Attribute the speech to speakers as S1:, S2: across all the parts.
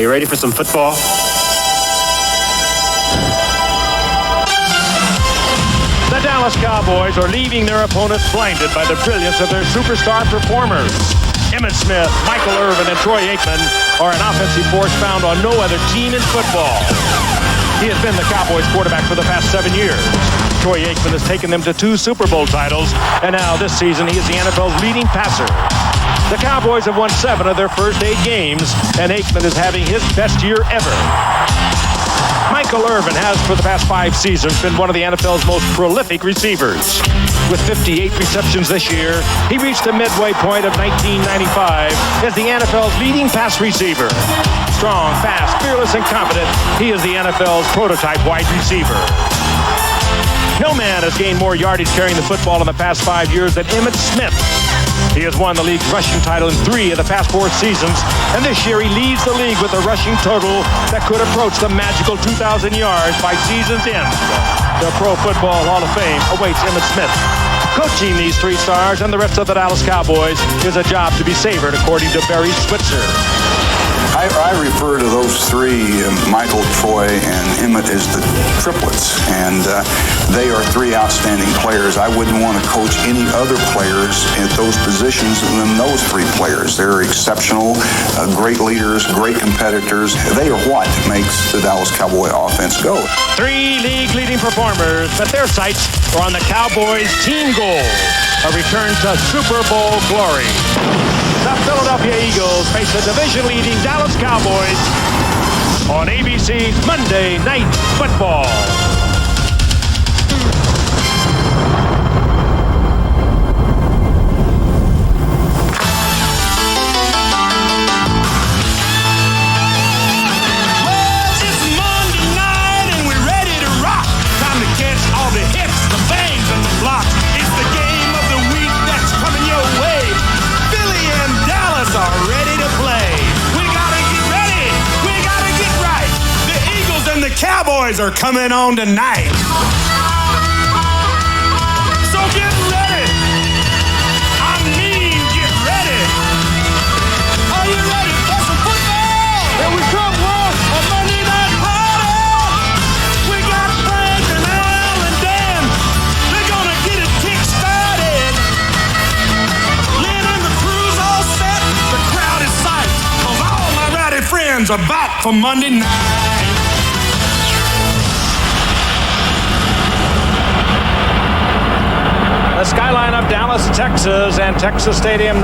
S1: Are you ready for some football?
S2: The Dallas Cowboys are leaving their opponents blinded by the brilliance of their superstar performers. Emmitt Smith, Michael Irvin, and Troy Aikman are an offensive force found on no other team in football. He has been the Cowboys quarterback for the past 7 years. Troy Aikman has taken them to 2 Super Bowl titles, and now this season he is the NFL's leading passer. The Cowboys have won 7 of their first 8 games, and Aikman is having his best year ever. Michael Irvin has, for the past 5 seasons, been one of the NFL's most prolific receivers. With 58 receptions this year, he reached the midway point of 1995 as the NFL's leading pass receiver. Strong, fast, fearless, and confident, he is the NFL's prototype wide receiver. No man has gained more yardage carrying the football in the past 5 years than Emmitt Smith. He has won the league's rushing title in 3 of the past 4 seasons, and this year he leads the league with a rushing total that could approach the magical 2,000 yards by season's end. The Pro Football Hall of Fame awaits Emmitt Smith. Coaching these 3 stars and the rest of the Dallas Cowboys is a job to be savored, according to Barry Switzer.
S3: I refer to those 3, Michael, Troy, and Emmitt, as the triplets, and they are 3 outstanding players. I wouldn't want to coach any other players at those positions than those 3 players. They're exceptional, great leaders, great competitors. They are what makes the Dallas Cowboy offense go.
S2: 3 league-leading performers, but their sights are on the Cowboys' team goal, a return to Super Bowl glory. The Philadelphia Eagles face the division-leading Dallas Cowboys on ABC's Monday Night Football.
S4: Well, it's Monday night and we're ready to rock. Time to catch all the hits, the bangs, and the blocks. It's the game of the week that's coming your way. Are ready to play. We gotta get ready. We gotta get right. The Eagles and the Cowboys are coming on tonight. So get ready. I mean, get ready. Are you ready for some football? Here we come, one. A Monday night party. We got Frank and Al and Dan. They're gonna get it kick-started. Lynn and the crew's all set. The crowd is psyched, 'cause all my rowdy friends are back for Monday night.
S2: The skyline of Dallas, Texas, and Texas Stadium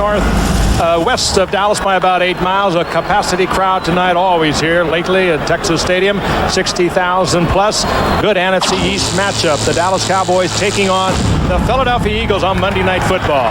S2: west of Dallas by about 8 miles. A capacity crowd tonight, always here lately at Texas Stadium, 60,000 plus. Good NFC East matchup. The Dallas Cowboys taking on the Philadelphia Eagles on Monday Night Football.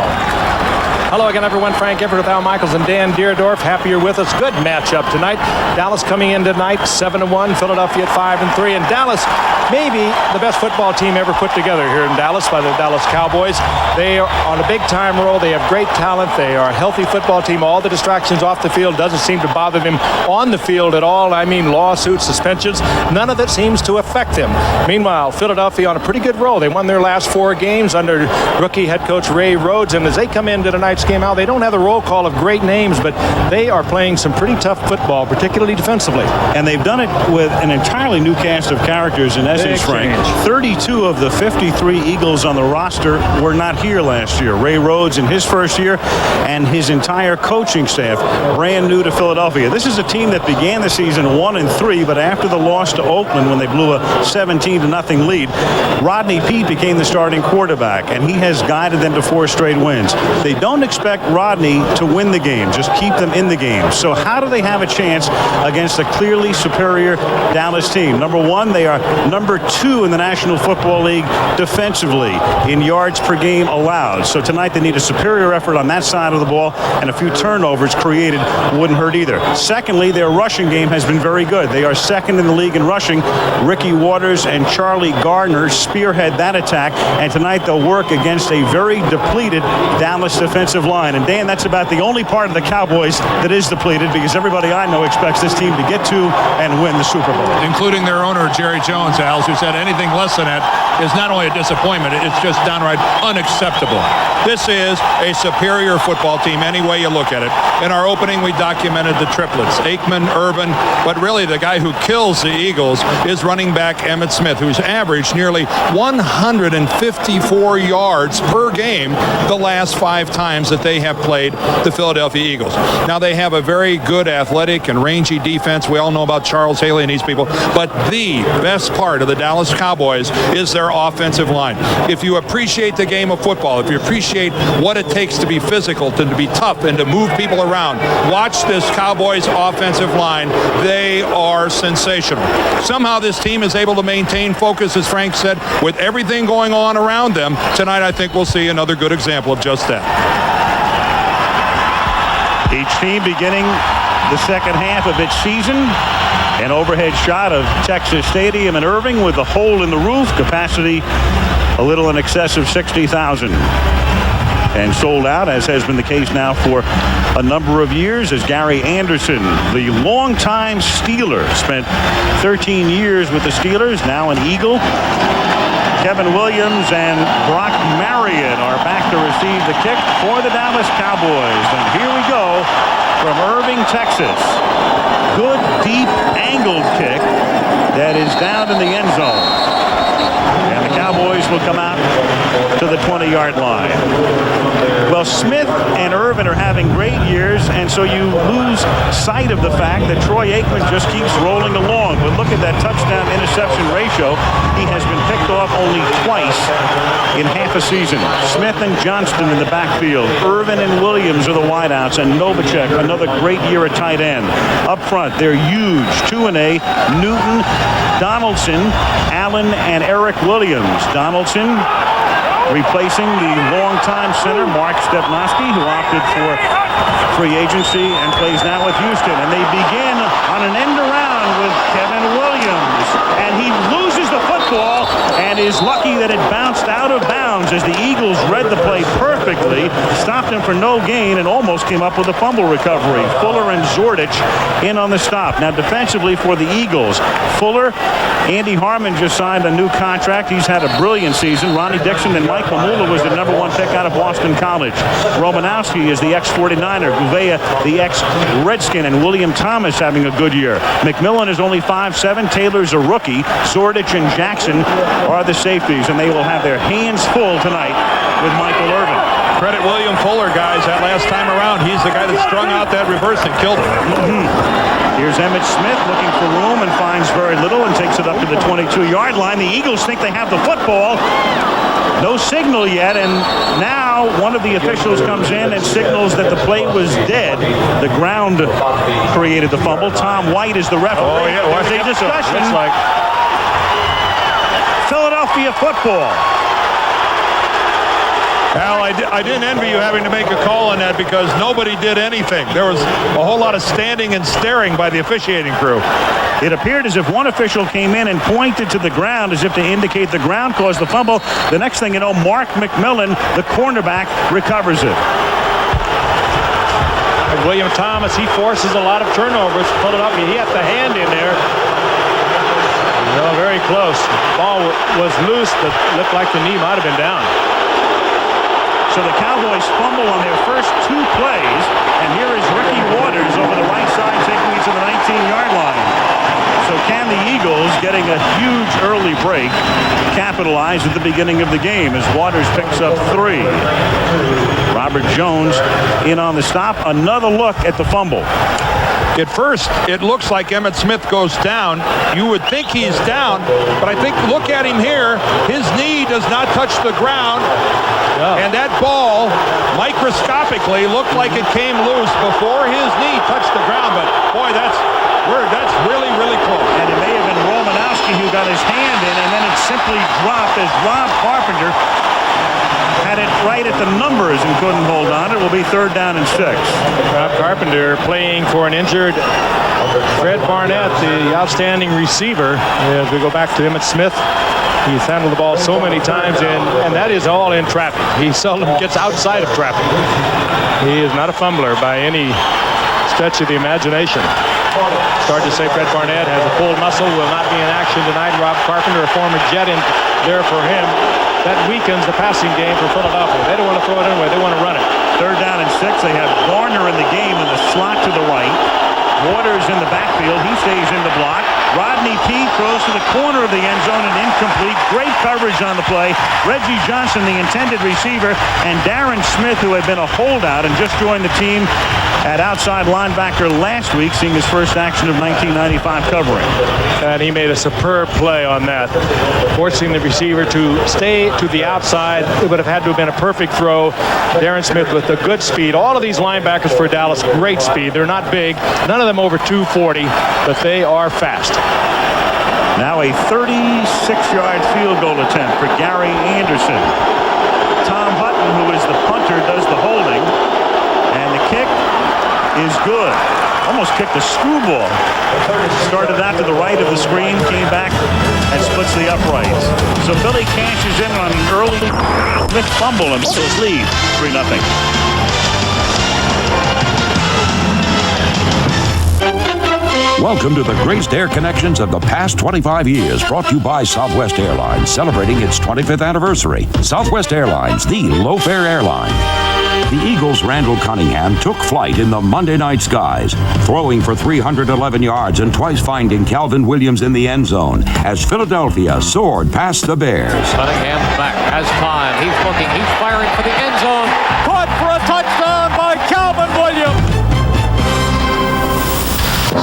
S2: Hello again, everyone. Frank Gifford with Al Michaels and Dan Deerdorf. Happy you're with us. Good matchup tonight. Dallas coming in tonight 7-1. Philadelphia at 5-3. And Dallas, maybe the best football team ever put together here in Dallas by the Dallas Cowboys. They are on a big-time roll. They have great talent. They are a healthy football team. All the distractions off the field doesn't seem to bother them on the field at all. I mean, lawsuits, suspensions, none of it seems to affect them. Meanwhile, Philadelphia on a pretty good roll. They won their last 4 games under rookie head coach Ray Rhodes. And as they come into tonight's game out, they don't have the roll call of great names, but they are playing some pretty tough football, particularly defensively.
S5: And they've done it with an entirely new cast of characters in essence, Frank. 32 of the 53 Eagles on the roster were not here last year. Ray Rhodes in his first year and his entire coaching staff brand new to Philadelphia. This is a team that began the season 1-3, but after the loss to Oakland when they blew a 17-0 lead, Rodney Peete became the starting quarterback, and he has guided them to 4 straight wins. They don't expect Rodney to win the game, just keep them in the game. So how do they have a chance against a clearly superior Dallas team? Number 1, they are number 2 in the National Football League defensively in yards per game allowed. So tonight they need a superior effort on that side of the ball, and a few turnovers created wouldn't hurt either. Secondly, their rushing game has been very good. They are second in the league in rushing. Ricky Waters and Charlie Gardner spearhead that attack, and tonight they'll work against a very depleted Dallas defensive offensive line. And Dan, that's about the only part of the Cowboys that is depleted, because everybody I know expects this team to get to and win the Super Bowl.
S1: Including their owner, Jerry Jones, Als, who said anything less than that is not only a disappointment, it's just downright unacceptable. This is a superior football team any way you look at it. In our opening, we documented the triplets, Aikman, Irvin, but really the guy who kills the Eagles is running back Emmitt Smith, who's averaged nearly 154 yards per game the last 5 times that they have played the Philadelphia Eagles. Now, they have a very good athletic and rangy defense. We all know about Charles Haley and these people, but the best part of the Dallas Cowboys is their offensive line. If you appreciate the game of football, if you appreciate what it takes to be physical, to be tough, and to move people around, watch this Cowboys offensive line. They are sensational. Somehow this team is able to maintain focus, as Frank said, with everything going on around them. Tonight, I think we'll see another good example of just that.
S5: Each team beginning the second half of its season. An overhead shot of Texas Stadium in Irving with a hole in the roof. Capacity a little in excess of 60,000. And sold out, as has been the case now for a number of years, as Gary Anderson, the longtime Steeler, spent 13 years with the Steelers, now an Eagle. Kevin Williams and Brock Marion are back to receive the kick for the Dallas Cowboys. And here we go from Irving, Texas. Good, deep, angled kick that is down in the end zone. And the Cowboys will come out to the 20-yard line. Well, Smith and Irvin are having great years, and so you lose sight of the fact that Troy Aikman just keeps rolling along. But look at that touchdown-interception ratio. He has been picked off only twice in half a season. Smith and Johnston in the backfield. Irvin and Williams are the wideouts, and Novacek, another great year at tight end. Up front, they're huge. 2-A, Newton, Donaldson, Allen, and Eric Williams. Donaldson replacing the longtime center, Mark Stepnoski, who opted for free agency and plays now with Houston. And they begin on an end around with Kevin Williams. And he loses the football and is lucky that it bounced out of bounds as the Eagles read the play perfectly, stopped him for no gain, and almost came up with a fumble recovery. Fuller and Zordich in on the stop. Now, defensively for the Eagles, Fuller, Andy Harmon just signed a new contract. He's had a brilliant season. Ronnie Dixon and Mike Mamula was the #1 pick out of Boston College. Romanowski is the ex-49er. Gouveia, the ex-Redskin, and William Thomas having a good year. McMillan is only 5'7". Taylor's a rookie. Zordich and Jackson are the safeties, and they will have their hands full tonight with Michael Irvin.
S1: Credit William Fuller, guys. That last time around, he's the guy that strung out that reverse and killed him.
S5: Here's Emmitt Smith looking for room and finds very little and takes it up to the 22-yard line. The Eagles think they have the football. No signal yet, and now one of the officials comes in and signals that the play was dead. The ground created the fumble. Tom White is the referee.
S1: Oh, yeah.
S5: There's a discussion.
S1: Looks like
S5: Philadelphia football.
S1: Al, I didn't envy you having to make a call on that because nobody did anything. There was a whole lot of standing and staring by the officiating crew.
S5: It appeared as if one official came in and pointed to the ground as if to indicate the ground caused the fumble. The next thing you know, Mark McMillan, the cornerback, recovers it.
S2: William Thomas, he forces a lot of turnovers. Put it up. He had the hand in there. Very close. Ball was loose, but looked like the knee might have been down.
S5: So the Cowboys fumble on their first 2 plays, and here is Ricky Waters over the right side taking it to the 19-yard line. So can the Eagles, getting a huge early break, capitalize at the beginning of the game as Waters picks up 3. Robert Jones in on the stop. Another look at the fumble.
S1: At first, it looks like Emmitt Smith goes down. You would think he's down, but I think, look at him here. His knee does not touch the ground. And that ball, microscopically, looked like it came loose before his knee touched the ground. But, boy, that's really, really close.
S5: And it may have been Romanowski who got his hand in, and then it simply dropped as Rob Carpenter had it right at the numbers and couldn't hold on. It will be 3rd down and 6.
S2: Rob Carpenter playing for an injured Fred Barnett, the outstanding receiver. As we go back to Emmitt Smith. He's handled the ball so many times, and that is all in traffic. He seldom gets outside of traffic. He is not a fumbler by any stretch of the imagination. Started to say Fred Barnett has a pulled muscle, will not be in action tonight. Rob Carpenter, a former Jet, in there for him. That weakens the passing game for Philadelphia. They don't want to throw it anyway. They want to run it.
S5: 3rd down and 6. They have Garner in the game in the slot to the right. Waters in the backfield. He stays in the block. Rodney Peete throws to the corner of the end zone and incomplete. Great coverage on the play. Reggie Johnson, the intended receiver, and Darren Smith, who had been a holdout and just joined the team at outside linebacker last week, seeing his first action of 1995 covering.
S2: And he made a superb play on that, forcing the receiver to stay to the outside. It would have had to have been a perfect throw. Darren Smith with the good speed. All of these linebackers for Dallas, great speed. They're not big. None of them over 240, but they are fast.
S5: Now a 36-yard field goal attempt for Gary Anderson. Tom Hutton, who is the punter, does the holding. And the kick is good. Almost kicked a screwball. Started out to the right of the screen, came back and splits the uprights. So Philly cashes in on an early missed fumble and Bills lead 3-0.
S6: Welcome to the greatest air connections of the past 25 years, brought to you by Southwest Airlines, celebrating its 25th anniversary. Southwest Airlines, the low-fare airline. The Eagles' Randall Cunningham took flight in the Monday night skies, throwing for 311 yards and twice finding Calvin Williams in the end zone as Philadelphia soared past the Bears.
S7: Cunningham back, has time, he's looking, he's firing for the end zone. Caught for a touchdown by Calvin Williams.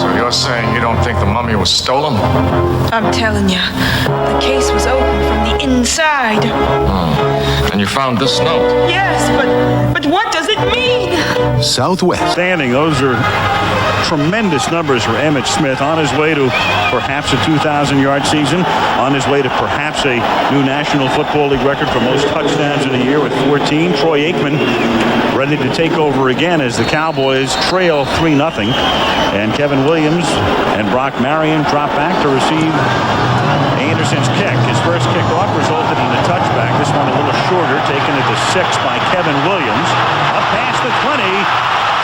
S8: So you're saying you don't think the mummy was stolen?
S9: I'm telling you, the case was open from the inside.
S8: And you found this note?
S9: Yes, but what does it mean?
S6: Southwest.
S5: Standing, those are tremendous numbers for Emmitt Smith, on his way to perhaps a 2,000-yard season, on his way to perhaps a new National Football League record for most touchdowns in a year with 14. Troy Aikman ready to take over again as the Cowboys trail 3-0. And Kevin Williams and Brock Marion drop back to receive Anderson's kick. His first kickoff resulted in a touchback. This one a little shorter, taken at the 6 by Kevin Williams. Up past the 20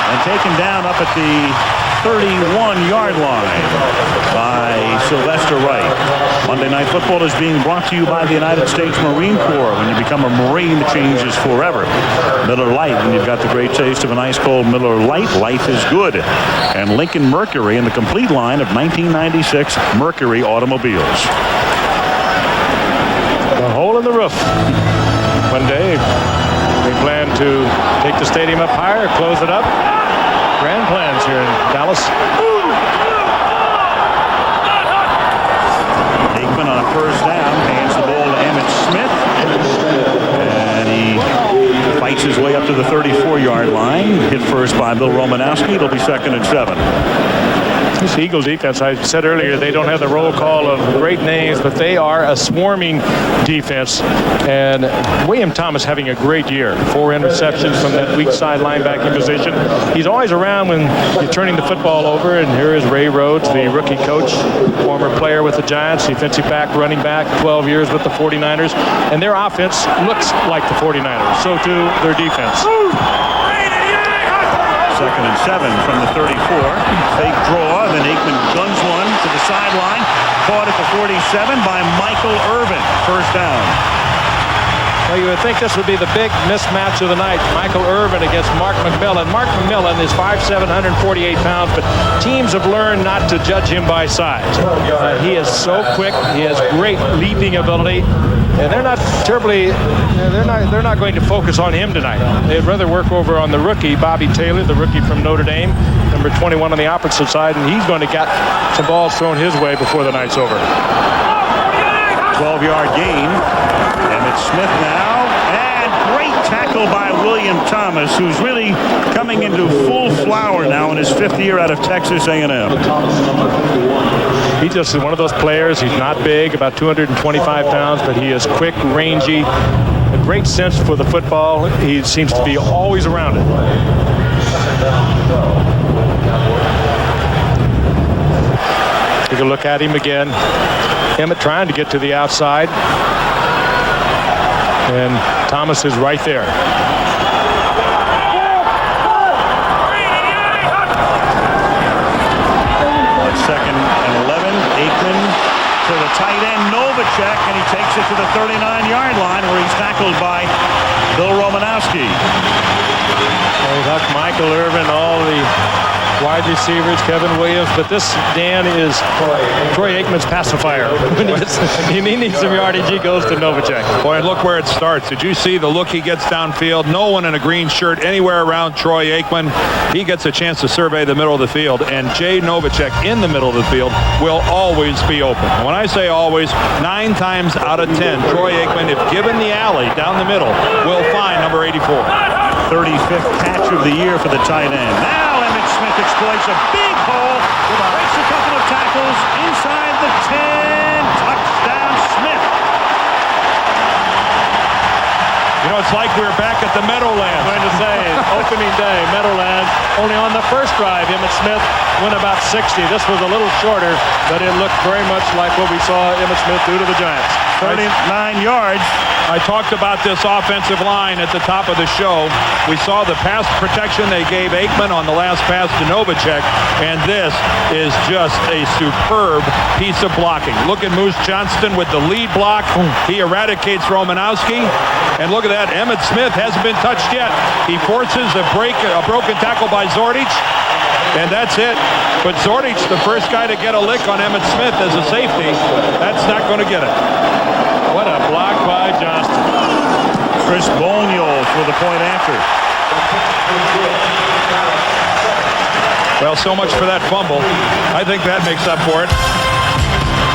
S5: and taken down up at the 31-yard line by Sylvester Wright. Monday Night Football is being brought to you by the United States Marine Corps. When you become a Marine, the change is forever. Miller Lite, when you've got the great taste of an ice cold Miller Lite, life is good. And Lincoln Mercury in the complete line of 1996 Mercury automobiles.
S2: A hole in the roof. One day, they plan to take the stadium up higher, close it up. Grand plans here in Dallas.
S5: Aikman on a first down, hands the ball to Emmitt Smith. And he fights his way up to the 34-yard line. Hit first by Bill Romanowski. It'll be 2nd and 7.
S2: This Eagles defense, I said earlier, they don't have the roll call of great names, but they are a swarming defense. And William Thomas having a great year. 4 interceptions from that weak side linebacking position. He's always around when you're turning the football over. And here is Ray Rhodes, the rookie coach, former player with the Giants, defensive back, running back, 12 years with the 49ers. And their offense looks like the 49ers. So too their defense.
S5: 2nd and 7 from the 34. Fake draw, then Aikman guns one to the sideline. Caught at the 47 by Michael Irvin. First down.
S2: Well, you would think this would be the big mismatch of the night. Michael Irvin against Mark McMillan. Mark McMillan is 5'7", 148 pounds, but teams have learned not to judge him by size. He is so quick. He has great leaping ability. And they're not terribly, they're not going to focus on him tonight. They'd rather work over on the rookie, Bobby Taylor, the rookie from Notre Dame, number 21 on the opposite side, and he's going to get some balls thrown his way before the night's over.
S5: 12-yard gain. Emmitt Smith now, and great tackle by William Thomas, who's really coming into full flower now in his 5th year out of Texas A&M.
S2: He's just one of those players. He's not big, about 225 pounds, but he is quick, rangy, a great sense for the football. He seems to be always around it. Take a look at him again. Emmett trying to get to the outside. And Thomas is right there.
S5: Second and 11. Aikman to the tight end, Novacek, and he takes it to the 39-yard line where he's tackled by Bill Romanowski.
S2: Michael Irvin, all the wide receivers, Kevin Williams, but this, Dan, is Troy Aikman's pacifier. When he needs some yardage, he goes to Novacek.
S1: Boy, and look where it starts. Did you see the look he gets downfield? No one in a green shirt anywhere around Troy Aikman. He gets a chance to survey the middle of the field, and Jay Novacek in the middle of the field will always be open. And when I say always, 9 times out of 10, Troy Aikman, if given the alley down the middle, will find number 84.
S5: 35th catch of the year for the tight end. Now Emmitt Smith exploits a big hole, breaks a couple of tackles inside the 10. Touchdown Smith.
S1: You know, it's like we're back at the Meadowlands.
S2: I'm going to say, opening day, Meadowlands. Only on the first drive, Emmitt Smith went about 60. This was a little shorter, but it looked very much like what we saw Emmitt Smith do to the Giants.
S5: 39 yards.
S1: I talked about this offensive line at the top of the show. We saw the pass protection they gave Aikman on the last pass to Novacek, and this is just a superb piece of blocking. Look at Moose Johnston with the lead block. He eradicates Romanowski, and look at that. Emmitt Smith hasn't been touched yet. He forces a broken tackle by Zordich, and that's it. But Zordich, the first guy to get a lick on Emmitt Smith as a safety, that's not going to get it.
S2: What a block by Johnston.
S5: Chris Boniol for the point after.
S1: Well, so much for that fumble. I think that makes up for it.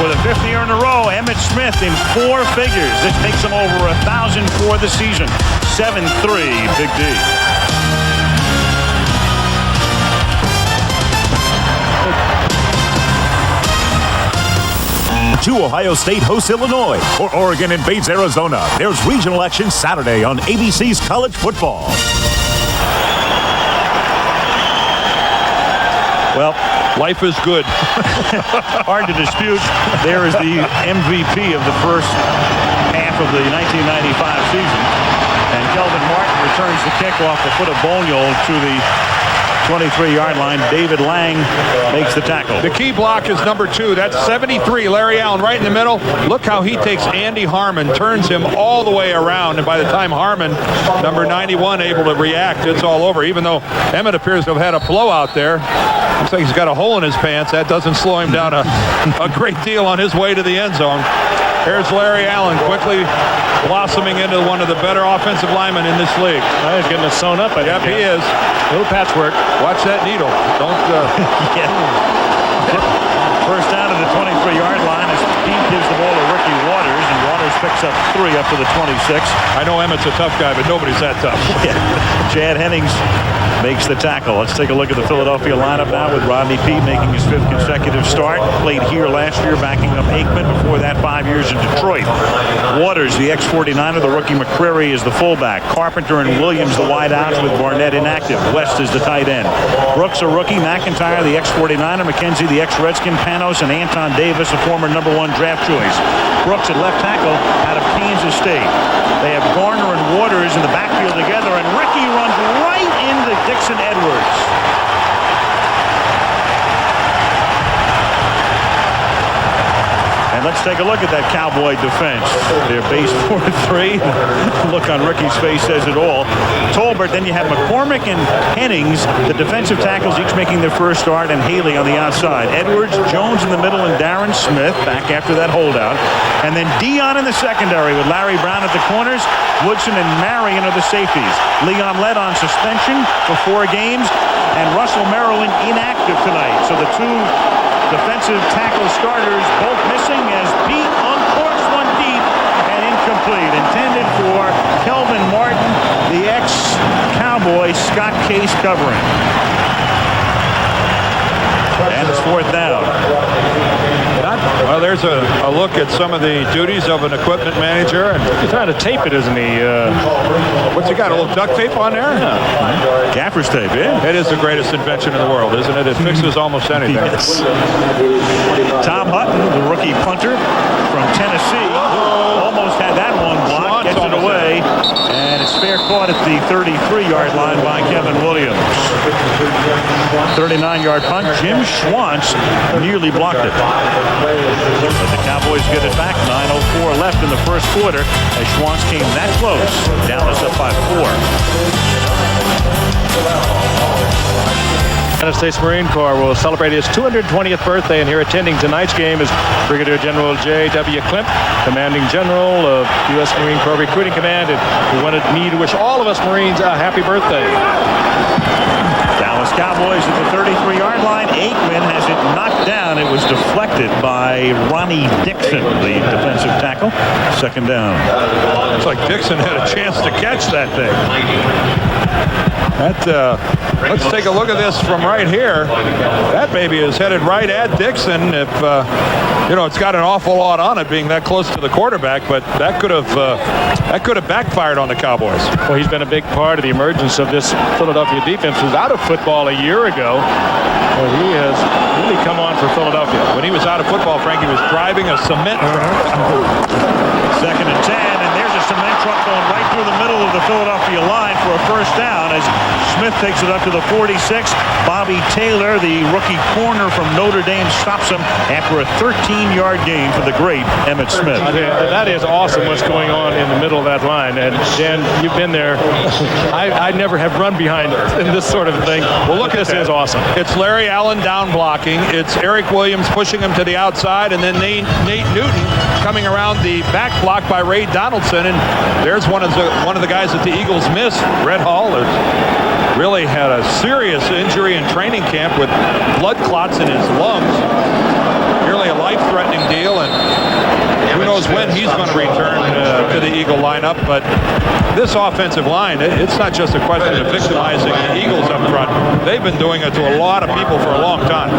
S5: For the 5th year in a row, Emmitt Smith in 4 figures. This takes him over 1,000 for the season. 7-3, Big D.
S10: To Ohio State hosts Illinois, or Oregon invades Arizona. There's regional action Saturday on ABC's College Football.
S5: Well,
S1: life is good.
S5: Hard to dispute. There is the MVP of the first half of the 1995 season. And Kelvin Martin returns the kick off the foot of Boniol to the 23-yard line. David Lang makes the tackle.
S1: The key block is number 2. That's 73, Larry Allen, right in the middle. Look how he takes Andy Harmon, turns him all the way around, and by the time Harmon, number 91, able to react, it's all over. Even though Emmett appears to have had a blowout there, looks like he's got a hole in his pants. That doesn't slow him down a great deal on his way to the end zone. Here's Larry Allen quickly blossoming into one of the better offensive linemen in this league.
S2: He's getting it sewn up.
S1: Yep, he is.
S2: A little patchwork.
S1: Watch that needle. Don't.
S5: Yeah. First down to the 23-yard line as Pete gives the ball to Ricky Waters, and Waters picks up 3 up to the 26.
S1: I know Emmett's a tough guy, but nobody's that tough.
S5: Yeah. Chad Hennings makes the tackle. Let's take a look at the Philadelphia lineup now with Rodney Peete making his 5th consecutive start. Played here last year backing up Aikman. Before that, 5 years in Detroit. Waters, the ex-49er, the rookie McCreary is the fullback. Carpenter and Williams, the wideouts, with Barnett inactive. West is the tight end. Brooks, a rookie. McIntyre, the ex-49er. McKenzie, the ex-Redskin. Panos and Anton Davis, a former #1 draft choice. Brooks at left tackle out of Kansas State. They have Garner and Waters in the backfield together, and Ricky runs right into Dixon Edwards. And let's take a look at that Cowboy defense. They're base 4-3. Look on Ricky's face says it all. Tolbert, then you have McCormick and Hennings, the defensive tackles, each making their first start, and Haley on the outside. Edwards, Jones in the middle, and Darren Smith back after that holdout. And then Dion in the secondary with Larry Brown at the corners. Woodson and Marion are the safeties. Leon Lett on suspension for 4 games, and Russell Maryland inactive tonight. So the 2 defensive tackle starters both missing as Pete uncorks one deep and incomplete. Intended for Kelvin Martin, the ex-Cowboy. Scott Case covering. And it's 4th down.
S1: Well, there's a look at some of the duties of an equipment manager. And
S2: he's trying to tape it, isn't he?
S1: What's he got, a little duct tape on there?
S2: Yeah.
S5: Gaffer's tape, yeah.
S1: It is the greatest invention in the world, isn't it? It fixes almost anything.
S5: Yes. Tom Hutton, the rookie punter from Tennessee, almost had that one blocked, gets it away, and it's fair caught at the 33-yard line by Kevin Williams. 39-yard punt. Jim Schwantz nearly blocked it. But the Cowboys get it back. 9:04 left in the first quarter as Schwantz came that close. Dallas up by 4.
S2: United States Marine Corps will celebrate his 220th birthday, and here attending tonight's game is Brigadier General J.W. Klimp, Commanding General of U.S. Marine Corps Recruiting Command, and he wanted me to wish all of us Marines a happy birthday.
S5: Dallas Cowboys at the 33-yard line. Aikman has it knocked down. It was deflected by Ronnie Dixon, the defensive tackle. Second down.
S1: Looks like Dixon had a chance to catch that thing. Let's take a look at this from right here. That baby is headed right at Dixon. If it's got an awful lot on it, being that close to the quarterback, but that could have backfired on the Cowboys.
S2: Well, he's been a big part of the emergence of this Philadelphia defense. Was out of football a year ago. Well, he has really come on for Philadelphia.
S1: When he was out of football, Frank, he was driving a cement truck.
S5: Second and 10, and there's a cement truck going right through the middle of the Philadelphia line for a first down as Smith takes it up to the 46. Bobby Taylor, the rookie corner from Notre Dame, stops him after a 13-yard gain for the great Emmitt Smith.
S2: That is awesome what's going on in the middle of that line. And Dan, you've been there. I never have run behind in this sort of thing.
S1: Well, look at
S2: this. Is awesome.
S1: It's Larry Allen down blocking. It's Eric Williams pushing him to the outside, and then Nate Newton coming around the back block by Ray Donaldson. And there's one of the guys that the Eagles missed, Red Hall. Really had a serious injury in training camp with blood clots in his lungs. Nearly a life-threatening deal, and who knows when he's going to return to the Eagle lineup. But this offensive line, it's not just a question of victimizing the Eagles up front. They've been doing it to a lot of people for a long time.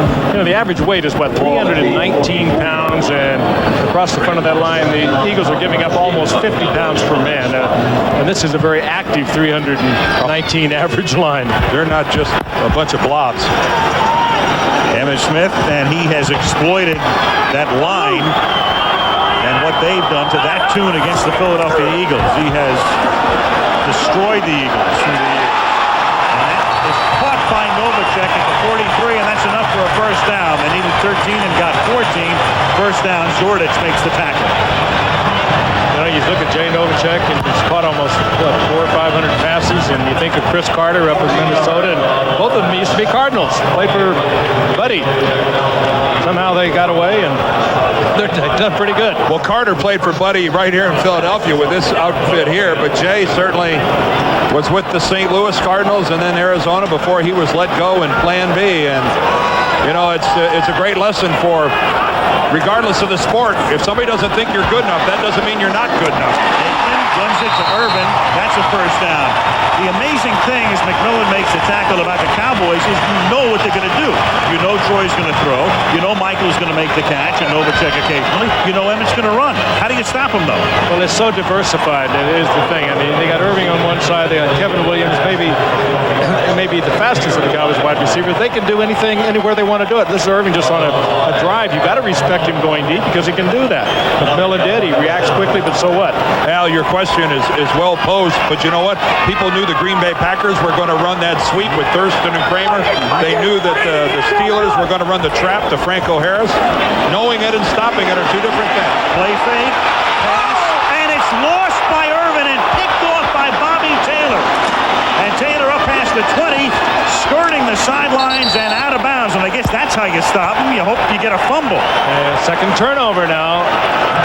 S2: The average weight is, 319 pounds, and across the front of that line, the Eagles are giving up almost 50 pounds per man. And this is a very active 319 average line.
S1: They're not just a bunch of blobs.
S5: Emmitt Smith, and he has exploited that line and what they've done to that tune against the Philadelphia Eagles. He has destroyed the Eagles through the years. And that is caught by Novacek at the 43, and that's enough for a first down. They needed 13 and got 14. First down, Zordich makes the tackle.
S2: You look at Jay Novacek, and he's caught almost 400 or 500 passes, and you think of Chris Carter up in Minnesota, and both of them used to be Cardinals, played for Buddy. Somehow they got away, and they've done pretty good.
S1: Well, Carter played for Buddy right here in Philadelphia with this outfit here, but Jay certainly was with the St. Louis Cardinals and then Arizona before he was let go in Plan B. And it's a great lesson for, regardless of the sport, if somebody doesn't think you're good enough, that doesn't mean you're not good enough.
S5: Guns it to Irvin. That's a first down. The amazing thing is McMillan makes a tackle about the Cowboys is you know what they're going to do. You know Troy's going to throw. You know Michael's going to make the catch, and Novacek occasionally. You know Emmett's going to run. How do you stop him, though?
S2: Well, it's so diversified. That is the thing. I mean, they got Irving on one side. They got Kevin Williams, maybe the fastest of the Cowboys wide receivers. They can do anything, anywhere they want to do it. This is Irving just on a drive. You got to respect him going deep because he can do that. McMillan did. He reacts quickly, but so what?
S1: Al, your question is well posed, but you know what? People knew the Green Bay Packers were going to run that sweep with Thurston and Kramer. They knew that the Steelers were going to run the trap to Franco Harris. Knowing it and stopping it are two different things.
S5: Play fake, pass, and it's lost by Irvin and picked off by Bobby Taylor. And Taylor up past the 20, skirting the sidelines and out of bounds. And I guess that's how you stop him. You hope you get a fumble.
S2: Second turnover now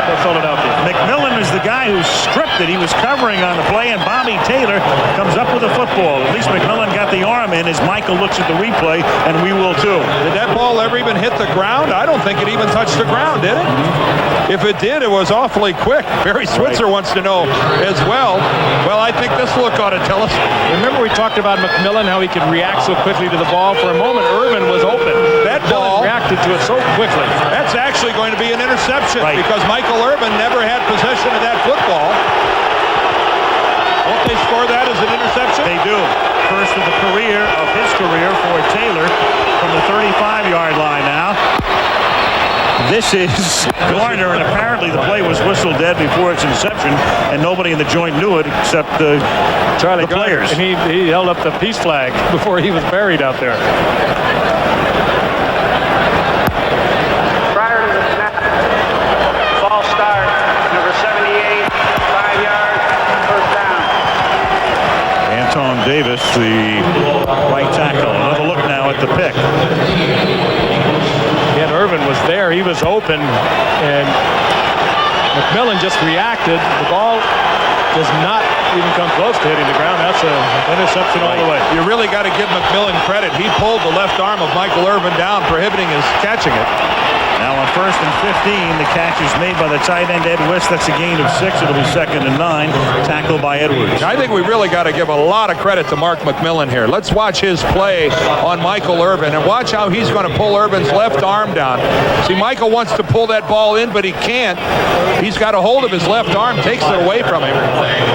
S2: for Philadelphia.
S5: McMillan is the guy who stripped it. He was covering on the play, and Bobby Taylor comes up with the football. At least McMillan got the arm in as Michael looks at the replay, and we will too.
S1: Did that ball ever even hit the ground? I don't think it even touched the ground, did it? If it did, it was awfully quick. Barry Switzer wants to know as well. Well, I think this look ought to tell us.
S2: Remember we talked about McMillan, how he could react so quickly to the ball. For a moment, Irvin was open.
S1: That ball
S2: reacted to it so quickly.
S1: That's actually going to be an interception because Michael Irvin never had possession of that football. Won't they score that as an interception?
S5: They do. First of his career for Taylor from the 35-yard line now. This is Garner, and apparently the play was whistled dead before its inception, and nobody in the joint knew it except the players.
S2: And he held up the peace flag before he was buried out there.
S11: Prior to the snap, false start, number 78, 5 yards, first down.
S5: Anton Davis, the right tackle. Another look now at the pick.
S2: Again, Irvin was there. He was open, and McMillan just reacted. The ball does not even come close to hitting the ground. That's an interception all the way.
S1: You really got to give McMillan credit. He pulled the left arm of Michael Irvin down, prohibiting his catching it.
S5: Now on 1st and 15, the catch is made by the tight end, Ed West. That's a gain of 6. It'll be 2nd and 9. Tackled by Edwards.
S1: I think we really got to give a lot of credit to Mark McMillan here. Let's watch his play on Michael Irvin and watch how he's going to pull Irvin's left arm down. See, Michael wants to pull that ball in, but he can't. He's got a hold of his left arm, takes it away from him.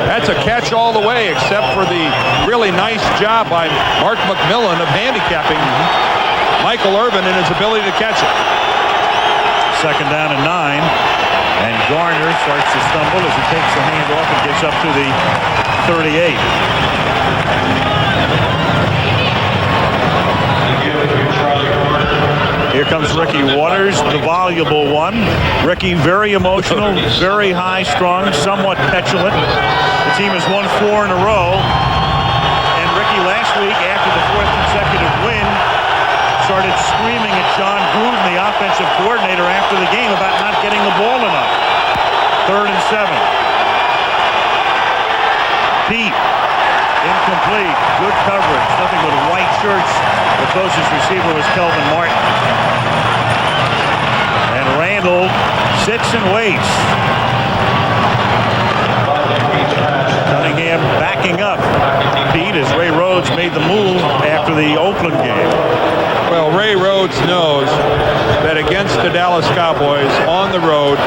S1: That's a catch all the way, except for the really nice job by Mark McMillan of handicapping Michael Irvin and his ability to catch it.
S5: 2nd down and 9, and Garner starts to stumble as he takes the hand off and gets up to the 38. Here comes Ricky Waters, the voluble one. Ricky very emotional, very high-strung, somewhat petulant. The team has won 4 in a row, and Ricky last week, after the 4th consecutive win, started screaming at John Gruden, the offensive coordinator, after the game about not getting the ball enough. 3rd and 7. Pete, incomplete. Good coverage. Nothing but white shirts. The closest receiver was Kelvin Martin. And Randall sits and waits. Cunningham backing up. Pete, as Ray Rhodes made the move after the Oakland game.
S1: Well, Ray Rhodes knows that against the Dallas Cowboys on the road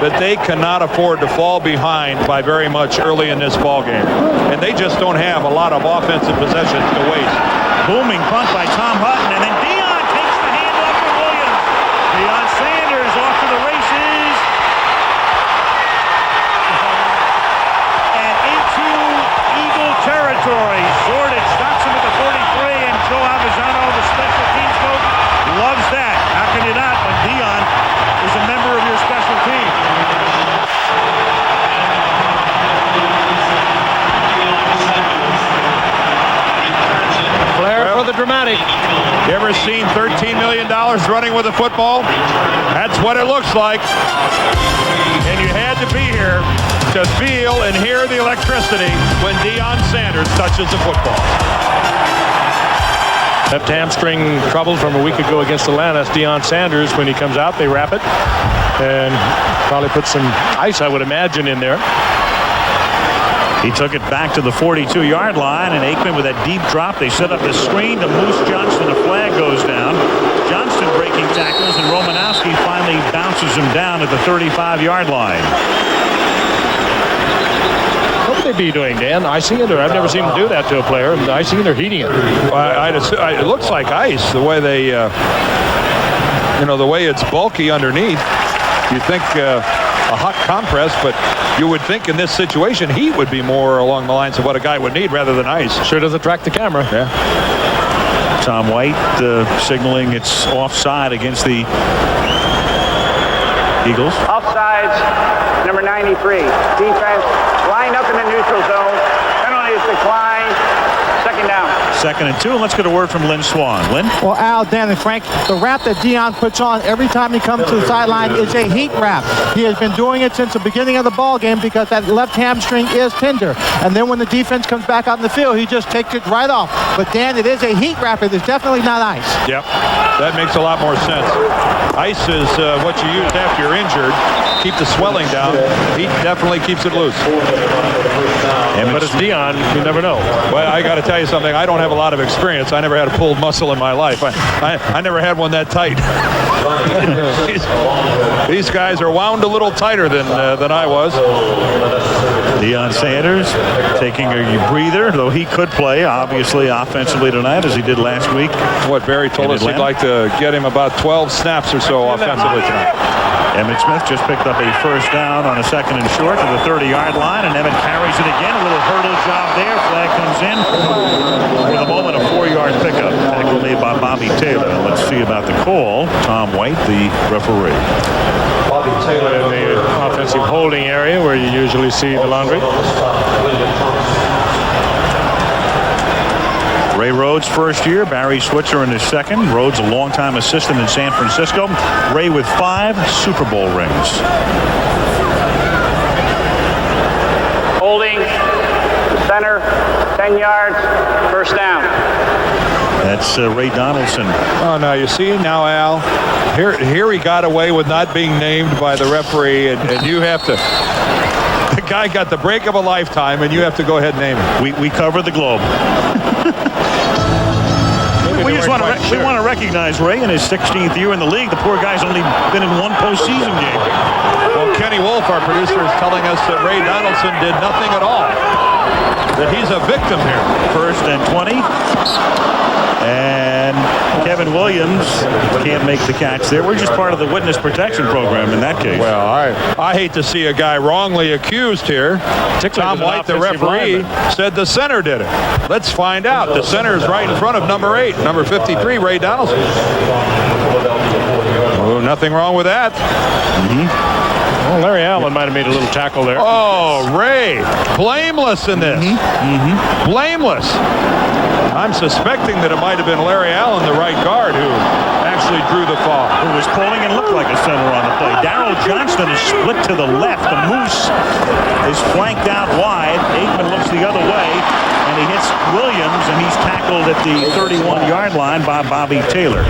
S1: that they cannot afford to fall behind by very much early in this ball game. And they just don't have a lot of offensive possessions to waste.
S5: Booming punt by Tom Hutton, and then Dion takes the handoff for Williams. Deion Sanders off to the races. And into Eagle territory. Zordich stops him at the 43, and Joe Avisano, the special teams coach, loves that. How can you not when Dion is a member of your special team?
S2: Flair for the dramatic.
S1: You ever seen $13 million running with a football? That's what it looks like. And you had to be here to feel and hear the electricity when Deion Sanders touches the football.
S2: Left hamstring trouble from a week ago against Atlanta. That's Deion Sanders. When he comes out, they wrap it and probably put some ice, I would imagine, in there.
S5: He took it back to the 42-yard line, and Aikman with that deep drop. They set up the screen to Moose Johnston. A flag goes down. Johnston breaking tackles, and Romanowski finally bounces him down at the 35-yard line.
S2: What would they be doing, Dan? Icing it? Or I've never seen them do that to a player. Icing it or heating it?
S1: It looks like ice, the way they, the way it's bulky underneath. You think a hot compress, but you would think in this situation heat would be more along the lines of what a guy would need rather than ice.
S2: Sure does attract the camera.
S1: Yeah.
S5: Tom White signaling it's offside against the Eagles.
S11: Offsides, number 93. Defense lined up in the neutral zone. Penalty is declined. 2nd down.
S5: 2nd and 2. And let's get a word from Lynn Swan. Lynn?
S12: Well, Al, Dan, and Frank, the wrap that Deion puts on every time he comes to the sideline is a heat wrap. He has been doing it since the beginning of the ball game because that left hamstring is tender. And then when the defense comes back out in the field, he just takes it right off. But, Dan, it is a heat wrap. It is definitely not ice.
S1: Yep. That makes a lot more sense. Ice is what you use after you're injured. Keep the swelling down. Heat definitely keeps it loose.
S2: But it's Dion. You never know.
S1: Well, I got to tell you something. I don't have a lot of experience. I never had a pulled muscle in my life. I never had one that tight. These guys are wound a little tighter than I was.
S5: Deion Sanders taking a breather, though he could play, obviously, offensively tonight, as he did last week.
S1: What Barry told us, he'd like to get him about 12 snaps or so offensively tonight.
S5: Emmett Smith just picked up a first down on a 2nd and short to the 30-yard line, and Emmett carries it again. A little hurdle job there. Flag comes in. For the moment, a 4-yard pickup. Tackle made by Bobby Taylor. Let's see about the call. Tom White, the referee.
S2: Bobby Taylor in the offensive holding area where you usually see the laundry.
S5: Ray Rhodes' first year, Barry Switzer in his second. Rhodes, a longtime assistant in San Francisco. Ray with 5 Super Bowl rings.
S11: Holding, center, 10 yards, first down.
S5: That's Ray Donaldson.
S1: Oh, now you see now, Al. Here he got away with not being named by the referee, and you have to. The guy got the break of a lifetime, and you have to go ahead and name him.
S5: We cover the globe. We want to recognize Ray in his 16th year in the league. The poor guy's only been in 1 postseason game.
S1: Well, Kenny Wolf, our producer, is telling us that Ray Donaldson did nothing at all. That he's a victim here.
S5: 1st and 20. And Kevin Williams can't make the catch there. We're just part of the witness protection program in that case.
S1: Well, I hate to see a guy wrongly accused here. Tom White, the referee, said the center did it. Let's find out. The center is right in front of number 8, number 53, Ray Donaldson. Oh, nothing wrong with that.
S2: Well, Larry Allen might have made a little tackle there.
S1: Oh, Ray, blameless in this. Blameless. I'm suspecting that it might have been Larry Allen, the right guard, who actually drew the fall.
S5: Who was pulling and looked like a center on the play. Darryl Johnston is split to the left. The Moose is flanked out wide. Aikman looks the other way, and he hits Williams, and he's tackled at the 31-yard line by Bobby Taylor.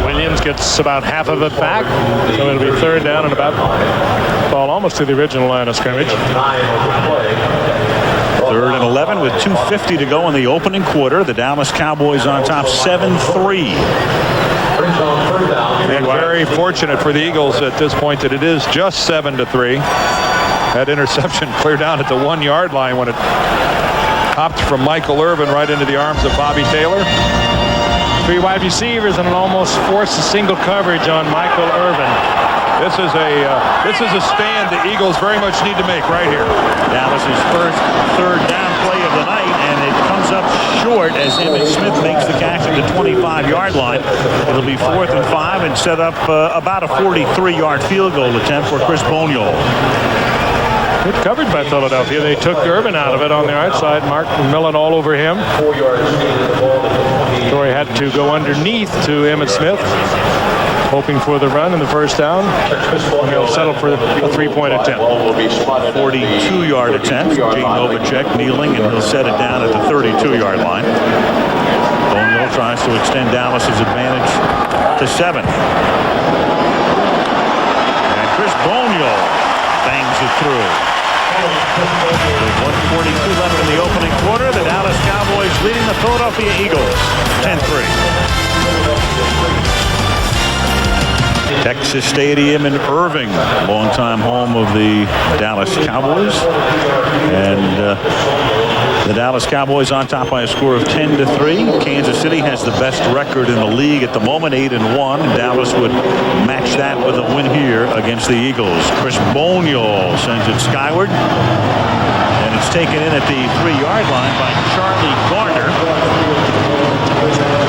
S2: Williams gets about half of it back, so it'll be 3rd down and about ball almost to the original line of scrimmage.
S5: 3rd and 11 with 2:50 to go in the opening quarter. The Dallas Cowboys on top 7-3.
S1: And very fortunate for the Eagles at this point that it is just 7-3. That interception cleared down at the 1-yard line when it hopped from Michael Irvin right into the arms of Bobby Taylor.
S2: 3 wide receivers and almost forced a single coverage on Michael Irvin.
S1: This is a stand the Eagles very much need to make right here.
S5: Dallas's first 3rd down play of the night, and it comes up short as Emmitt Smith makes the catch at the 25-yard line. It'll be 4th and 5 and set up about a 43-yard field goal attempt for Chris Boniol.
S2: Good coverage by Philadelphia. They took Irvin out of it on the outside. Mark Millen all over him. Troy had to go underneath to Emmitt Smith, hoping for the run and the first down. And they'll settle for a 3-point attempt.
S5: 42-yard attempt. Gene Novacek kneeling, and he'll set it down at the 32-yard line. Boniol tries to extend Dallas's advantage to 7. And Chris Boniol bangs it through. With 1:42 left in the opening quarter, the Dallas Cowboys leading the Philadelphia Eagles 10-3. Texas Stadium in Irving, longtime home of the Dallas Cowboys. And the Dallas Cowboys on top by a score of 10-3. Kansas City has the best record in the league at the moment, 8-1. Dallas would match that with a win here against the Eagles. Chris Boniol sends it skyward, and it's taken in at the 3-yard line by Charlie Garner.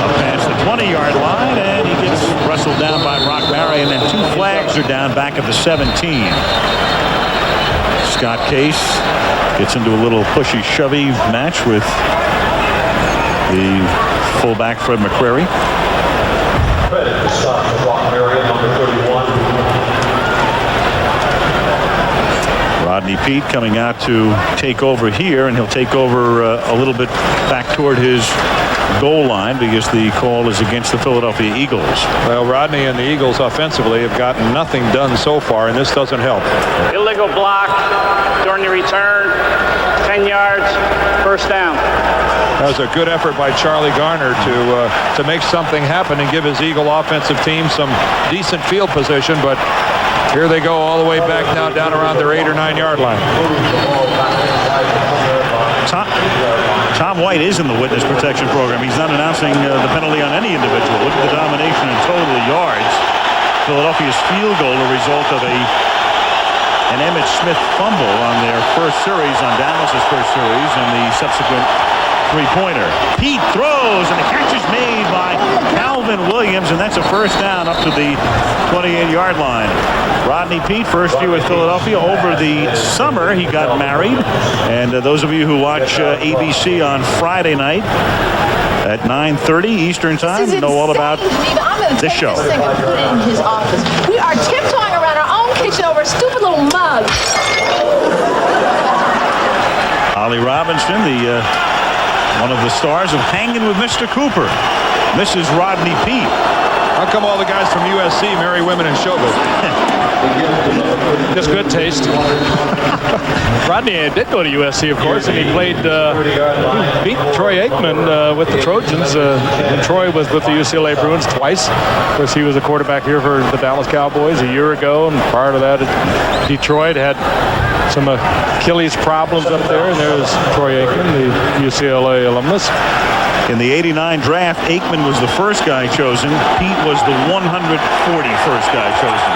S5: Up past the 20-yard line, and he gets wrestled down by Brock Barry, and then 2 flags are down back at the 17. Scott Case gets into a little pushy-shovey match with the fullback Fred McCrary. Rodney Peete coming out to take over here, and he'll take over a little bit back toward his goal line because the call is against the Philadelphia Eagles.
S1: Well, Rodney and the Eagles offensively have gotten nothing done so far, and this doesn't help.
S11: Illegal block during the return. 10 yards. First down.
S1: That was a good effort by Charlie Garner to make something happen and give his Eagle offensive team some decent field position, but here they go all the way back now down around their 8 or 9 yard line.
S5: Tom White is in the witness protection program. He's not announcing the penalty on any individual. Look at the domination in total yards. Philadelphia's field goal, a result of an Emmitt Smith fumble on their first series, on Dallas's first series, and the subsequent three-pointer. Pete throws, and the catch is made by Calvin Williams, and that's a first down up to the 28-yard line. Rodney Pete, first year with Philadelphia. Over the summer, he got married, and those of you who watch ABC on Friday night at 9:30 Eastern Time know all about this show.
S13: Put it in his office. We are tiptoeing around our own kitchen over a stupid little mug.
S5: Holly Robinson, one of the stars of Hanging with Mr. Cooper. Mrs. Rodney Pete.
S1: How come all the guys from USC marry women in showbiz?
S2: Just good taste. Rodney did go to USC, of course, and he played, he beat Troy Aikman with the Trojans. And Troy was with the UCLA Bruins twice. Of course, he was a quarterback here for the Dallas Cowboys a year ago, and prior to that, Detroit had some Achilles problems up there, and there's Troy Aikman, the UCLA alumnus.
S5: In the 89 draft, Aikman was the first guy chosen. Pete was the 141st guy chosen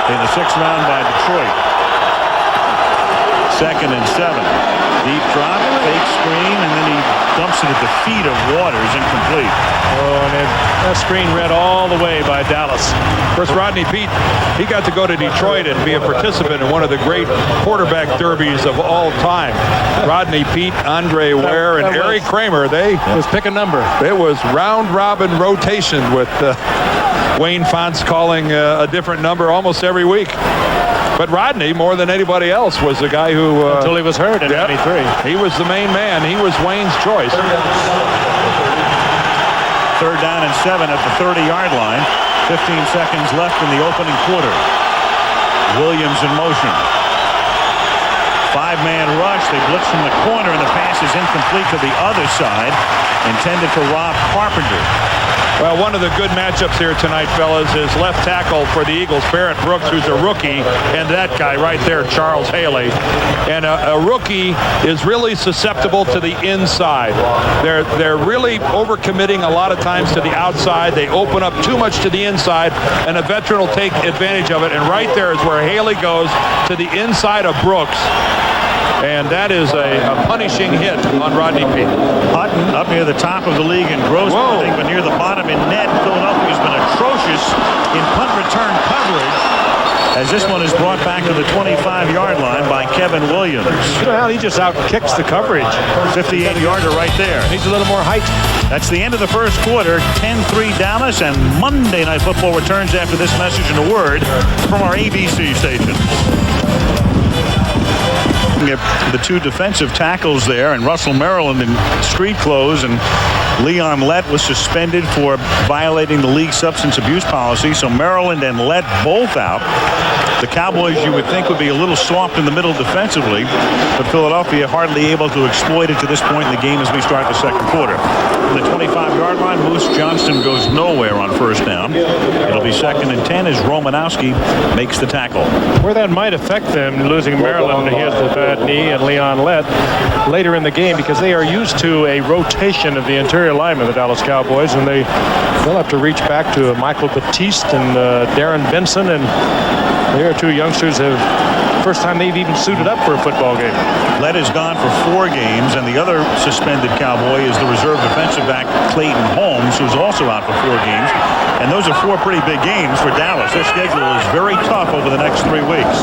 S5: in the 6th round by Detroit. 2nd and 7. Deep drop, fake screen, and then he dumps it at the feet of Waters, incomplete.
S2: Oh, and that screen read all the way by Dallas.
S1: Of course, Rodney Pete, he got to go to Detroit and be a participant in one of the great quarterback derbies of all time. Rodney Pete, Andre Ware, and Eric Kramer, they
S2: was pick a number.
S1: It was round-robin rotation with Wayne Fonts calling a different number almost every week. But Rodney, more than anybody else, was the guy who...
S2: until he was hurt in 93.
S1: He was the main man. He was Wayne's choice.
S5: 3rd down and 7 at the 30-yard line. 15 seconds left in the opening quarter. Williams in motion. 5-man rush. They blitz from the corner, and the pass is incomplete to the other side, intended for Rob Carpenter.
S1: Well, one of the good matchups here tonight, fellas, is left tackle for the Eagles, Barrett Brooks, who's a rookie, and that guy right there, Charles Haley. And a rookie is really susceptible to the inside. They're really overcommitting a lot of times to the outside. They open up too much to the inside, and a veteran will take advantage of it. And right there is where Haley goes to the inside of Brooks. And that is a punishing hit on Rodney Pete.
S5: Hutton up near the top of the league in gross punting, but near the bottom in net. Philadelphia's been atrocious in punt return coverage, as this one is brought back to the 25-yard line by Kevin Williams.
S2: Well, he just out-kicks the coverage.
S5: 58-yarder right there.
S2: Needs a little more height.
S5: That's the end of the first quarter. 10-3 Dallas, and Monday Night Football returns after this message and a word from our ABC station. At the two defensive tackles there, and Russell Maryland in street clothes, and Leon Lett was suspended for violating the league substance abuse policy. So Maryland and Lett both out. The Cowboys, you would think, would be a little soft in the middle defensively, but Philadelphia hardly able to exploit it to this point in the game as we start the second quarter. From the 25-yard line, Moose Johnston goes nowhere on first down. It'll be 2nd and 10 as Romanowski makes the tackle.
S2: Where that might affect them, losing Maryland, he has the bad knee, and Leon Lett later in the game, because they are used to a rotation of the interior linemen, the Dallas Cowboys, and they'll have to reach back to Michael Batiste and Darren Benson, and there are two youngsters who first time they've even suited up for a football game.
S5: Lett is gone for 4 games, and the other suspended Cowboy is the reserve defensive back Clayton Holmes, who's also out for 4 games. And those are 4 pretty big games for Dallas. Their schedule is very tough over the next 3 weeks.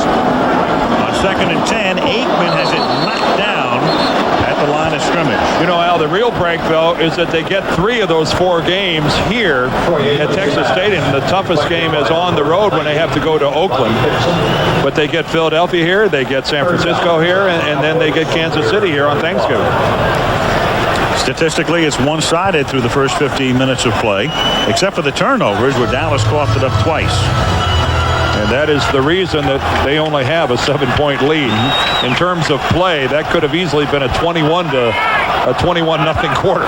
S5: On 2nd and 10, Aikman has it knocked down at the line of scrimmage.
S1: You know, Al, the real break, though, is that they get 3 of those 4 games here at Texas Stadium. The toughest game is on the road when they have to go to Oakland. But they get Philadelphia here, they get San Francisco here, and then they get Kansas City here on Thanksgiving.
S5: Statistically, it's one-sided through the first 15 minutes of play, except for the turnovers where Dallas coughed it up twice.
S1: And that is the reason that they only have a 7-point lead. In terms of play, that could have easily been a 21-0 quarter.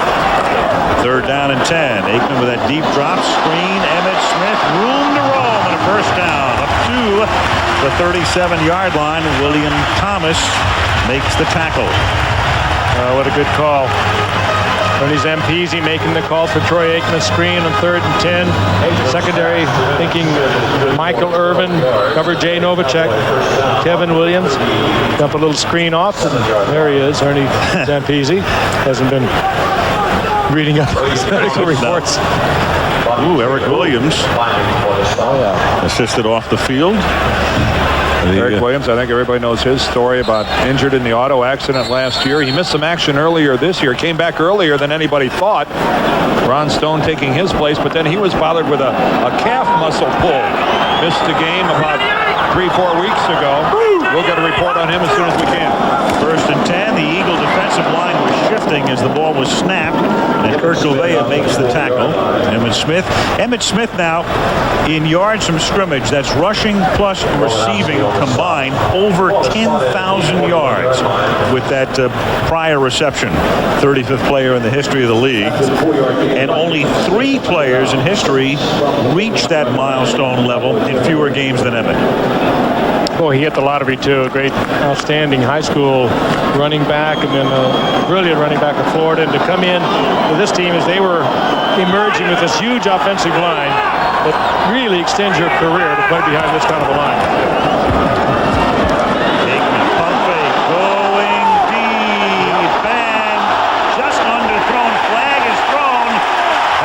S5: Third down and 10. Aikman with that deep drop screen. Emmitt Smith, room to roam, and a first down up to the 37-yard line. William Thomas makes the tackle.
S2: What a good call. Bernie Zampese making the call for Troy Aikman's screen on 3rd and 10. Secondary thinking Michael Irvin, cover Jay Novacek, Kevin Williams. Dump a little screen off, and there he is, Ernie Zampese. Hasn't been reading up on his medical reports.
S5: Ooh, Eric Williams assisted off the field.
S1: Eric Williams, I think everybody knows his story about injured in the auto accident last year. He missed some action earlier this year, came back earlier than anybody thought. Ron Stone taking his place, but then he was bothered with a calf muscle pull. Missed the game about 3-4 weeks ago. We'll get a report on him as soon as we can.
S5: 1st and 10. The Eagle defensive line was shifting as the ball was snapped, and Kurt Gouveia makes the tackle. Emmitt Smith now in yards from scrimmage. That's rushing plus receiving combined over 10,000 yards with that prior reception. 35th player in the history of the league, and only 3 players in history reached that milestone level in fewer games than Emmitt.
S2: Boy, he hit the lottery too. A great, outstanding high school running back, and then a brilliant running back of Florida. And to come in to this team as they were emerging with this huge offensive line that really extends your career to play behind this kind of a line.
S5: Aikman pump fake, going deep, and just underthrown. Flag is thrown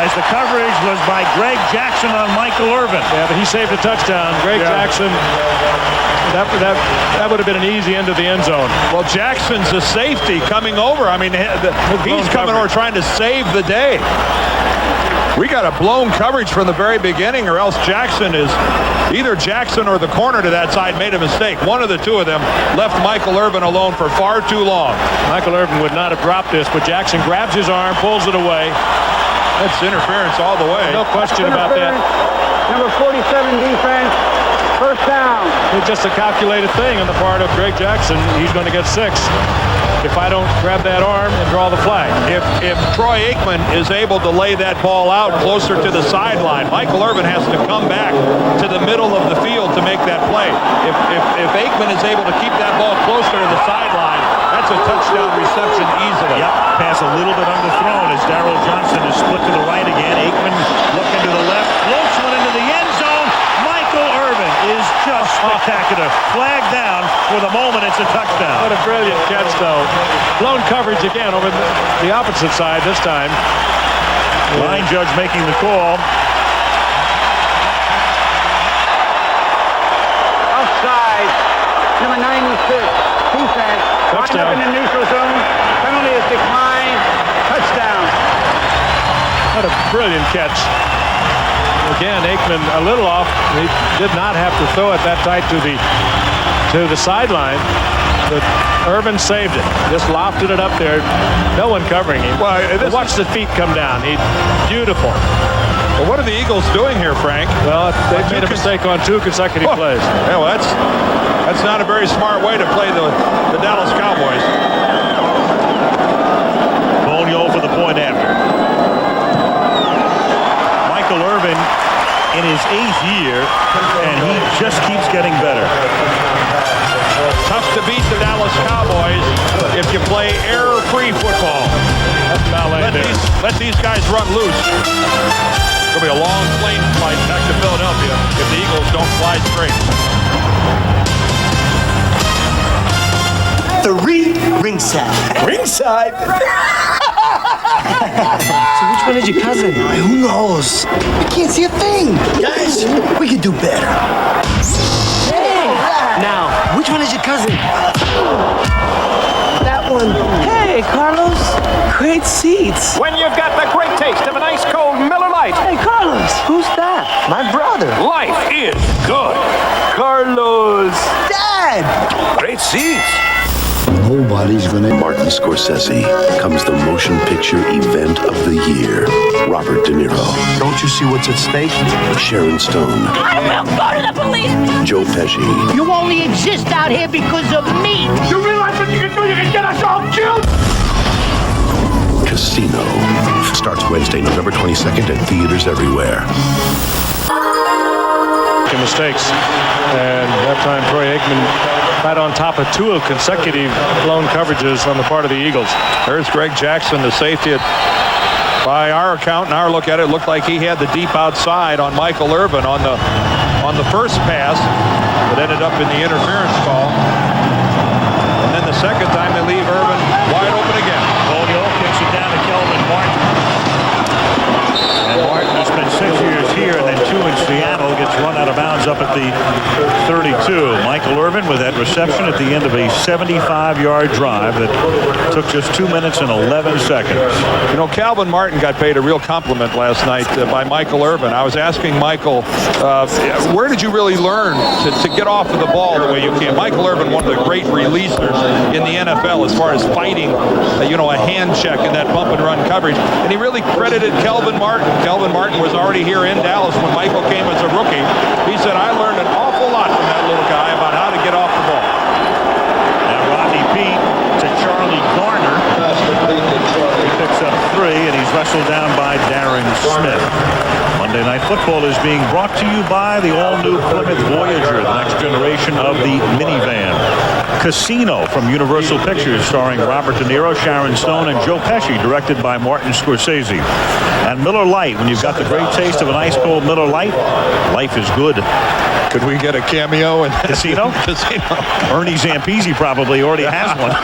S5: as the coverage was by Greg Jackson on Michael Irvin.
S2: Yeah, but he saved a touchdown. Greg Jackson. That would have been an easy end of the end zone.
S1: Well, Jackson's a safety coming over. I mean, he's coming over trying to save the day. We got a blown coverage from the very beginning, or else either Jackson or the corner to that side made a mistake. One of the two of them left Michael Irvin alone for far too long.
S2: Michael Irvin would not have dropped this, but Jackson grabs his arm, pulls it away.
S1: That's interference all the way.
S2: No question about that.
S11: Number 47 defense. First down.
S2: It's just a calculated thing on the part of Greg Jackson. He's going to get 6 if I don't grab that arm and draw the flag.
S1: If Troy Aikman is able to lay that ball out closer to the sideline, Michael Irvin has to come back to the middle of the field to make that play. If Aikman is able to keep that ball closer to the sideline, that's a touchdown reception easily.
S5: Yep, pass a little bit underthrown as Darrell Johnson is split to the right again. Aikman looking to the left, floats one into the end zone. Michael Irvin is just spectacular. Flag down. For the moment, it's a touchdown.
S2: What a brilliant catch, though. Blown coverage again over the opposite side this time.
S5: Line judge making the call.
S11: Offside. Number 96. Defense. Lined up in the neutral zone. Penalty is declined. Touchdown.
S2: What a brilliant catch. Again, Aikman a little off. He did not have to throw it that tight to the sideline, but Irvin saved it. Just lofted it up there. No one covering him.
S1: Well,
S2: watch the feet come down. Beautiful.
S1: Well, what are the Eagles doing here, Frank?
S2: Well, they've made a mistake on 2 consecutive plays.
S1: Yeah, well, that's not a very smart way to play the Dallas Cowboys.
S5: Bonio for the point after. Michael Irvin in his 8th year, and he just keeps getting better.
S1: Tough to beat the Dallas Cowboys if you play error-free football. Let these guys run loose. It's going to be a long plane flight back to Philadelphia if the Eagles don't fly straight.
S14: 3 ringside.
S15: Ringside?
S14: So which one is your cousin? Who knows? I can't see a thing. Guys, we could do better. Hey! Now, which one is your cousin? That one. Hey, Carlos. Great seats.
S16: When you've got the great taste of an ice cold Miller Lite.
S14: Hey, Carlos. Who's that? My brother.
S16: Life is good.
S14: Carlos. Dad.
S16: Great seats.
S15: Nobody's gonna. Martin Scorsese comes the motion picture event of the year. Robert De Niro. Don't you see what's at stake? Sharon Stone.
S17: I will go to the police!
S15: Joe Pesci.
S17: You only exist out here because of me! You realize what you can do? You can get us all killed!
S15: Casino. Starts Wednesday, November 22nd at theaters everywhere.
S2: Mistakes. And that time Troy Aikman right on top of 2 consecutive blown coverages on the part of the Eagles.
S1: There's Greg Jackson, the safety. By our account and our look at it, looked like he had the deep outside on Michael Irvin on the first pass, but ended up in the interference call. And then the second time they leave Irvin wide open again.
S5: O'Neal kicks it down to Kelvin Martin. And Martin has spent 6 years here and then 2 in Seattle. Gets run out of bounds up at the 32. Michael Irvin with that reception at the end of a 75-yard drive that took just 2 minutes and 11 seconds.
S1: You know, Calvin Martin got paid a real compliment last night by Michael Irvin. I was asking Michael, where did you really learn to get off of the ball the way you can? Michael Irvin, one of the great releasers in the NFL as far as fighting, a hand check in that bump and run coverage. And he really credited Calvin Martin. Calvin Martin was already here in Dallas when Michael came as a rookie. He said, I learned an awful lot from that little guy about how to get off the ball.
S5: Now Rodney Peete to Charlie Garner. He picks up 3 and he's wrestled down by Darren Smith. Monday Night Football is being brought to you by the all-new Plymouth Voyager, the next generation of the minivan. Casino from Universal Pictures, starring Robert De Niro, Sharon Stone, and Joe Pesci, directed by Martin Scorsese. And Miller Lite, when you've got the great taste of an ice-cold Miller Lite, life is good.
S1: Could we get a cameo in
S5: Casino?
S1: Casino.
S5: Ernie Zampese probably already has one.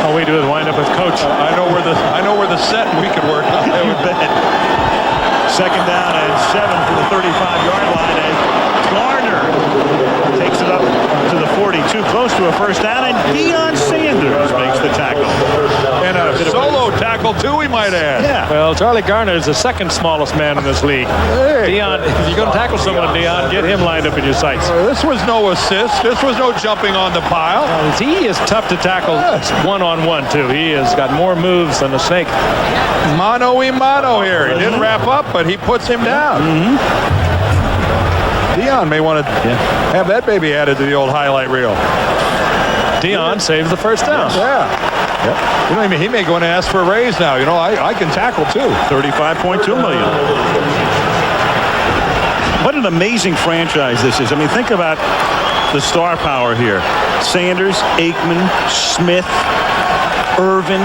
S2: All we do is wind up with Coach.
S1: I know where the set we could work on.
S5: You bet. Second down and 7 from the 35-yard line, and Garner takes it up to the 42, close to a first down, and Deion Sanders makes the tackle.
S1: And a solo tackle, too, we might add.
S5: Yeah.
S2: Well, Charlie Garner is the second smallest man in this league. Deion, if you're going to tackle someone, Deion, get him lined up in your sights.
S1: This was no assist. This was no jumping on the pile.
S2: He is tough to tackle one-on-one, too. He has got more moves than a snake.
S1: Mano-y-mano here. He didn't wrap up, but he puts him down. Deion may want to have that baby added to the old highlight reel.
S2: Deion saves the first down.
S1: Yeah. Yep. He may go in and ask for a raise now. I can tackle too.
S5: $35.2 million. What an amazing franchise this is. Think about the star power here. Sanders, Aikman, Smith, Irvin,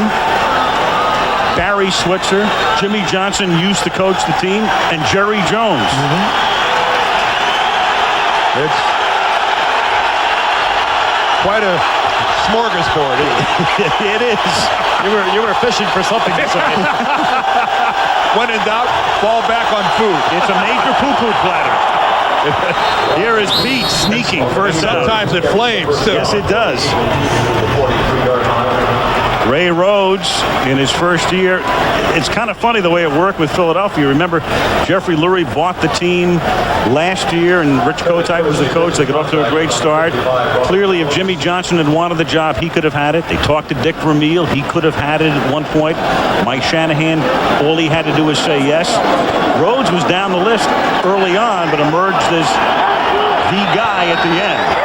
S5: Barry Switzer, Jimmy Johnson used to coach the team, and Jerry Jones.
S1: It's quite a smorgasbord.
S5: It is.
S2: You were fishing for something to say.
S1: When in doubt, fall back on food.
S5: It's a major poo-poo platter. Here is Pete sneaking first down.
S1: Sometimes it flames, too.
S5: Yes, it does. Ray Rhodes in his first year. It's kind of funny the way it worked with Philadelphia. Remember, Jeffrey Lurie bought the team last year, and Rich Kotite was the coach. They got off to a great start. Clearly, if Jimmy Johnson had wanted the job, he could have had it. They talked to Dick Vermeil. He could have had it at one point. Mike Shanahan, all he had to do was say yes. Rhodes was down the list early on, but emerged as the guy at the end.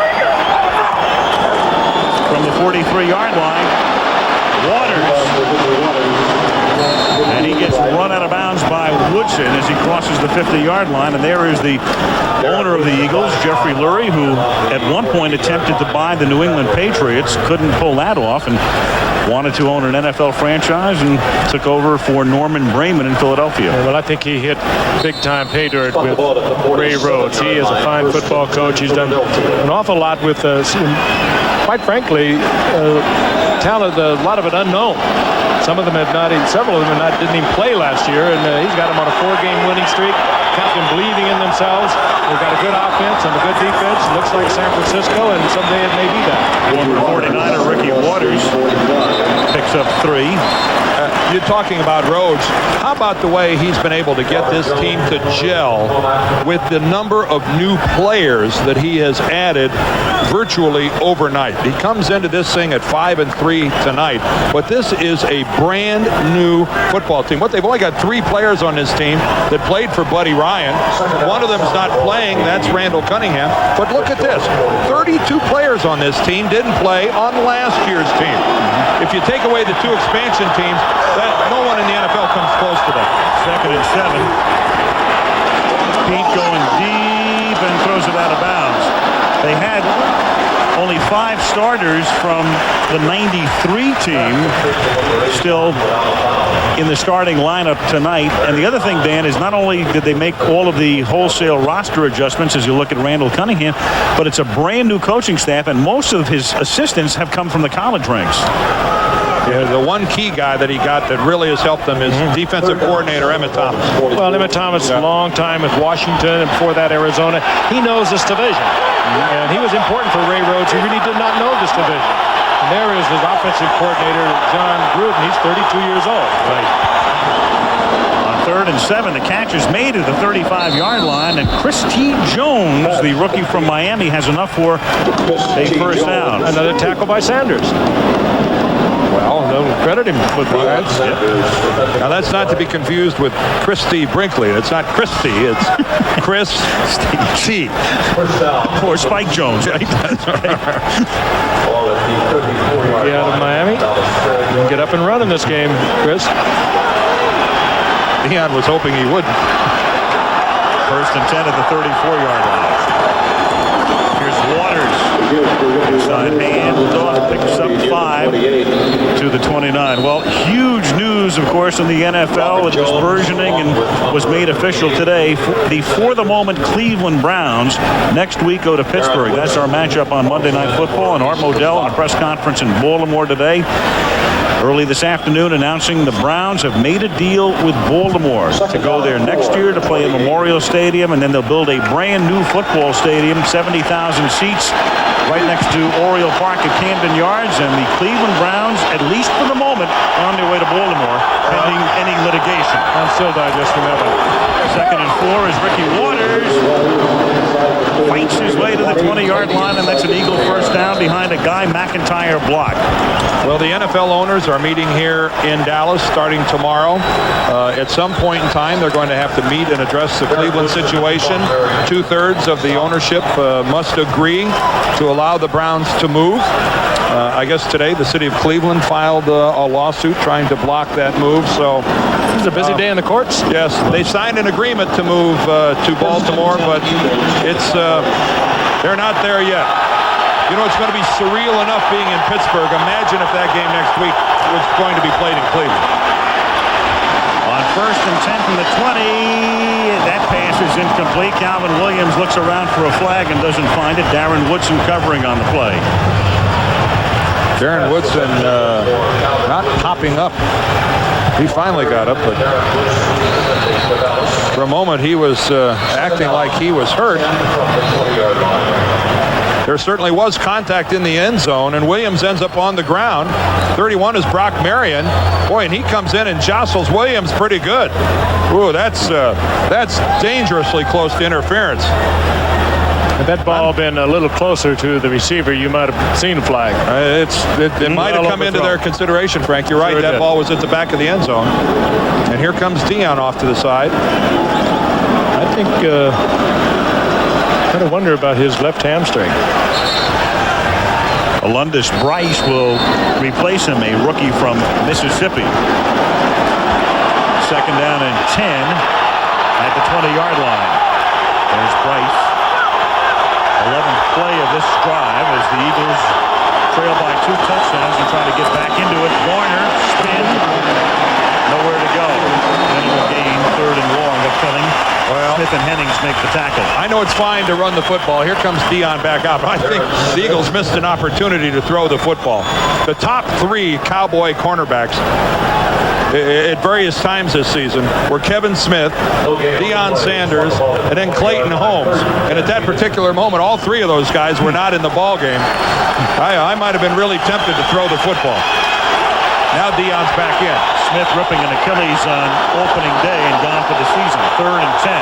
S5: From the 43-yard line, Waters, and he gets run out of bounds by Woodson as he crosses the 50-yard line. And there is the owner of the Eagles, Jeffrey Lurie, who at one point attempted to buy the New England Patriots, couldn't pull that off, and wanted to own an NFL franchise and took over for Norman Brayman in Philadelphia.
S2: Well, I think he hit big-time pay dirt with Ray Rhodes. He is a fine football coach. He's done an awful lot with, quite frankly, talent, a lot of it unknown. Some of them have not, several of them didn't even play last year, and he's got them on a 4-game winning streak. Got them believing in themselves. They've got a good offense and a good defense. Looks like San Francisco, and someday it may be that.
S5: Former 49er Ricky Waters picks up 3.
S1: You're talking about Rhodes. How about the way he's been able to get this team to gel with the number of new players that he has added virtually overnight? He comes into this thing at 5-3 tonight, but this is a brand new football team. They've only got 3 players on this team that played for Buddy Ryan. One of them's not playing. That's Randall Cunningham. But look at this. 32 players on this team didn't play on last year's team. If you take away the 2 expansion teams, no one in the NFL comes close to that.
S5: 2nd and 7. Pete going deep and throws it out of bounds. They had only 5 starters from the 93 team still in the starting lineup tonight. And the other thing, Dan, is not only did they make all of the wholesale roster adjustments as you look at Randall Cunningham, but it's a brand new coaching staff, and most of his assistants have come from the college ranks.
S1: Yeah, the one key guy that he got that really has helped them is defensive coordinator Emmett Thomas.
S2: Well, Emmett Thomas, a long time with Washington, and before that Arizona. He knows this division. And he was important for Ray Rhodes. He really did not know this division. And there is his offensive coordinator, John Gruden. He's 32 years old.
S5: Right. On 3rd and 7, the catch is made at the 35-yard line, and Chris T. Jones, the rookie from Miami, has enough for a first down.
S2: Another tackle by Sanders. Well, they'll credit him with that.
S1: Now, that's not to be confused with Christy Brinkley. It's not Christy. It's Chris T.
S5: Or Spike Jones, right? That's right.
S2: Out of Miami. You can get up and run in this game, Chris.
S1: Deion was hoping he wouldn't.
S5: 1st and 10 at the 34-yard line. Here's Waters. Inside hand off, picks up 5 to the 29. Well, huge news, of course, in the NFL. It was burgeoning and was made official today. The for-the-moment Cleveland Browns next week go to Pittsburgh. That's our matchup on Monday Night Football. And Art Modell in a press conference in Baltimore today, early this afternoon, announcing the Browns have made a deal with Baltimore to go there next year to play at Memorial Stadium, and then they'll build a brand new football stadium, 70,000 seats, right next to Oriole Park at Camden Yards. And the Cleveland Browns, at least for the moment, are on their way to Baltimore, pending any litigation.
S2: I'm still digesting that one.
S5: 2nd and 4 is Ricky Waters. Fights his way to the 20-yard line, and that's an Eagle first down behind a Guy McIntyre block.
S1: Well, the NFL owners are meeting here in Dallas starting tomorrow. At some point in time, they're going to have to meet and address the Cleveland situation. 2/3 of the ownership must agree to allow the Browns to move. I guess today the city of Cleveland filed a lawsuit trying to block that move. So
S2: this is a busy day in the courts.
S1: Yes, they signed an agreement to move to Baltimore, but it's they're not there yet. You know, it's going to be surreal enough being in Pittsburgh. Imagine if that game next week was going to be played in Cleveland.
S5: On 1st and 10 from the 20, that pass is incomplete. Calvin Williams looks around for a flag and doesn't find it. Darren Woodson covering on the play.
S1: Darren Woodson not popping up. He finally got up, but for a moment he was acting like he was hurt. There certainly was contact in the end zone, and Williams ends up on the ground. 31 is Brock Marion. Boy, and he comes in and jostles Williams pretty good. Ooh, that's dangerously close to interference.
S2: Had that ball been a little closer to the receiver, you might have seen a flag.
S1: It might have come into their consideration, Frank. You're right.
S2: Sure
S1: That ball was at the back of the end zone. And here comes Deion off to the side.
S2: I think I wonder about his left hamstring.
S5: Alundis Bryce will replace him, a rookie from Mississippi. 2nd down and 10 at the 20-yard line. There's Bryce. 11th play of this drive as the Eagles trail by 2 touchdowns and try to get back into it. Warner, spin, nowhere to go. Then he will gain 3rd and long, but coming. Well, Smith and Hennings make the tackle.
S1: I know it's fine to run the football. Here comes Deion back out. I think the Eagles missed an opportunity to throw the football. The top 3 Cowboy cornerbacks at various times this season were Kevin Smith, Deion Sanders, and then Clayton Holmes. And at that particular moment, all 3 of those guys were not in the ball game. I might have been really tempted to throw the football.
S2: Now Dion's back in.
S5: Smith ripping an Achilles on opening day and gone for the season. 3rd and 10.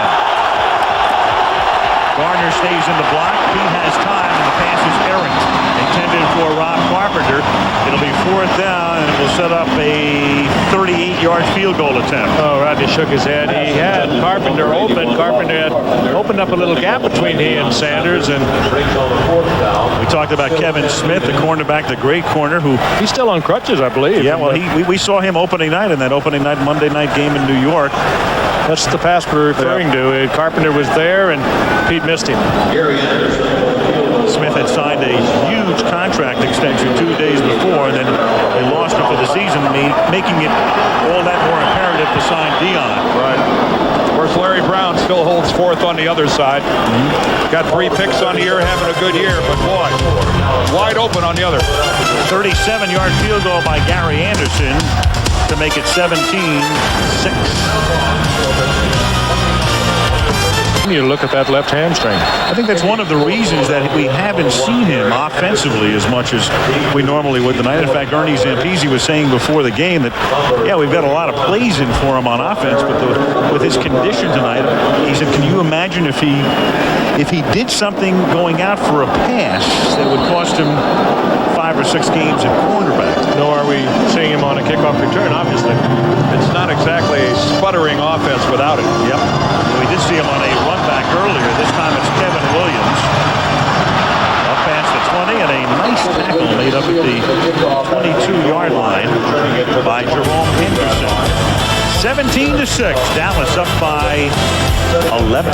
S5: Garner stays in the block. He has time, and the pass is errant. Intended for Rob Carpenter. It'll be 4th down, and it will set up a 38-yard field goal attempt.
S2: Oh, Rodney shook his head. He had Carpenter open. Carpenter had opened up a little gap between he and Sanders. And
S5: we talked about Kevin Smith, the cornerback, the great corner, who
S2: he's still on crutches, I believe.
S5: Yeah, well, we saw him opening night in that opening night Monday night game in New York.
S2: That's the pass we're referring to. Carpenter was there, and Pete missed him.
S5: Smith had signed a huge contract extension 2 days before, and then they lost him for the season, making it all that more imperative to sign Dion.
S1: Right. Of course, Larry Brown still holds 4th on the other side. Got 3 picks on the year, having a good year, but boy, wide open on the other.
S5: 37-yard field goal by Gary Anderson to make it 17-6.
S2: You look at that left hamstring.
S5: I think that's one of the reasons that we haven't seen him offensively as much as we normally would tonight. In fact, Ernie Zampese was saying before the game that, yeah, we've got a lot of plays in for him on offense, but with his condition tonight, he said, can you imagine if he did something going out for a pass that would cost him 5 or 6 games at cornerback?
S2: Nor are we seeing him on a kickoff return, obviously.
S1: It's not exactly a sputtering offense without it.
S5: Yep. We did see him on a run back earlier. This time it's Kevin Williams. Up past the 20, and a nice tackle made up at the 22-yard line by Jerome Henderson. 17-6. Dallas up by 11.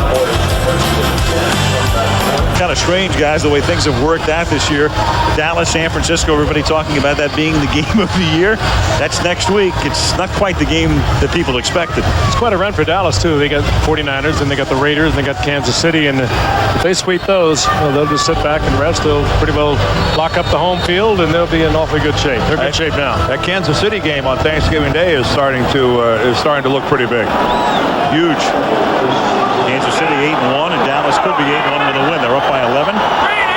S5: Kind of strange, guys, the way things have worked out this year. Dallas, San Francisco, everybody talking about that being the game of the year. That's next week. It's not quite the game that people expected.
S2: It's quite a run for Dallas, too. They got 49ers, and they got the Raiders, and they got Kansas City. And if they sweep those, well, they'll just sit back and rest. They'll pretty well lock up the home field, and they'll be in awfully good shape. They're in good shape now.
S1: That Kansas City game on Thanksgiving Day is starting to look pretty big.
S5: Huge. Kansas City 8-1, and Dallas could be 8-1 with a win. They're up by 11.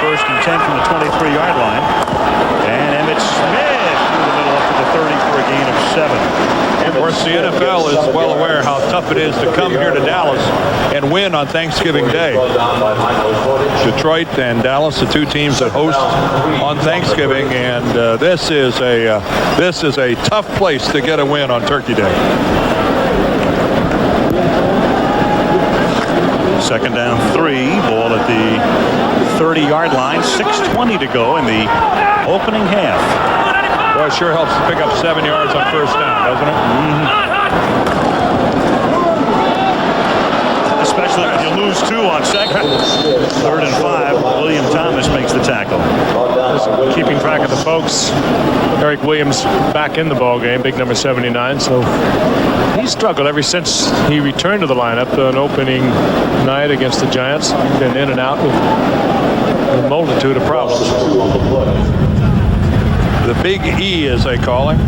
S5: 1st and 10 from the 23-yard line. And Emmitt Smith through the middle up to the 30 for a gain of 7.
S1: Of course, the NFL is well aware how tough it is to come here to Dallas and win on Thanksgiving Day. Detroit and Dallas, the 2 teams that host on Thanksgiving, and this is a tough place to get a win on Turkey Day.
S5: 2nd down 3. Ball at the 30-yard line. 6:20 to go in the opening half.
S1: Boy, it sure helps to pick up 7 yards on 1st down, doesn't it?
S5: Especially when you lose 2 on 2nd. 3rd and 5. William Thomas makes the tackle.
S2: Keeping track of the folks. Eric Williams back in the ball game, big number 79. So he struggled ever since he returned to the lineup on opening night against the Giants. He's been in and out with a multitude of problems.
S1: The Big E, as they call him.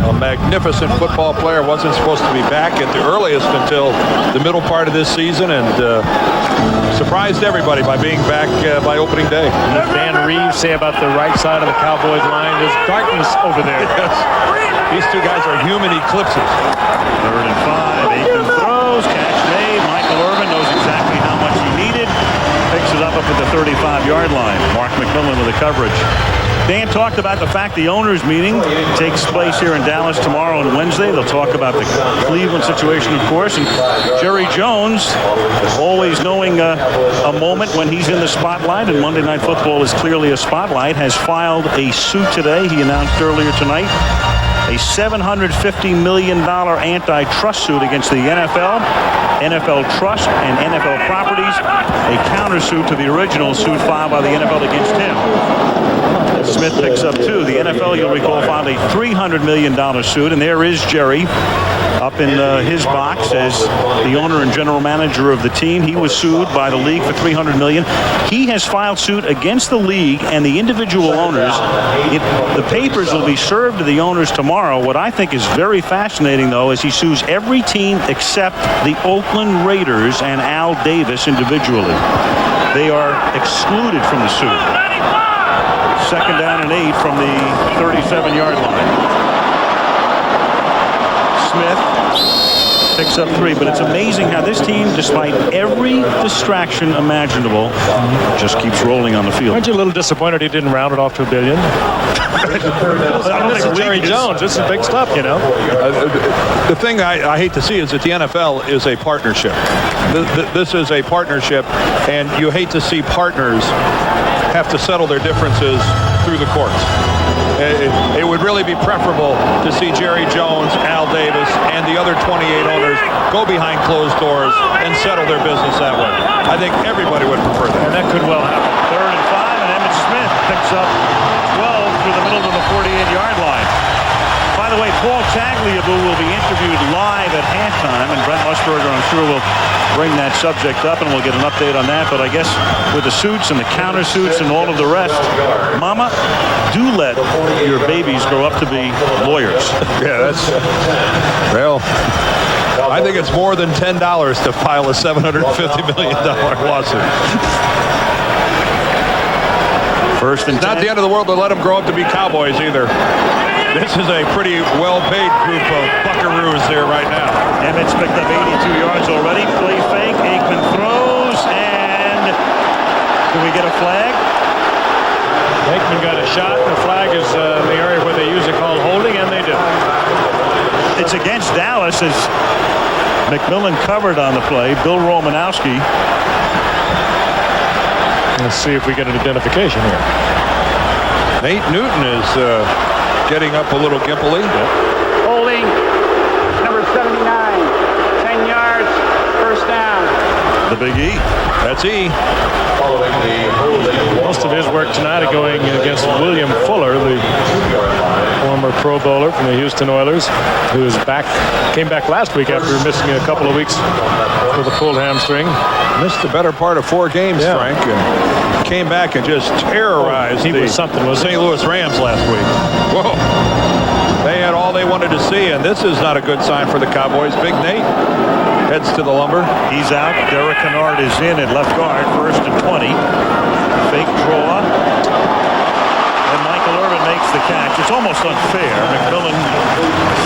S1: A magnificent football player. Wasn't supposed to be back at the earliest until the middle part of this season, and surprised everybody by being back by opening day.
S2: Van Reeves say about the right side of the Cowboys line, there's darkness over there.
S1: Yes. These 2 guys are human eclipses.
S5: 3rd and 5. Aikman throws. Catch made. Michael Irvin knows exactly how much he needed. Picks it up at the 35-yard line. Mark McMillan with the coverage. Dan talked about the fact the owners' meeting takes place here in Dallas tomorrow and Wednesday. They'll talk about the Cleveland situation, of course. And Jerry Jones, always knowing a moment when he's in the spotlight, and Monday Night Football is clearly a spotlight, has filed a suit today. He announced earlier tonight a $750 million antitrust suit against the NFL, NFL Trust, and NFL Properties, a countersuit to the original suit filed by the NFL against him. Smith picks up 2. The NFL, you'll recall, filed a $300 million suit, and there is Jerry up in his box as the owner and general manager of the team. He was sued by the league for $300 million. He has filed suit against the league and the individual owners. The papers will be served to the owners tomorrow. What I think is very fascinating, though, is he sues every team except the Oakland Raiders and Al Davis individually. They are excluded from the suit. 2nd down and 8 from the 37-yard line. Smith picks up 3, but it's amazing how this team, despite every distraction imaginable, just keeps rolling on the field.
S2: Aren't you a little disappointed he didn't round it off to $1 billion? This is Jerry Jones. This is big stuff, you know.
S1: The thing I hate to see is that the NFL is a partnership. This is a partnership, and you hate to see partners have to settle their differences through the courts. It would really be preferable to see Jerry Jones, Al Davis, and the other 28 owners go behind closed doors and settle their business that way. I think everybody would prefer that.
S2: And that could well happen.
S5: 3rd and 5, and Emmitt Smith picks up 12 through the middle of the 48-yard line. By the way, Paul Tagliabue will be interviewed live at halftime, and Brent Musburger, I'm sure, will bring that subject up, and we'll get an update on that. But I guess with the suits and the counter suits and all of the rest, Mama, do let your babies grow up to be lawyers.
S1: Yeah, that's... Well... I think it's more than $10 to file a $750 million lawsuit.
S5: First and 10.
S1: Not the end of the world to let them grow up to be Cowboys either. This is a pretty well-paid group of buckaroos there right now.
S5: Emmett's picked up 82 yards already. Play fake. Aikman throws, and do we get a flag?
S2: Aikman got a shot. The flag is in the area where they usually call holding, and they do.
S5: It's against Dallas as McMillan covered on the play. Bill Romanowski.
S2: Let's see if we get an identification here.
S1: Nate Newton is getting up a little gimpily.
S11: Holding, number 79, 10 yards, first down.
S5: The Big E.
S1: That's E.
S2: Most of his work tonight is going against William Fuller, the former Pro Bowler from the Houston Oilers, who is came back last week after missing a couple of weeks with a pulled hamstring.
S1: Missed the better part of 4 games, Frank, and came back and just terrorized the St. Louis Rams last week. Whoa. They had all they wanted to see, and this is not a good sign for the Cowboys. Big Nate heads to the lumber.
S5: He's out. Derek Kennard is in at left guard, 1st and 20. Fake draw. And Michael Irvin makes the catch. It's almost unfair. McMillan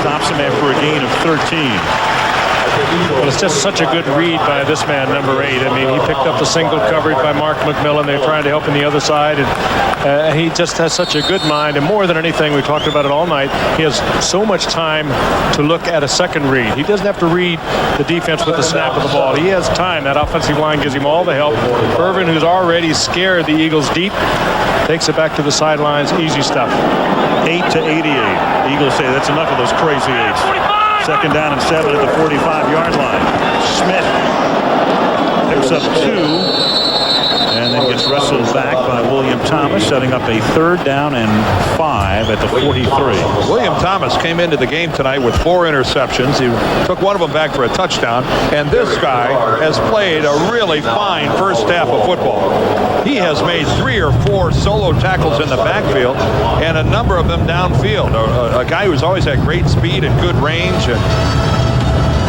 S5: stops him after a gain of 13.
S2: Well, it's just such a good read by this man, number 8. I mean, he picked up the single coverage by Mark McMillan. They're trying to help him the other side, and he just has such a good mind. And more than anything, we talked about it all night, he has so much time to look at a second read. He doesn't have to read the defense with the snap of the ball. He has time. That offensive line gives him all the help. Irvin, who's already scared the Eagles deep, takes it back to the sidelines. Easy stuff.
S5: 8-88. Eagles say that's enough of those crazy 8s. 2nd down and 7 at the 45-yard line. Smith picks up 2 and then gets wrestled back by William Thomas, setting up a 3rd down and 5 at the 43.
S1: William Thomas came into the game tonight with 4 interceptions. He took one of them back for a touchdown, and this guy has played a really fine first half of football. He has made 3 or 4 solo tackles in the backfield and a number of them downfield. A guy who's always had great speed and good range. And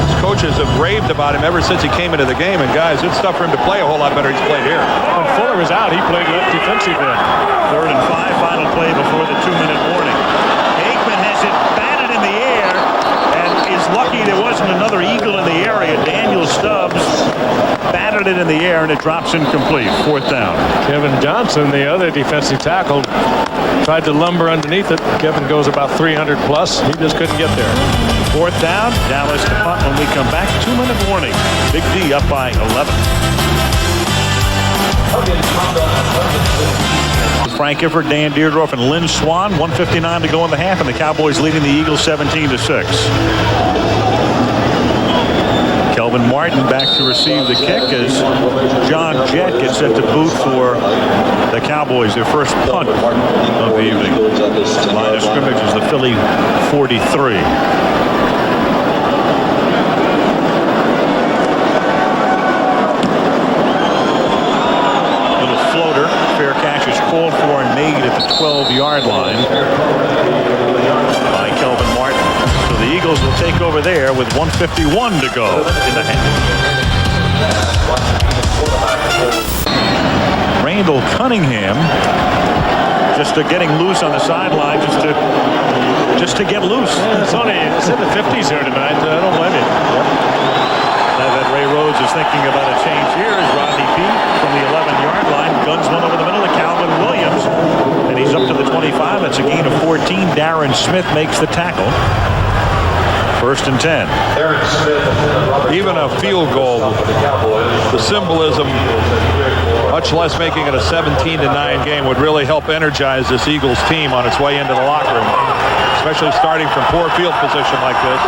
S1: his coaches have raved about him ever since he came into the game. And guys, it's tough for him to play a whole lot better. He's played here.
S2: When Fuller was out, he played left defensive end.
S5: 3rd and 5, final play before the 2-minute warning. Aikman has it batted in the air and is lucky there wasn't another Eagle in the area. Daniel Stubbs batted it in the air and it drops incomplete. 4th down.
S2: Kevin Johnson, the other defensive tackle, tried to lumber underneath it. Kevin goes about 300 plus. He just couldn't get there.
S5: 4th down. Dallas to punt when we come back. 2-minute warning. Big D up by 11. Frank Gifford, Dan Deerdorf, and Lynn Swan. 1:59 to go in the half, and the Cowboys leading the Eagles 17-6. Kelvin Martin back to receive the kick as John Jett gets set to boot for the Cowboys, their first punt of the evening. Line of scrimmage is the Philly 43. Little floater. Fair catch is called for and made at the 12-yard line by Kelvin Martin. So the Eagles will take over there with 1:51 to go in the half. Randall Cunningham just getting loose on the sideline, just to get loose.
S2: Yeah, it's in the 50s here tonight. I don't blame you.
S5: Now that Ray Rhodes is thinking about a change here is Rodney Peete from the 11-yard line. Guns one over the middle to Calvin Williams. And he's up to the 25. That's a gain of 14. Darren Smith makes the tackle. 1st and 10.
S1: Even a field goal, the symbolism, much less making it a 17-9 game, would really help energize this Eagles team on its way into the locker room, especially starting from poor field position like this.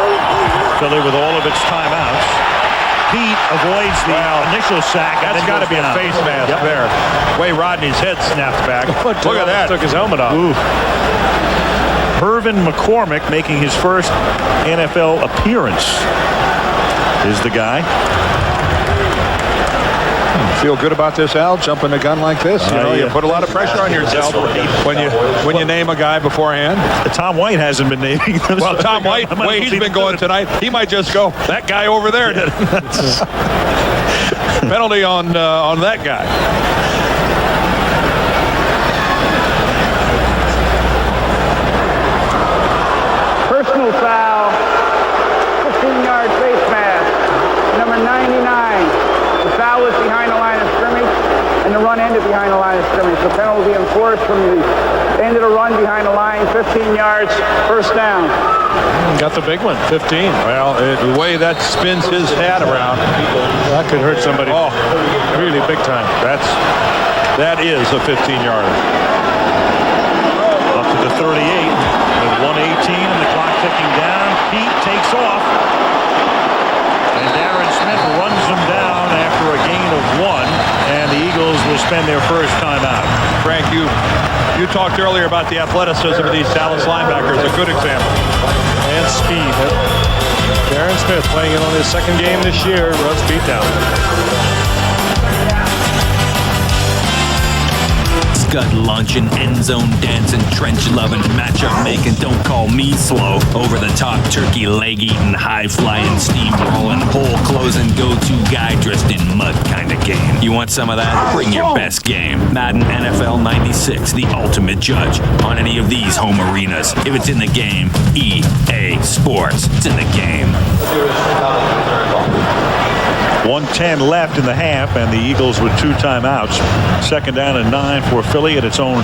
S5: Philly with all of its timeouts. Peete avoids the initial sack.
S1: That's got to be a face mask there. Way Rodney's head snapped back. Look at that.
S2: Took his helmet off.
S5: Ooh. Hervin McCormick making his first NFL appearance is the guy.
S1: Feel good about this, Al, jumping the gun like this? You put a lot of pressure on yourself when you name a guy beforehand.
S5: Tom White hasn't been naming them.
S1: Well, Tom White, the way he's been going tonight, he might just go, that guy over there did it. Penalty on that guy.
S11: Personal foul, 15-yard face mask, number 99. The foul was behind the line of scrimmage, and the run ended behind the line of scrimmage. The penalty enforced from the end of the run behind the line, 15 yards, first down.
S2: Got the big one, 15.
S1: Well, the way that spins his hat around,
S2: that could hurt somebody. Oh, really big time.
S1: That is a 15-yarder.
S5: Up to the 38 with 1:18 and the clock ticking down. Peete takes off, and Darren Smith runs him down after a gain of 1, and the Eagles will spend their first timeout.
S1: Frank, you talked earlier about the athleticism of these Dallas linebackers. A good example.
S2: And speed. Darren Smith playing in on his second game this year. Runs Peete down.
S18: Scud lunching, end zone dancing, trench loving, matchup making. Don't call me slow. Over the top, turkey leg eating, high flying, steam rolling, hole closing, go-to guy dressed in mud kind of game. You want some of that? Bring your best game. Madden NFL 96, the ultimate judge on any of these home arenas. If it's in the game, EA Sports. It's in the game.
S5: 1:10 left in the half, and the Eagles with 2 timeouts. 2nd down and 9 for Philly at its own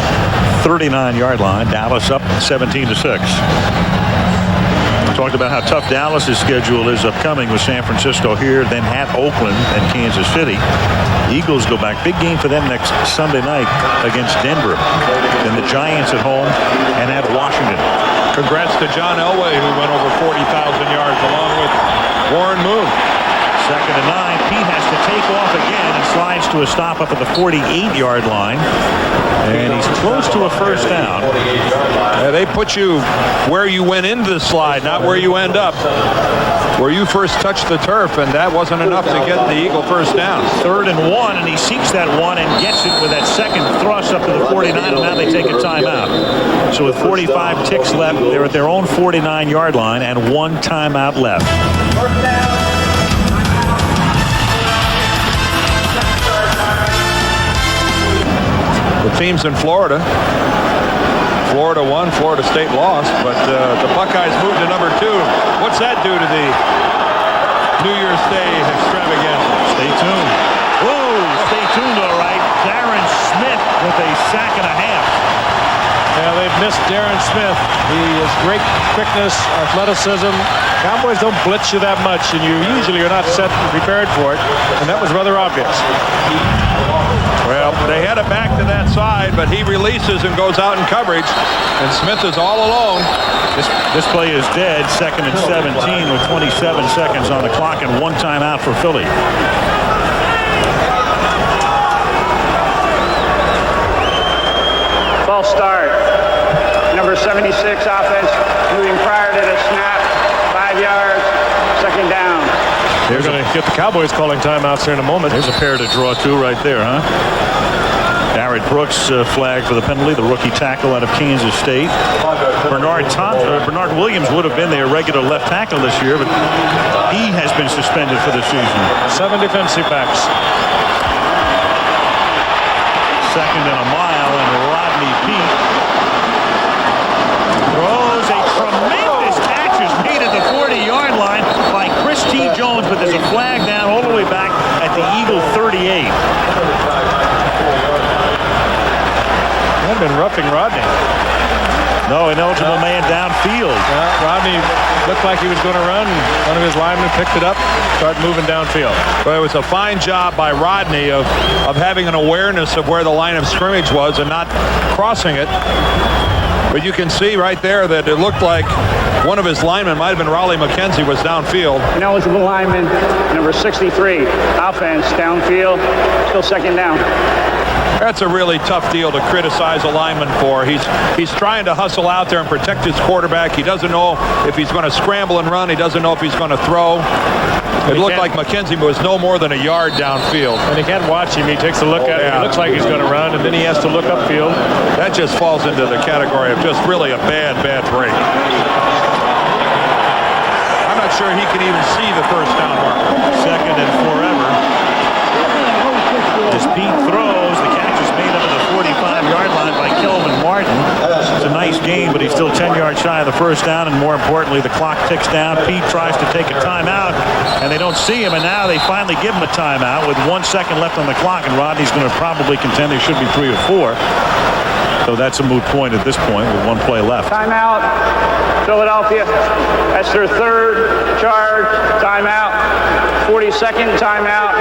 S5: 39-yard line. Dallas up 17-6. Talked about how tough Dallas's schedule is upcoming with San Francisco here, then at Oakland and Kansas City. Eagles go back. Big game for them next Sunday night against Denver. Then the Giants at home and at Washington.
S1: Congrats to John Elway, who went over 40,000 yards along with Warren Moon.
S5: 2nd and 9. Peete has to take off again and slides to a stop up at the 48-yard line. And he's close to a first down.
S1: They put you where you went into the slide, not where you end up. Where you first touched the turf, and that wasn't enough to get the Eagle first down.
S5: 3rd and 1, and he seeks that one and gets it with that second thrust up to the 49, and now they take a timeout. So with 45 ticks left, they're at their own 49-yard line and 1 timeout left.
S1: The teams in Florida. Florida won, Florida State lost, but the Buckeyes moved to number 2. What's that do to the New Year's Day extravaganza?
S5: Stay tuned. Whoa, stay tuned, all right. Darren Smith with a sack and a half.
S2: Yeah, they've missed Darren Smith. He has great quickness, athleticism. Cowboys don't blitz you that much, and you usually are not set and prepared for it, and that was rather obvious.
S1: Well, they had it back to that side, but he releases and goes out in coverage, and Smith is all alone.
S5: This play is dead. 2nd and 17 with 27 seconds on the clock and 1 timeout for Philly.
S11: False start. Number 76 offense moving prior to the snap. 5 yards. 2nd down.
S2: They're going to get the Cowboys calling timeouts here in a moment.
S5: There's a pair to draw to right there, huh? Barrett Brooks flagged for the penalty, the rookie tackle out of Kansas State. Bernard Williams would have been their regular left tackle this year, but he has been suspended for the season.
S2: 7 defensive backs.
S5: 2nd and a mile, and Rodney Peete
S2: been roughing Rodney.
S5: No, ineligible man downfield.
S2: Rodney looked like he was going to run. One of his linemen picked it up, started moving downfield.
S1: Well, it was a fine job by Rodney of having an awareness of where the line of scrimmage was and not crossing it. But you can see right there that it looked like one of his linemen, might have been Raleigh McKenzie, was downfield.
S11: Ineligible lineman, number 63, offense, downfield, still second down.
S1: That's a really tough deal to criticize a lineman for. He's trying to hustle out there and protect his quarterback. He doesn't know if he's going to scramble and run. He doesn't know if he's going to throw. It looked like McKenzie was no more than a yard downfield.
S2: And he can't watch him. He takes a look at him. It looks like he's going to run, and then he has to look upfield.
S1: That just falls into the category of just really a bad break. I'm not sure he can even see the first down marker.
S5: Second and forever. As Pete throws, the catch is made up of the 45-yard line by Kelvin Martin. It's a nice game, but he's still 10 yards shy of the first down, and more importantly, the clock ticks down. Pete tries to take a timeout, and they don't see him, and now they finally give him a timeout with 1 second left on the clock, and Rodney's going to probably contend there should be 3 or 4. So that's a moot point at this point with 1 play left.
S11: Timeout, Philadelphia. That's their third charge. Timeout. 42nd timeout.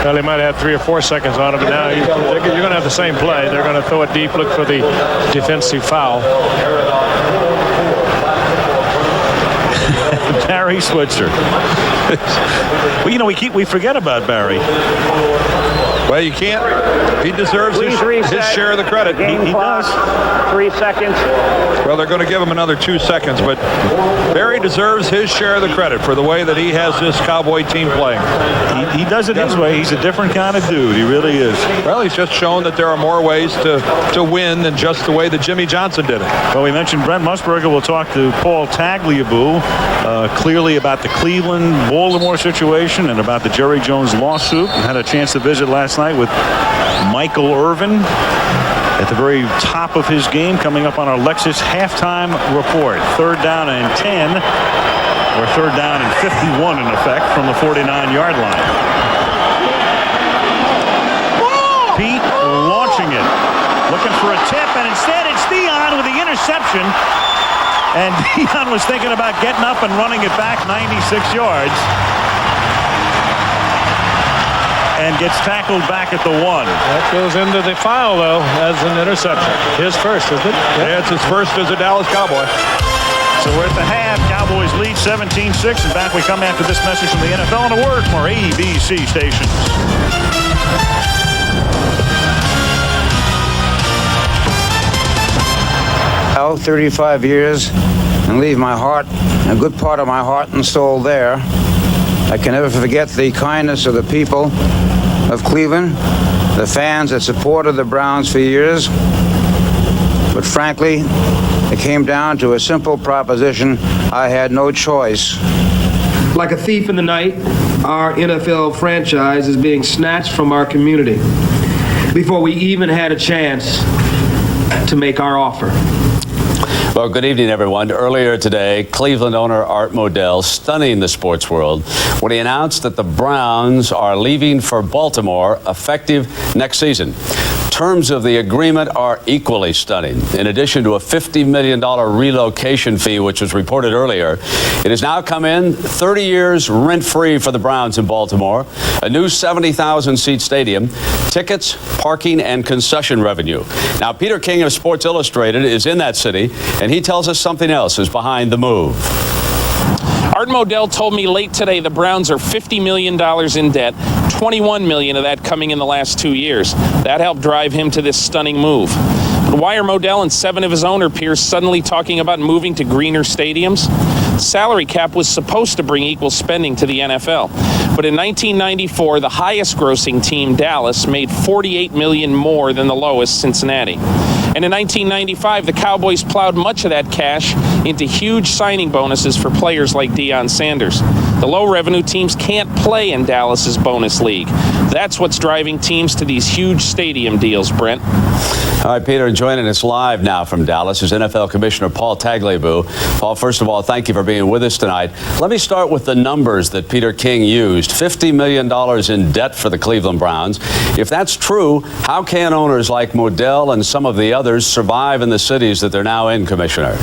S2: Well, they might have 3 or 4 seconds on it, but now you're going to have the same play. They're going to throw it deep, look for the defensive foul.
S5: Barry Switzer. Well, we forget about Barry.
S1: Well, you can't. He deserves his share of the credit.
S11: He does. 3 seconds.
S1: Well, they're going to give him another 2 seconds, but Barry deserves his share of the credit for the way that he has this Cowboy team playing.
S5: He does it his way. He's a different kind of dude. He really is.
S1: Well, he's just shown that there are more ways to win than just the way that Jimmy Johnson did it.
S5: Well, we mentioned Brent Musburger. We'll talk to Paul Tagliabue clearly about the Cleveland-Baltimore situation and about the Jerry Jones lawsuit. I had a chance to visit last night with Michael Irvin at the very top of his game, coming up on our Lexus halftime report. 3rd down and 10, or 3rd down and 51 in effect from the 49-yard line. Pete launching it, looking for a tip, and instead it's Dion with the interception. And Dion was thinking about getting up and running it back 96 yards. And gets tackled back at the 1.
S2: That goes into the foul, though, as an interception. His first, isn't it?
S1: Yeah, it's his first as a Dallas Cowboy.
S5: So we're at the half. Cowboys lead 17-6. And back we come after this message from the NFL and a word from our ABC stations.
S19: Out 35 years and leave my heart, a good part of my heart and soul there. I can never forget the kindness of the people of Cleveland, the fans that supported the Browns for years. But frankly, it came down to a simple proposition. I had no choice.
S20: Like a thief in the night, our NFL franchise is being snatched from our community before we even had a chance to make our offer.
S21: Well, good evening, everyone. Earlier today, Cleveland owner Art Modell stunning the sports world when he announced that the Browns are leaving for Baltimore effective next season. Terms of the agreement are equally stunning. In addition to a $50 million relocation fee, which was reported earlier, it has now come in 30 years rent-free for the Browns in Baltimore, a new 70,000-seat stadium, tickets, parking, and concession revenue. Now, Peter King of Sports Illustrated is in that city, and he tells us something else is behind the move.
S22: Art Modell told me late today the Browns are $50 million in debt, $21 million of that coming in the last 2 years. That helped drive him to this stunning move. But why are Modell and 7 of his owner peers suddenly talking about moving to greener stadiums? The salary cap was supposed to bring equal spending to the NFL. But in 1994, the highest grossing team, Dallas, made $48 million more than the lowest, Cincinnati. And in 1995, the Cowboys plowed much of that cash into huge signing bonuses for players like Deion Sanders. The low-revenue teams can't play in Dallas's bonus league. That's what's driving teams to these huge stadium deals, Brent.
S21: All right, Peter, joining us live now from Dallas is NFL Commissioner Paul Tagliabue. Paul, first of all, thank you for being with us tonight. Let me start with the numbers that Peter King used. $50 million in debt for the Cleveland Browns. If that's true, how can owners like Modell and some of the others survive in the cities that they're now in, Commissioner?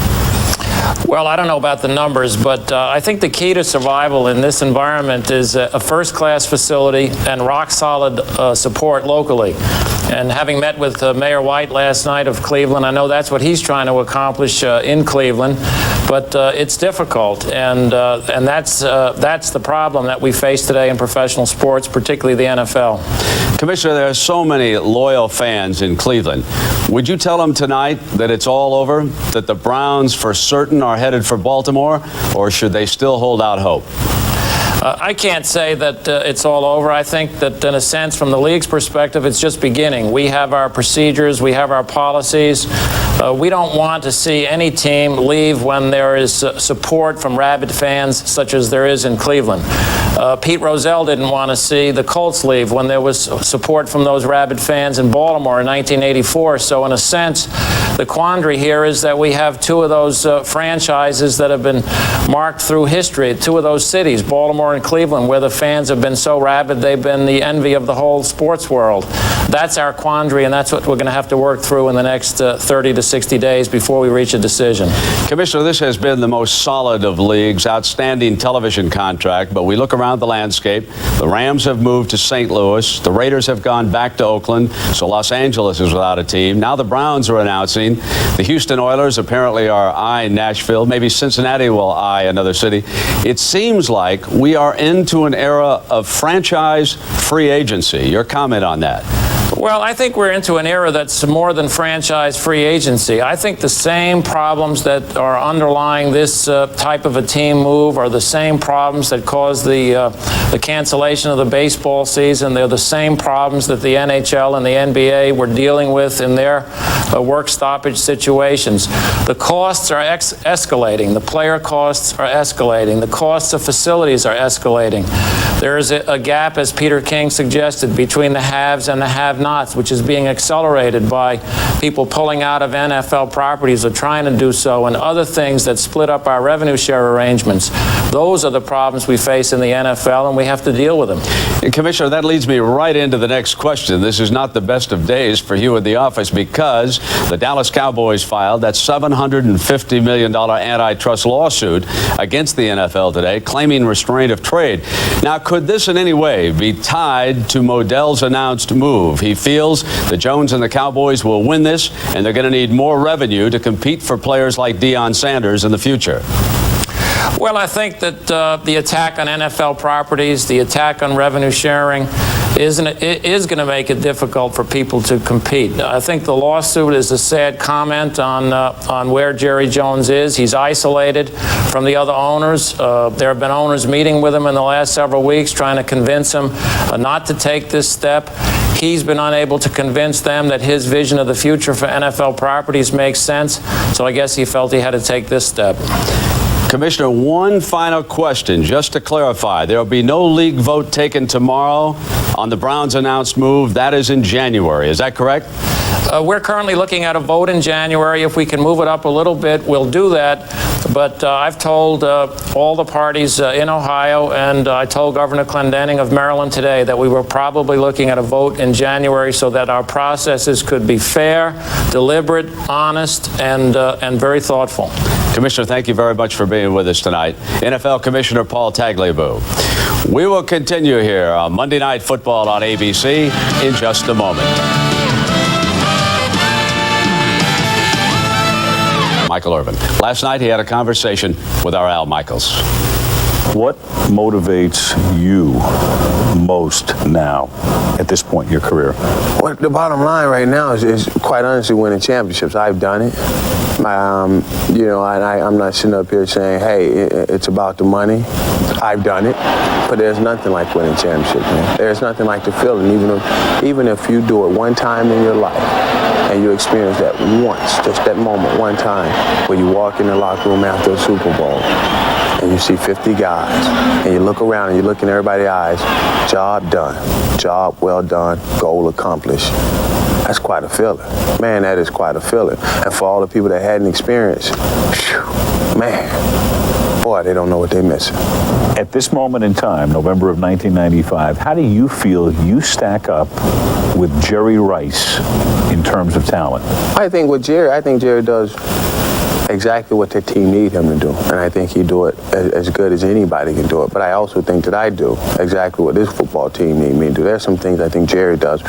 S3: Well, I don't know about the numbers, but I think the key to survival in this environment is a first-class facility and rock-solid support locally. And having met with Mayor White last night of Cleveland, I know that's what he's trying to accomplish in Cleveland. But it's difficult, and that's the problem that we face today in professional sports, particularly the NFL.
S21: Commissioner, there are so many loyal fans in Cleveland. Would you tell them tonight that it's all over, that the Browns for certain are headed for Baltimore, or should they still hold out hope?
S3: I can't say that it's all over. I think that, in a sense, from the league's perspective, it's just beginning. We have our procedures. We have our policies. We don't want to see any team leave when there is support from rabid fans such as there is in Cleveland. Pete Rozelle didn't want to see the Colts leave when there was support from those rabid fans in Baltimore in 1984. So, in a sense, the quandary here is that we have two of those franchises that have been marked through history, two of those cities, Baltimore and Cleveland, where the fans have been so rabid they've been the envy of the whole sports world. That's our quandary, and that's what we're going to have to work through in the next 30 to 60 days before we reach a decision.
S21: Commissioner, this has been the most solid of leagues, outstanding television contract, but we look around the landscape. The Rams have moved to St. Louis. The Raiders have gone back to Oakland, so Los Angeles is without a team. Now the Browns are announcing. The Houston Oilers apparently are eyeing Nashville. Maybe Cincinnati will eye another city. It seems like we are into an era of franchise free agency. Your comment on that?
S3: Well, I think we're into an era that's more than franchise free agency. I think the same problems that are underlying this type of a team move are the same problems that caused the cancellation of the baseball season. They're the same problems that the NHL and the NBA were dealing with in their work stoppage situations. The costs are escalating. The player costs are escalating. The costs of facilities are escalating. There is a gap, as Peter King suggested, between the haves and the have-nots, which is being accelerated by people pulling out of NFL properties or trying to do so, and other things that split up our revenue share arrangements. Those are the problems we face in the NFL, and we have to deal with them.
S21: And Commissioner, that leads me right into the next question. This is not the best of days for you in the office because the Dallas Cowboys filed that $750 million antitrust lawsuit against the NFL today, claiming restraint of trade. Now, could this in any way be tied to Modell's announced move? He feels the Jones and the Cowboys will win this, and they're going to need more revenue to compete for players like Deion Sanders in the future.
S3: Well, I think that the attack on NFL properties, the attack on revenue sharing, is going to make it difficult for people to compete. I think the lawsuit is a sad comment on where Jerry Jones is. He's isolated from the other owners. There have been owners meeting with him in the last several weeks trying to convince him not to take this step. He's been unable to convince them that his vision of the future for NFL properties makes sense, so I guess he felt he had to take this step.
S21: Commissioner, one final question, just to clarify. There will be no league vote taken tomorrow on the Browns' announced move. That is in January. Is that correct?
S3: We're currently looking at a vote in January. If we can move it up a little bit, we'll do that. But I've told all the parties in Ohio, and I told Governor Clendening of Maryland today that we were probably looking at a vote in January so that our processes could be fair, deliberate, honest, and very thoughtful.
S21: Commissioner, thank you very much for being with us tonight. NFL Commissioner Paul Tagliabue. We will continue here on Monday Night Football on ABC in just a moment. Michael Irvin. Last night he had a conversation with our Al Michaels.
S5: What motivates you most now at this point in your career?
S4: Well, the bottom line right now is quite honestly winning championships. I've done it. You know, and I'm not sitting up here saying, hey, it's about the money. I've done it. But there's nothing like winning championships, man. There's nothing like the feeling, even if you do it one time in your life and you experience that once, just that moment, one time, where you walk in the locker room after a Super Bowl and you see 50 guys, and you look around and you look in everybody's eyes, job done, job well done, goal accomplished. That's quite a feeling. Man, that is quite a feeling. And for all the people that hadn't experienced, man, boy, they don't know what they're missing.
S7: At this moment in time, November of 1995, how do you feel you stack up with Jerry Rice in terms of talent?
S4: I think Jerry does exactly what their team need him to do, and I think he do it as good as anybody can do it. But I also think that I do exactly what this football team need me to do. There's some things I think Jerry does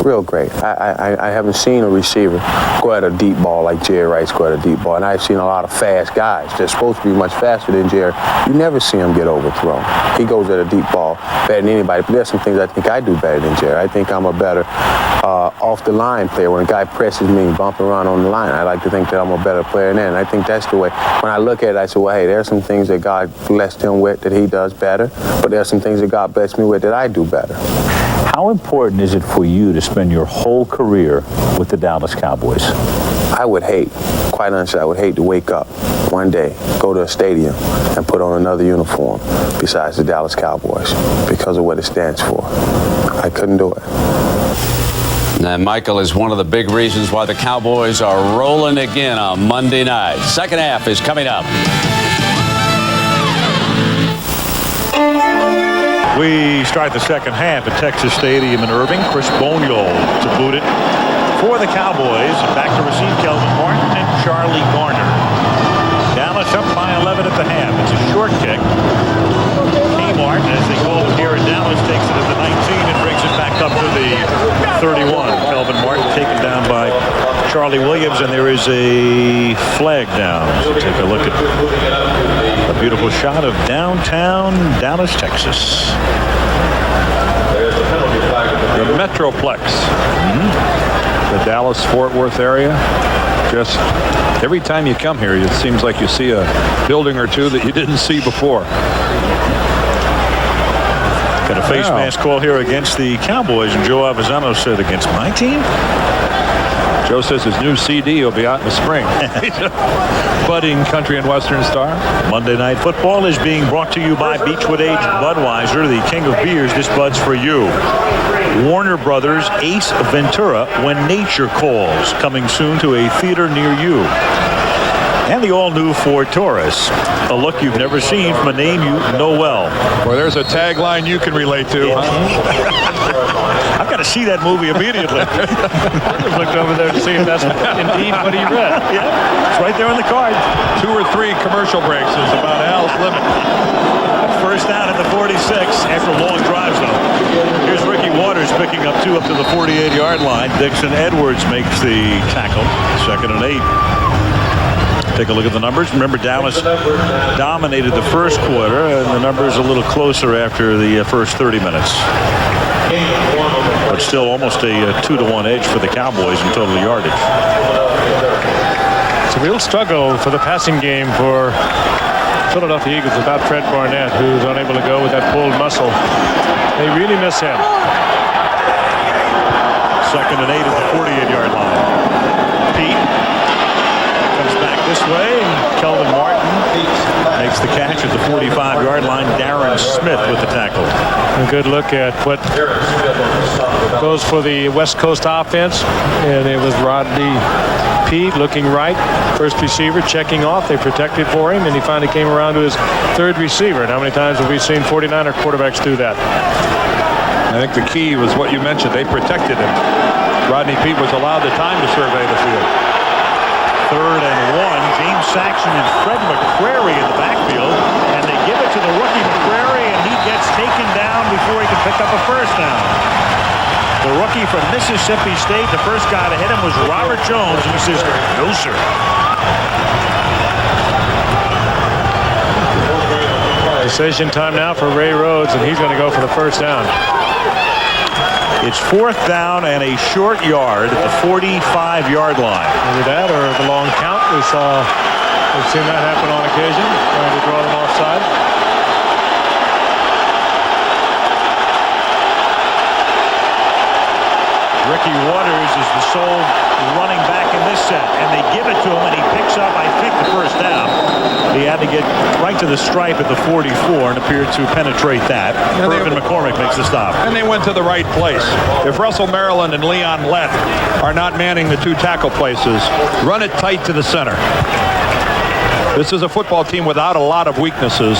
S4: real great. I haven't seen a receiver go at a deep ball like Jerry Rice go at a deep ball, and I've seen a lot of fast guys. They're supposed to be much faster than Jerry. You never see him get overthrown. He goes at a deep ball better than anybody, but there's some things I think I do better than Jerry. I think I'm a better off-the-line player. When a guy presses me and bumping around on the line, I like to think that I'm a better player than that, and I think that's the way. When I look at it, I say, well, hey, there's some things that God blessed him with that he does better, but there's some things that God blessed me with that I do better.
S7: How important is it for you to spend your whole career with the Dallas Cowboys?
S4: I would hate, quite honestly, I would hate to wake up one day, go to a stadium, and put on another uniform besides the Dallas Cowboys because of what it stands for. I couldn't do it.
S21: And Michael is one of the big reasons why the Cowboys are rolling again on Monday night. Second half is coming up.
S5: We start the second half at Texas Stadium in Irving. Chris Boniol to boot it for the Cowboys. Back to receive Kelvin Martin and Charlie Garner. Dallas up by 11 at the half. It's a short kick. Kmart, as they call it here in Dallas, takes it at the 19 and brings it back up to the 31. Kelvin Martin taken down by Charlie Williams, and there is a flag down. So take a look at a beautiful shot of downtown Dallas, Texas.
S1: The Metroplex. The Dallas-Fort Worth area. Just every time you come here, it seems like you see a building or two that you didn't see before.
S5: Got a face mask call here against the Cowboys, and Joe Avisano said, against my team?
S1: Joe says his new CD will be out in the spring. He's a budding country and western star.
S5: Monday Night Football is being brought to you by Beechwood Aged Budweiser, the king of beers. This Bud's for you. Warner Brothers Ace Ventura, When Nature Calls, coming soon to a theater near you. And the all-new Ford Taurus, a look you've never seen from a name you know well.
S1: Well, there's a tagline you can relate to.
S5: I've got to see that movie immediately.
S2: I just looked over there to see if that's indeed what he read.
S5: Yeah, it's right there on the card.
S1: 2 or 3 commercial breaks is about Al's limit.
S5: First down at the 46 after long drives, though. Here's Ricky Waters picking up 2 up to the 48-yard line. Dixon Edwards makes the tackle. 2nd and 8. Take a look at the numbers. Remember, Dallas dominated the first quarter, and the numbers a little closer after the first 30 minutes. But still almost a 2-to-1 edge for the Cowboys in total yardage.
S2: It's a real struggle for the passing game for Philadelphia Eagles without Fred Barnett, who's unable to go with that pulled muscle. They really miss him.
S5: 2nd and 8 at the 48-yard line. Pete comes back this way. Kelvin Martin makes the catch at the 45-yard line. Darren Smith with the tackle.
S2: A good look at what goes for the West Coast offense. And it was Rodney Peete looking right. First receiver checking off. They protected for him, and he finally came around to his 3rd receiver. And how many times have we seen 49er quarterbacks do that?
S1: I think the key was what you mentioned. They protected him. Rodney Peete was allowed the time to survey the field.
S5: 3rd and 1. James Saxon and Fred McCrary in the backfield, and they give it to the rookie McCrary, and he gets taken down before he can pick up a first down. The rookie from Mississippi State, the first guy to hit him was Robert Jones, and he says, "No, sir."
S2: Decision time now for Ray Rhodes, and he's going to go for the first down.
S5: It's 4th down and a short yard at the 45-yard line.
S2: Either that or the long count. We've seen that happen on occasion, trying to draw them offside.
S5: Ricky Waters is the sole running back in this set, and they give it to him, and he picks up, I think, the first down. He had to get right to the stripe at the 44 and appeared to penetrate that. Irvin McCormick makes the stop.
S1: And they went to the right place. If Russell Maryland and Leon Lett are not manning the two tackle places, run it tight to the center. This is a football team without a lot of weaknesses.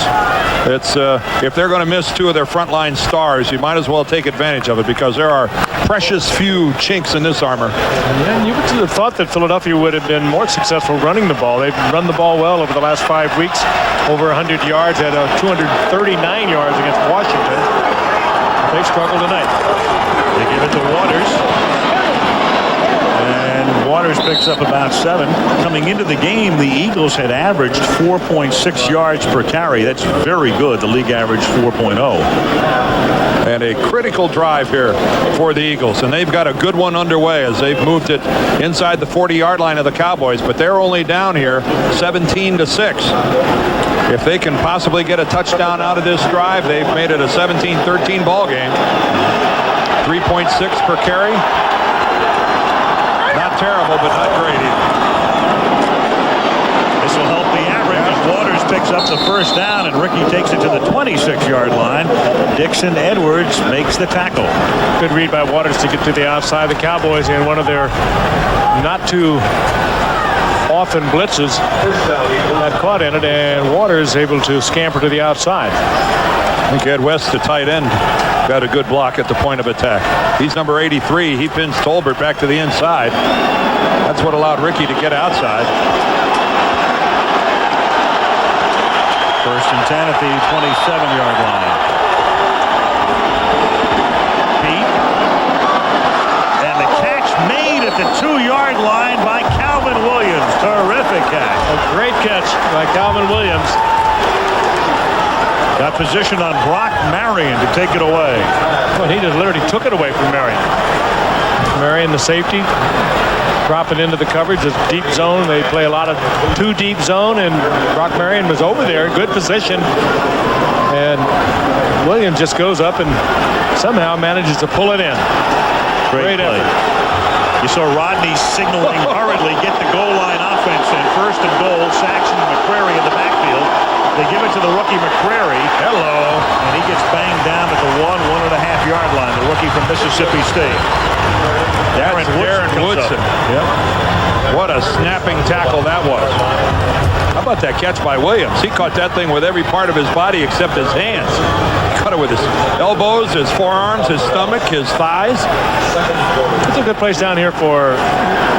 S1: It's if they're going to miss two of their frontline stars, you might as well take advantage of it because there are precious few chinks in this armor.
S2: Yeah, you would have thought that Philadelphia would have been more successful running the ball. They've run the ball well over the last 5 weeks, over 100 yards, at 239 yards against Washington. They struggle tonight.
S5: They give it to Waters. And Waters picks up about 7. Coming into the game, the Eagles had averaged 4.6 yards per carry. That's very good. The league average 4.0.
S1: And a critical drive here for the Eagles. And they've got a good one underway as they've moved it inside the 40-yard line of the Cowboys. But they're only down here 17-6. If they can possibly get a touchdown out of this drive, they've made it a 17-13 ball game. 3.6 per carry. Not terrible, but not great either.
S5: This will help the average as Waters picks up the first down, and Ricky takes it to the 26-yard line. Dixon Edwards makes the tackle.
S2: Good read by Waters to get to the outside. The Cowboys in one of their not too often blitzes got caught in it, and Waters able to scamper to the outside.
S1: I think Ed West, the tight end, got a good block at the point of attack. He's number 83. He pins Tolbert back to the inside. That's what allowed Ricky to get outside.
S5: First and 10 at the 27-yard line. Pete. And the catch made at the 2-yard line by Calvin Williams. Terrific catch.
S2: A great catch by Calvin Williams.
S5: Got position on Brock Marion to take it away.
S2: Well, he just literally took it away from Marion. Marion, the safety, dropping into the coverage. It's deep zone. They play a lot of 2 deep zone, and Brock Marion was over there, good position. And Williams just goes up and somehow manages to pull it in.
S5: Great play. You saw Rodney signaling hurriedly, get the goal line offense in. First and goal, Saxon and McCrary in the backfield. They give it to the rookie McCrary.
S1: Hello.
S5: And he gets banged down at the 1.5 yard line, the rookie from Mississippi State.
S1: Darren Woodson.
S5: Yep.
S1: What a snapping tackle that was. How about that catch by Williams? He caught that thing with every part of his body except his hands. He caught it with his elbows, his forearms, his stomach, his thighs.
S2: It's a good place down here for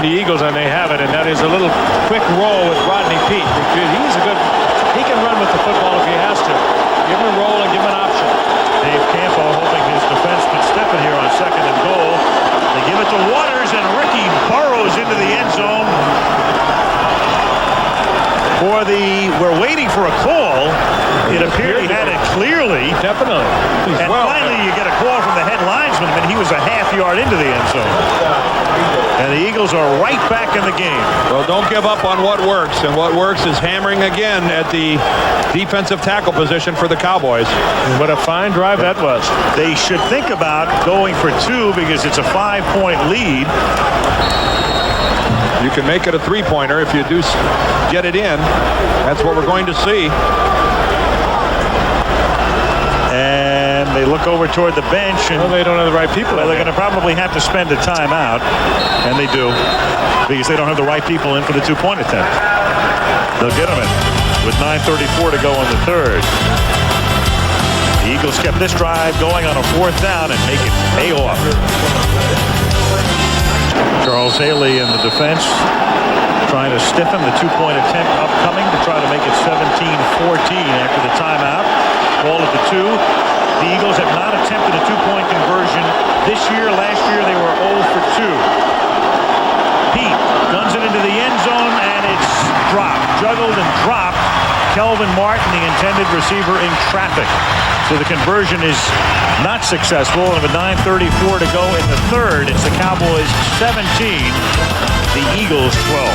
S2: the Eagles, and they have it, and that is a little quick roll with Rodney Peete. He can run with the football if he has to. Give him a roll and give him an option.
S5: Dave Campo hoping his defenseman stepping here on second and goal. They give it to Waters, and Ricky burrows into the end zone. We're waiting for a call. It appeared he had it clearly.
S2: Definitely.
S5: And finally you get a call from the head linesman, and he was a half yard into the end zone. And the Eagles are right back in the game.
S1: Well, don't give up on what works. And what works is hammering again at the defensive tackle position for the Cowboys.
S2: What a fine drive that was.
S5: They should think about going for 2 because it's a 5-point lead.
S1: You can make it a 3-pointer if you do get it in. That's what we're going to see.
S5: And they look over toward the bench, and
S2: they don't have the right people.
S5: Well, they're going to probably have to spend a timeout, and they do, because they don't have the right people in for the 2-point attempt. They'll get them in with 9:34 to go in the third. The Eagles kept this drive going on a 4th down and make it pay off. Charles Haley in the defense trying to stiffen the 2-point attempt upcoming to try to make it 17-14 after the timeout. Ball at the 2. The Eagles have not attempted a 2-point conversion this year. Last year they were 0 for 2. Pete guns it into the end zone, and it's dropped. Juggled and dropped. Kelvin Martin, the intended receiver, in traffic. So the conversion is not successful, and with 9:34 to go in the third, it's the Cowboys 17, the Eagles 12.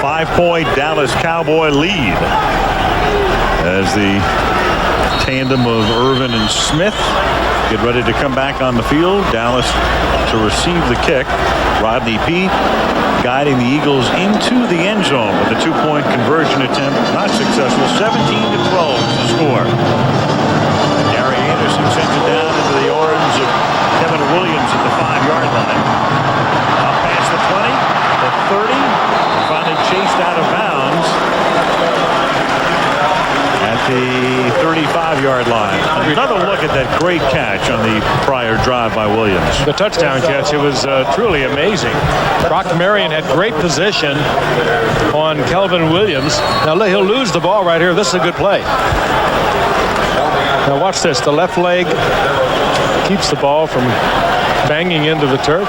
S5: 5-point Dallas Cowboy lead. as the tandem of Irvin and Smith get ready to come back on the field. Dallas to receive the kick. Rodney Peete guiding the Eagles into the end zone with a 2-point conversion attempt. Not successful. 17-12 is the score. Gary Anderson sends it down into the arms of Kevin Williams at the 5-yard line. Up past the 20, the 30, finally chased out of bounds at the 35-yard line. Another look at that great catch on the prior drive by Williams.
S2: The touchdown catch, it was truly amazing. Brock Marion had great position on Kelvin Williams. Now he'll lose the ball right here. This is a good play. Now watch this. The left leg keeps the ball from banging into the turf.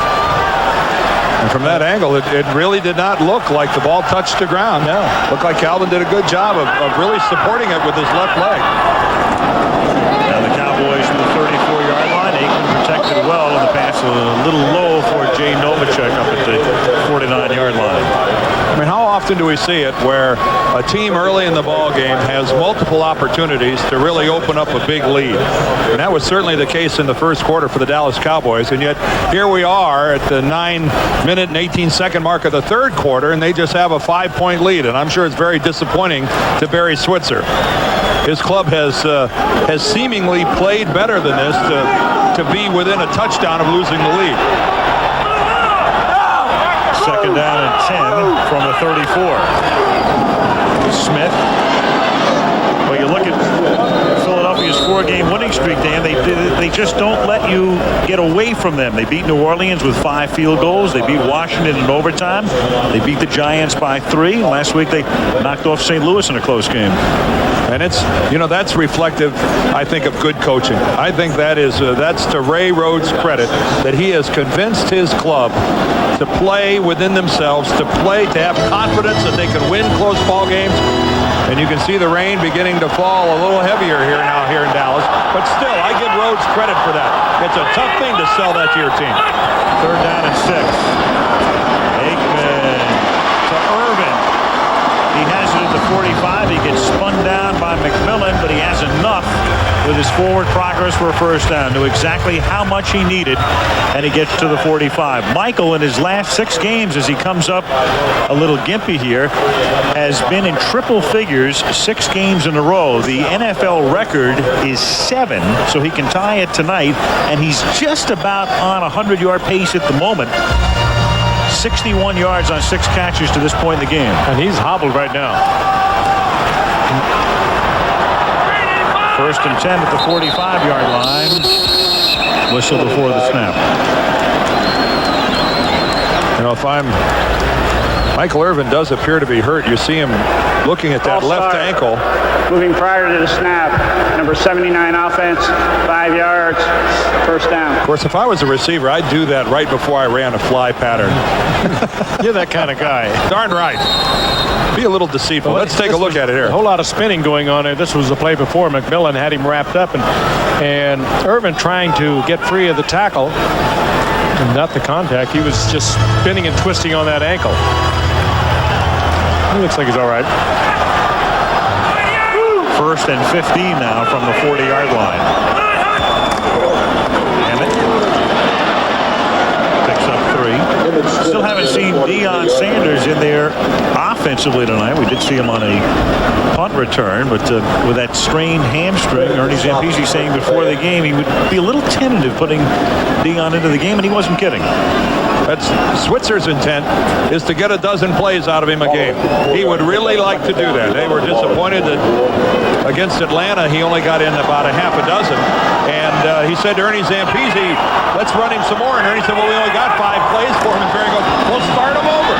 S1: And from that angle, it really did not look like the ball touched the ground. No. Looked like Calvin did a good job of really supporting it with his left leg.
S5: Now the Cowboys from the 34-yard line. Aikman protected well, and the pass a little low for Jay Novacek up at the 49-yard line.
S1: I mean, how often do we see it where a team early in the ball game has multiple opportunities to really open up a big lead? And that was certainly the case in the first quarter for the Dallas Cowboys. And yet here we are at the 9-minute and 18-second mark of the third quarter, and they just have a 5-point lead. And I'm sure it's very disappointing to Barry Switzer. His club has seemingly played better than this to be within a touchdown of losing the lead.
S5: Second down and 10 from the 34. Smith. Well, you look at Philadelphia's 4-game winning streak, Dan. They just don't let you get away from them. They beat New Orleans with 5 field goals. They beat Washington in overtime. They beat the Giants by 3. Last week they knocked off St. Louis in a close game.
S1: And it's, that's reflective, I think, of good coaching. I think that's to Ray Rhodes' credit that he has convinced his club to play within themselves, to have confidence that they can win close ball games. And you can see the rain beginning to fall a little heavier here in Dallas. But still, I give Rhodes credit for that. It's a tough thing to sell that to your team.
S5: Third down and 6. Aikman to Irvin. He has it at the 45. He gets spun down by McMillan, but he has enough with his forward progress for a first down. Knew exactly how much he needed, and he gets to the 45. Michael, in his last 6 games, as he comes up a little gimpy here, has been in triple figures 6 games in a row. The NFL record is 7, so he can tie it tonight, and he's just about on a 100-yard pace at the moment. 61 yards on 6 catches to this point in the game.
S2: And he's hobbled right now.
S5: First and 10 at the 45-yard line. Whistle before the snap.
S1: If I'm Michael Irvin does appear to be hurt. You see him looking at that left ankle.
S11: Moving prior to the snap, number 79 offense, 5 yards, first down.
S1: Of course, if I was a receiver, I'd do that right before I ran a fly pattern.
S2: You're that kind of guy.
S1: Darn right. Be a little deceitful. Let's take a look at it here.
S2: A whole lot of spinning going on there. This was the play before. McMillan had him wrapped up, and Irvin trying to get free of the tackle. And not the contact. He was just spinning and twisting on that ankle. He looks like he's all right.
S5: First and 15 now from the 40-yard line. Emmett picks up 3. Still haven't seen Deion Sanders in there offensively tonight. We did see him on a punt return, but with that strained hamstring, Ernie Zampese saying before the game he would be a little tentative putting Deion into the game, and he wasn't kidding.
S1: That's Switzer's intent, is to get a dozen plays out of him a game. He would really like to do that. They were disappointed that against Atlanta he only got in about a half a dozen. And he said to Ernie Zampese, let's run him some more. And Ernie said, well, we only got 5 plays for him. And Barry goes, we'll start him over.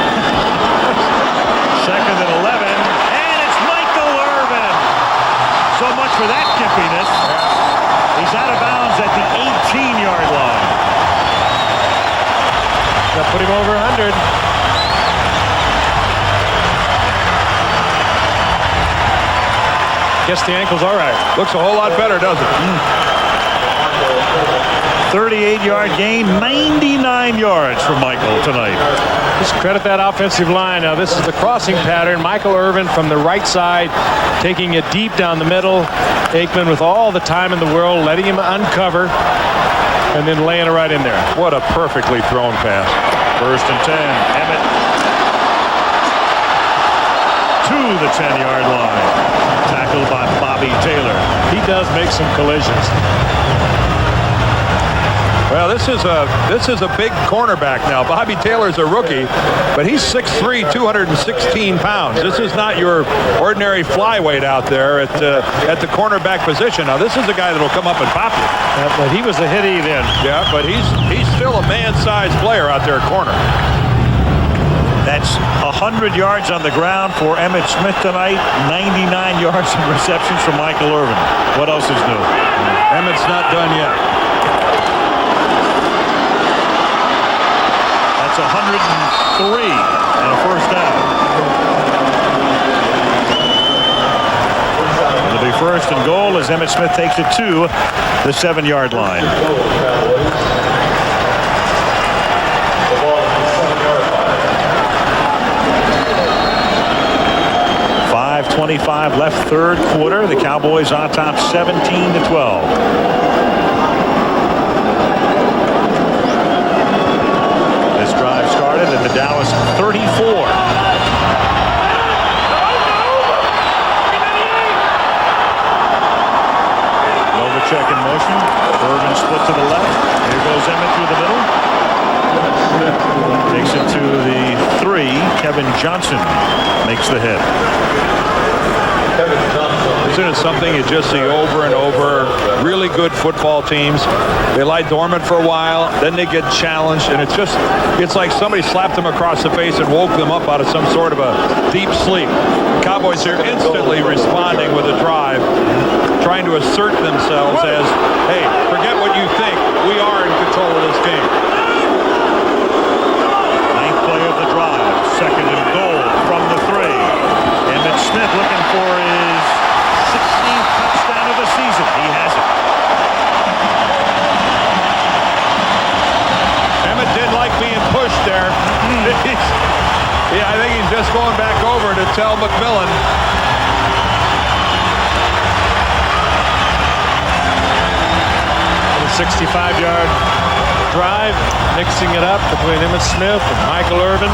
S5: Second and 11. And it's Michael Irvin. So much for that gimpiness. He's out of bounds at the 18-yard line.
S2: That put him over 100. Guess the ankle's all right.
S1: Looks a whole lot better, doesn't it?
S5: 38-yard gain, 99 yards for Michael tonight.
S2: Just credit that offensive line. Now this is the crossing pattern. Michael Irvin from the right side taking it deep down the middle. Aikman with all the time in the world, letting him uncover, and then laying it right in there.
S1: What a perfectly thrown pass.
S5: 1st and 10. Emmett to the 10-yard line. Tackled by Bobby Taylor.
S2: He does make some collisions.
S1: Well, this is a big cornerback now. Bobby Taylor's a rookie, but he's 6'3", 216 pounds. This is not your ordinary flyweight out there at the cornerback position. Now, this is a guy that'll come up and pop you.
S2: But he was a hitty then.
S1: Yeah, but he's still a man-sized player out there at corner.
S5: That's 100 yards on the ground for Emmitt Smith tonight. 99 yards in receptions from Michael Irvin. What else is new?
S1: Emmett's not done yet.
S5: That's 103 and a first down. It'll be 1st and goal as Emmitt Smith takes it to the 7-yard line. 5:25 left, 3rd quarter. The Cowboys on top 17-12. This drive started at the Dallas 34. Novacek in motion. Irvin split to the left. Here goes Emmett through the middle. Takes it to the 3. Kevin Johnson makes the hit.
S1: Isn't it something you just see over and over? Really good football teams. They lie dormant for a while, then they get challenged, and it's like somebody slapped them across the face and woke them up out of some sort of a deep sleep. The Cowboys are instantly responding with a drive, trying to assert themselves as, hey, forget what you think. We are in control of this game.
S5: 9th play of the drive. 2nd and goal from the 3. Emmitt Smith looking for his 16th touchdown of the season. He has it.
S1: Emmett didn't like being pushed there. Yeah, I think he's just going back over to tell McMillan.
S2: A 65-yard drive, mixing it up between Emmitt Smith and Michael Irvin.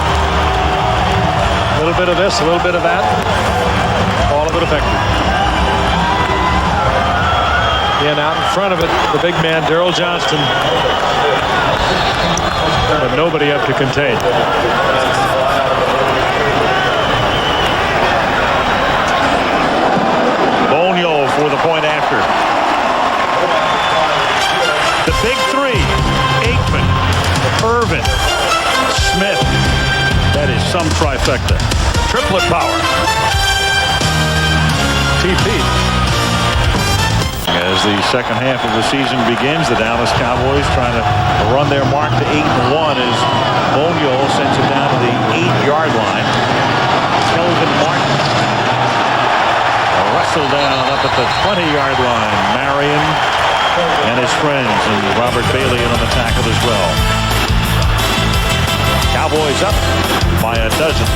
S2: A little bit of this, a little bit of that. All of it effective. And out in front of it, the big man, Daryl Johnston. But nobody up to contain.
S5: Bonio for the point after. The big 3. Aikman, Irvin, Smith. That is some trifecta.
S1: Triplet power.
S5: TP. As the second half of the season begins, the Dallas Cowboys trying to run their mark to 8-1 as Bonio sends it down to the 8-yard line. Kelvin Martin wrestled down up at the 20-yard line. Marion and his friends, and Robert Bailey in on the tackle as well. Cowboys up by a dozen.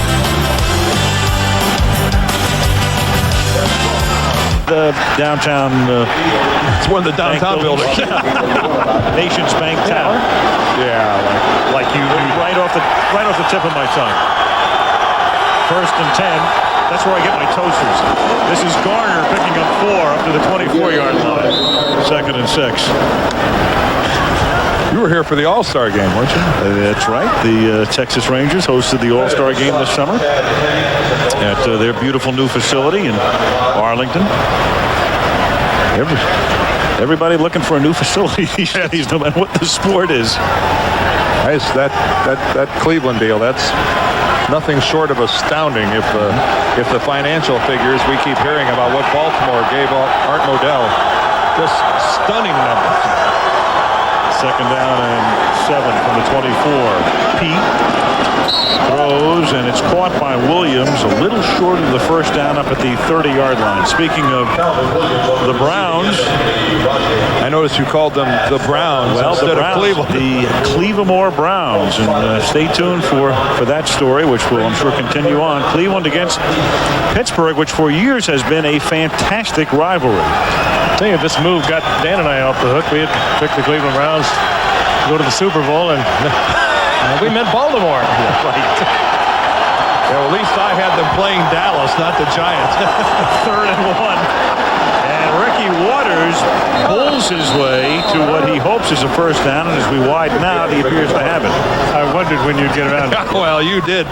S5: The downtown.
S1: It's one of the downtown buildings.
S5: Nations Bank Tower.
S1: Yeah,
S5: like you right off the tip of my tongue. 1st and 10. That's where I get my toasters. This is Garner picking up 4 up to the 24-yard line. 2nd and 6.
S1: You were here for the All-Star game, weren't you?
S5: That's right. The Texas Rangers hosted the All-Star game this summer at their beautiful new facility in Arlington. Everybody looking for a new facility these days, no matter what the sport is.
S1: Nice. That Cleveland deal, that's nothing short of astounding if the financial figures we keep hearing about what Baltimore gave Art Modell, just stunning numbers.
S5: Second down and 7 from the 24. Pete throws, and it's caught by Williams, a little short of the first down up at the 30-yard line. Speaking of the Browns,
S1: I noticed you called them the Browns instead of Cleveland.
S5: The Cleveland Browns, and stay tuned for that story, which will, I'm sure, continue on. Cleveland against Pittsburgh, which for years has been a fantastic rivalry.
S2: I think if this move got Dan and I off the hook, we had picked the Cleveland Browns to go to the Super Bowl, and we meant Baltimore.
S1: Right. Yeah, well, at least I had them playing Dallas, not the Giants.
S5: 3rd and 1. And Ricky Waters pulls his way to what he hopes is a first down, and as we widen out, he appears to have it.
S2: I wondered when you'd get around.
S1: Well, you did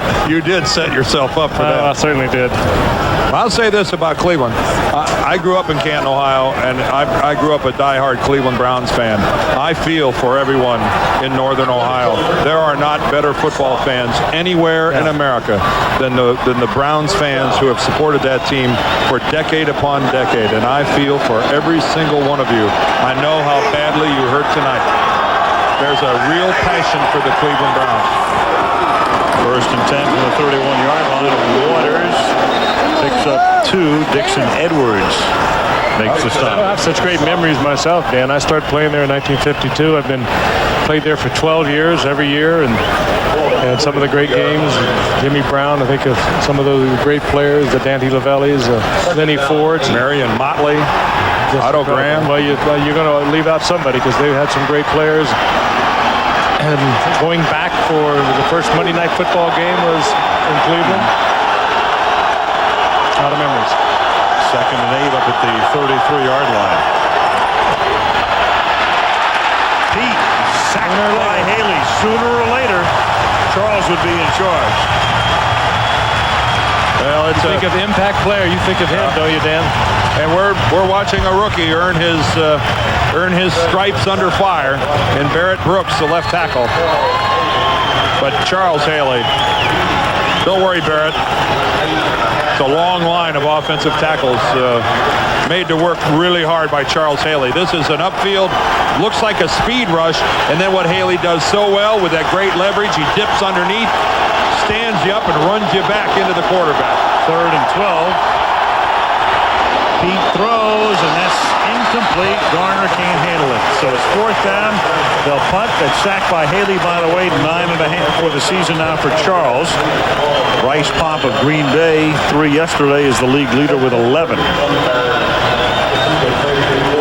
S1: set yourself up for that.
S2: I certainly did.
S1: I'll say this about Cleveland. I grew up in Canton, Ohio, and I grew up a diehard Cleveland Browns fan. I feel for everyone in Northern Ohio. There are not better football fans anywhere in America than the Browns fans who have supported that team for decade upon decade. And I feel for every single one of you. I know how badly you hurt tonight. There's a real passion for the Cleveland Browns.
S5: First and 10 from the 31-yard line. Waters picks up 2. Dixon Edwards makes the stop.
S2: I have such great memories myself, Dan. I started playing there in 1952. I've played there for 12 years, every year, and some of the great games. Jimmy Brown, I think of some of those great players, the Dante Lavellis, Lenny Fords,
S1: Marion Motley, Otto Graham.
S2: Well, you're going to leave out somebody because they've had some great players. And going back for the first Monday Night Football game was in Cleveland. A lot of memories.
S5: 2nd and 8 up at the 33-yard line. Pete sacked by Haley. Sooner or later, Charles would be in charge.
S1: Well,
S2: you think of the impact player, you think of him, don't you, Dan?
S1: And we're watching a rookie earn his stripes under fire in Barrett Brooks, the left tackle. But Charles Haley, don't worry, Barrett. It's a long line of offensive tackles made to work really hard by Charles Haley. This is an upfield, looks like a speed rush, and then what Haley does so well with that great leverage, he dips underneath, stands you up, and runs you back into the quarterback.
S5: 3rd and 12. Pete throws, and that's incomplete. Garner can't handle it. So it's 4th down. They'll punt. That's sacked by Haley, by the way. 9.5 for the season now for Charles. Bryce Pop of Green Bay, 3 yesterday, is the league leader with 11.
S1: The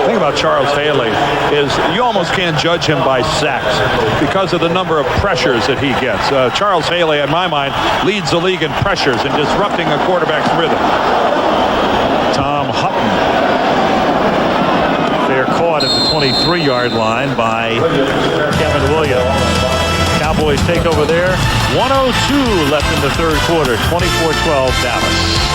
S1: thing about Charles Haley is you almost can't judge him by sacks because of the number of pressures that he gets. Charles Haley, in my mind, leads the league in pressures and disrupting a quarterback's rhythm.
S5: Tom Hutton. They're caught at the 23-yard line by Kevin Williams. Cowboys take over there. 1:02 left in the 3rd quarter. 24-12 Dallas.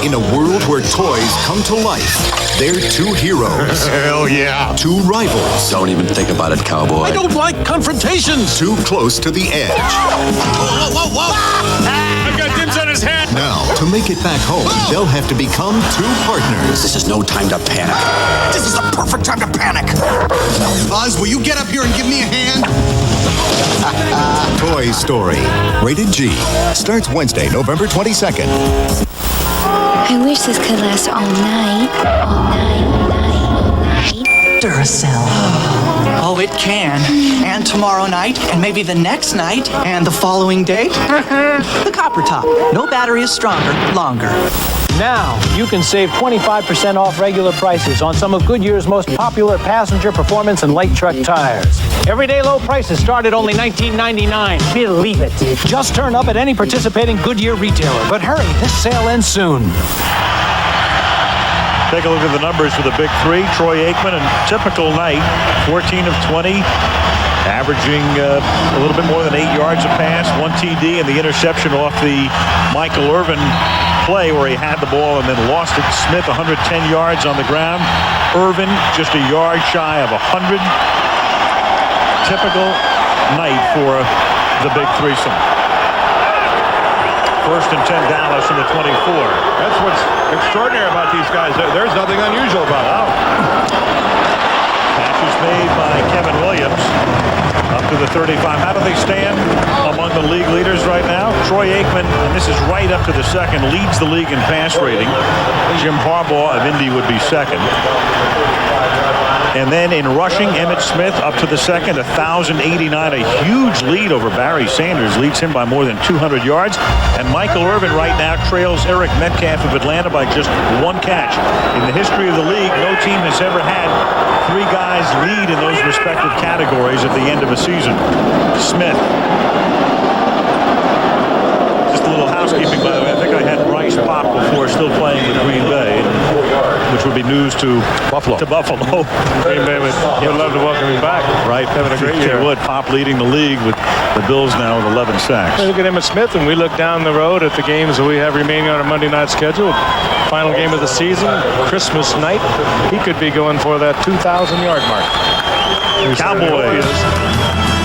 S8: In a world where toys come to life, they're 2 heroes.
S10: Hell yeah.
S8: 2 rivals.
S15: Don't even think about it, cowboy.
S10: I don't like confrontations.
S8: 2 close to the edge.
S10: Whoa, whoa, whoa, whoa. I've got dibs on his head.
S8: Now, to make it back home, they'll have to become 2 partners.
S15: This is no time to panic.
S10: This is the perfect time to panic.
S8: Buzz, will you get up here and give me a hand? Toy Story. Rated G. Starts Wednesday, November 22nd.
S9: I wish this could last all night. All night, all night, all night.
S23: Duracell. Oh, it can. And tomorrow night, and maybe the next night, and the following day. The Copper Top. No battery is stronger, longer.
S24: Now, you can save 25% off regular prices on some of Goodyear's most popular passenger performance and light truck tires. Everyday low prices start at only $19.99. Believe it. Just turn up at any participating Goodyear retailer. But hurry, this sale ends soon.
S5: Take a look at the numbers for the big three. Troy Aikman, a typical night, 14 of 20, averaging a little bit more than 8 yards a pass, 1 TD, and the interception off the Michael Irvin play where he had the ball and then lost it. Smith, 110 yards on the ground. Irvin, just a yard shy of 100. Typical night for the big threesome. First and 10, Dallas in the 24.
S1: That's what's extraordinary about these guys. There's nothing unusual about it.
S5: Catch is made by Kevin Williams up to the 35. How do they stand among the league leaders right now? Troy Aikman, and this is right up to the second, leads the league in pass rating. Jim Harbaugh of Indy would be second. And then in rushing, Emmitt Smith up to the second, 1,089, a huge lead over Barry Sanders, leads him by more than 200 yards. And Michael Irvin right now trails Eric Metcalf of Atlanta by just 1 catch. In the history of the league, no team has ever had 3 guys lead in those respective categories at the end of a season. Smith. Just a little housekeeping, by the way. I think I had Bryce Pop before, still playing with Green Bay, which would be news to Buffalo.
S2: Green Bay would love to welcome him back.
S5: Right,
S2: having a great year.
S5: Would. Pop leading the league with the Bills now with 11 sacks.
S2: Look at Emmitt Smith, and we look down the road at the games that we have remaining on our Monday night schedule. Final game of the season, Christmas night. He could be going for that 2,000-yard mark.
S5: Cowboys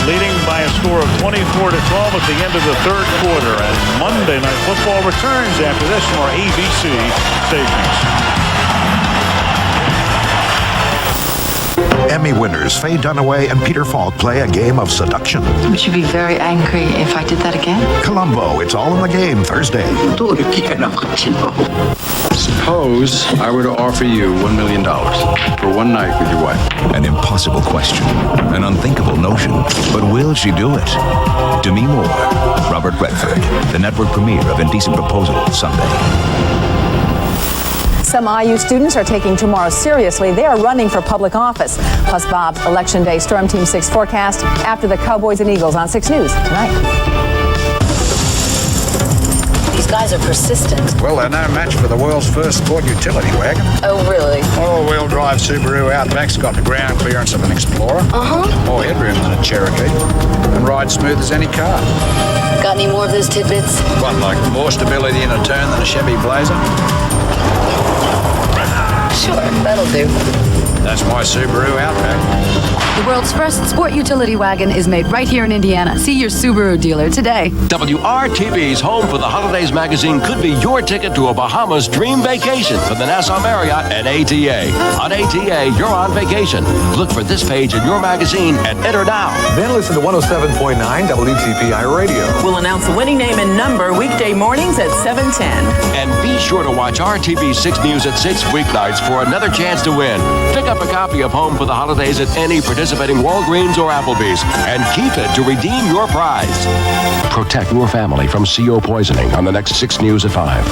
S5: leading by a score of 24-12 at the end of the third quarter. And Monday Night Football returns after this from our ABC stations.
S6: Emmy winners Faye Dunaway and Peter Falk play a game of seduction.
S12: Would you be very angry if I did that again?
S6: Columbo, it's all in the game Thursday.
S13: Suppose I were to offer you $1 million for one night with your wife.
S6: An impossible question, an unthinkable notion. But will she do it? Demi Moore, Robert Redford, the network premiere of Indecent Proposal, Sunday.
S14: Some IU students are taking tomorrow seriously. They are running for public office. Plus Bob's Election Day Storm Team 6 forecast after the Cowboys and Eagles on 6 News tonight.
S12: These guys are persistent.
S25: Well, they're no match for the world's first sport utility wagon.
S12: Oh, really?
S25: All-wheel drive Subaru Outback's got the ground clearance of an Explorer. More headroom than a Cherokee. And rides smooth as any car.
S12: Got any more of those tidbits?
S25: What, like more stability in a turn than a Chevy Blazer?
S12: Sure, that'll do.
S25: That's my Subaru Outback.
S26: The world's first sport utility wagon is made right here in Indiana. See your Subaru dealer today.
S27: WRTV's Home for the Holidays magazine could be your ticket to a Bahamas dream vacation for the Nassau Marriott and ATA. On ATA, you're on vacation. Look for this page in your magazine and enter now.
S28: Then listen to 107.9 WTPI Radio.
S29: We'll announce the winning name and number weekday mornings at 7:10.
S27: And be sure to watch RTV 6 News at 6 weeknights for another chance to win. Pick up a copy of Home for the Holidays at any participating Walgreens or Applebee's and keep it to redeem your prize. Protect your family from CO poisoning on the next 6 News at 5.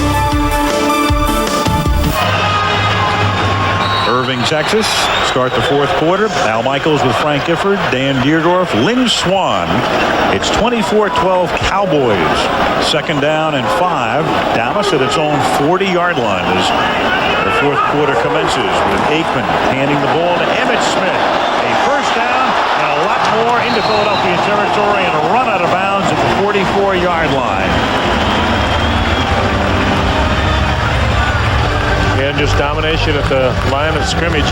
S5: Irving, Texas. Start the fourth quarter. Al Michaels with Frank Gifford, Dan Deerdorf, Lynn Swan. It's 24-12 Cowboys. Second down and 5. Dallas at its own 40-yard line as the fourth quarter commences with Aikman handing the ball to Emmitt Smith. A first down and a lot more into Philadelphia territory and a run out of bounds at the 44-yard line.
S2: And just domination at the line of scrimmage.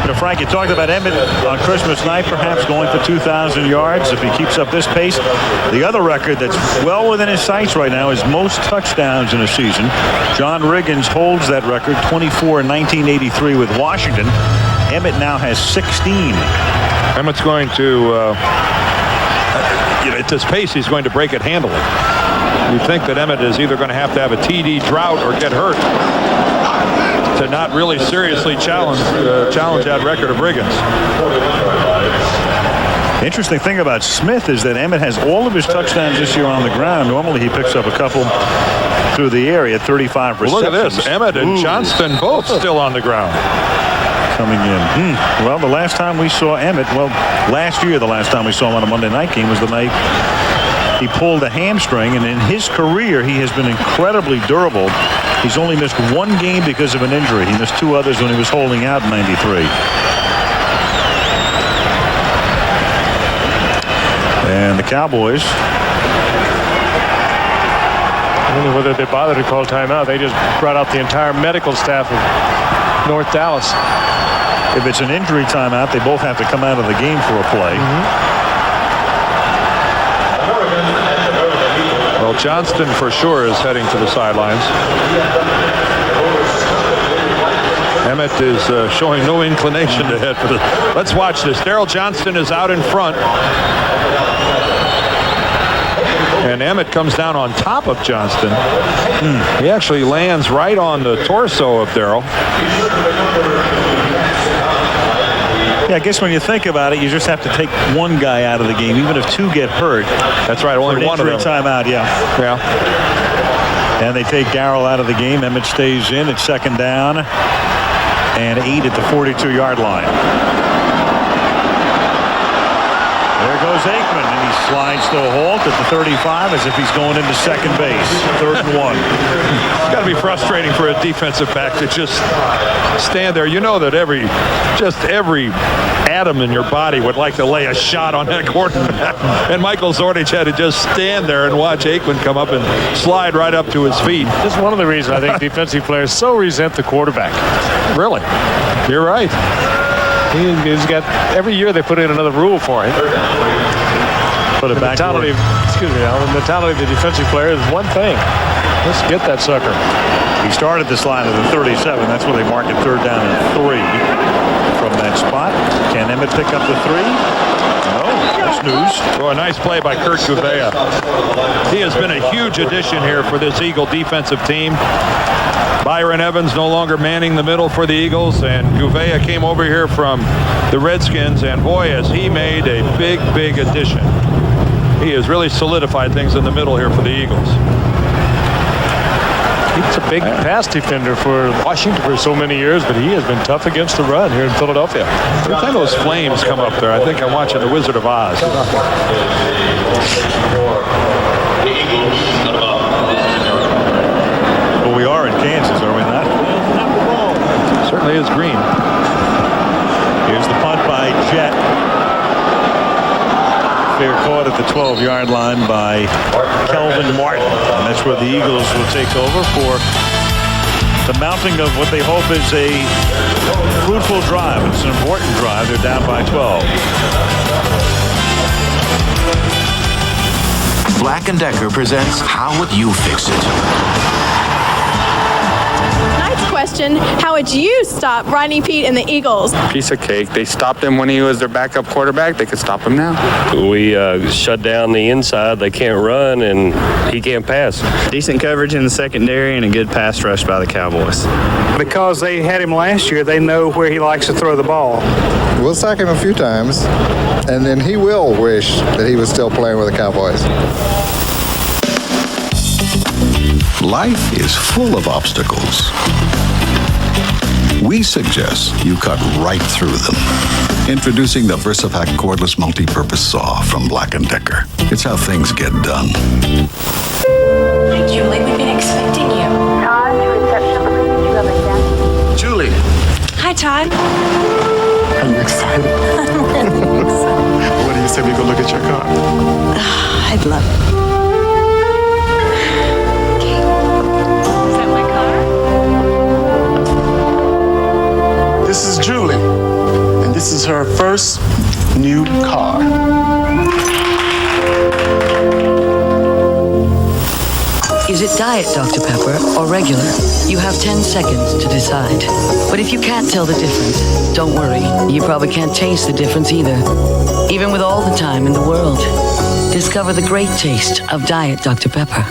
S5: You know, Frank, you talked about Emmitt on Christmas night, perhaps going for 2,000 yards if he keeps up this pace. The other record that's well within his sights right now is most touchdowns in a season. John Riggins holds that record, 24 in 1983 with Washington. Emmitt now has 16.
S1: Emmitt's going to, at this pace, he's going to break it handily. You think that Emmitt is either going to have a TD drought or get hurt to not really seriously challenge that record of Riggins.
S5: Interesting thing about Smith is that Emmitt has all of his touchdowns this year on the ground. Normally he picks up a couple through the air. He had 35 receptions.
S1: Well, look at this. Emmitt and Johnston both still on the ground.
S5: Coming in. Well, the last time we saw Emmitt, last year the last time we saw him on a Monday night game was the night He pulled a hamstring, and in his career, he has been incredibly durable. He's only missed one game because of an injury. He missed 2 others when he was holding out in '93. And the Cowboys.
S2: I don't know whether they bothered to call timeout. They just brought out the entire medical staff of North Dallas.
S5: If it's an injury timeout, they both have to come out of the game for a play.
S1: Well, Johnston for sure is heading to the sidelines. Emmett is showing no inclination to head for the. Let's watch this. Daryl Johnston is out in front. And Emmett comes down on top of Johnston. He actually lands right on the torso of Daryl.
S5: Yeah, I guess when you think about it, you just have to take one guy out of the game, even if 2 get hurt.
S1: That's right, only one of them.
S5: Timeout, yeah.
S1: Yeah.
S5: And they take Darrell out of the game. Emmett stays in at 2nd down and 8 at the 42-yard line. There goes Aikman, and he slides to a halt at the 35 as if he's going into second base. 3rd and 1.
S1: It's got to be frustrating for a defensive back to just stand there. You know that every atom in your body would like to lay a shot on that quarterback. And Michael Zordich had to just stand there and watch Aikman come up and slide right up to his feet.
S2: This is one of the reasons I think defensive players so resent the quarterback.
S1: Really? You're right.
S2: He's got every year they put in another rule for him.
S5: Put it back.
S2: The mentality of the defensive player is one thing. Let's get that sucker.
S5: He started this line at the 37. That's where they mark it 3rd down and 3 from that spot. Can Emmett pick up the 3? No, that's news.
S1: Oh, a nice play by Kurt Gouveia. He has been a huge addition here for this Eagle defensive team. Byron Evans no longer manning the middle for the Eagles, and Gouveia came over here from the Redskins, and boy, has he made a big, big addition. He has really solidified things in the middle here for the Eagles.
S2: He's a big pass defender for Washington for so many years, but he has been tough against the run here in Philadelphia.
S1: Every time those flames come up there, I think I'm watching The Wizard of Oz.
S5: Well, we are in Kansas, are we not?
S1: Certainly is green.
S5: Here's the punt by Jett. Fair caught at the 12-yard line by Kelvin Martin. And that's where the Eagles will take over for the mounting of what they hope is a fruitful drive. It's an important drive. They're down by 12.
S6: Black & Decker presents How Would You Fix It?
S3: Question, how would you stop Rodney Peete and the Eagles?
S4: Piece of cake. They stopped him when he was their backup quarterback. They could stop him now.
S7: We shut down the inside. They can't run, and he can't pass.
S4: Decent coverage in the secondary and a good pass rush by the Cowboys.
S16: Because they had him last year, they know where he likes to throw the ball.
S17: We'll sack him a few times, and then he will wish that he was still playing with the Cowboys.
S18: Life is full of obstacles. We suggest you cut right through them. Introducing the VersaPack cordless multi-purpose saw from Black & Decker. It's how things get done.
S9: Hi, Julie. We've been expecting you.
S3: Todd, to reception, please. You have a guest.
S4: Julie.
S9: Hi, Todd.
S17: Are you excited? What do you say we go look at your car?
S9: I'd love it.
S17: This is Julie, and this is her first new car.
S12: Is it Diet Dr. Pepper or regular? You have 10 seconds to decide. But if you can't tell the difference, don't worry. You probably can't taste the difference either. Even with all the time in the world. Discover the great taste of Diet Dr. Pepper.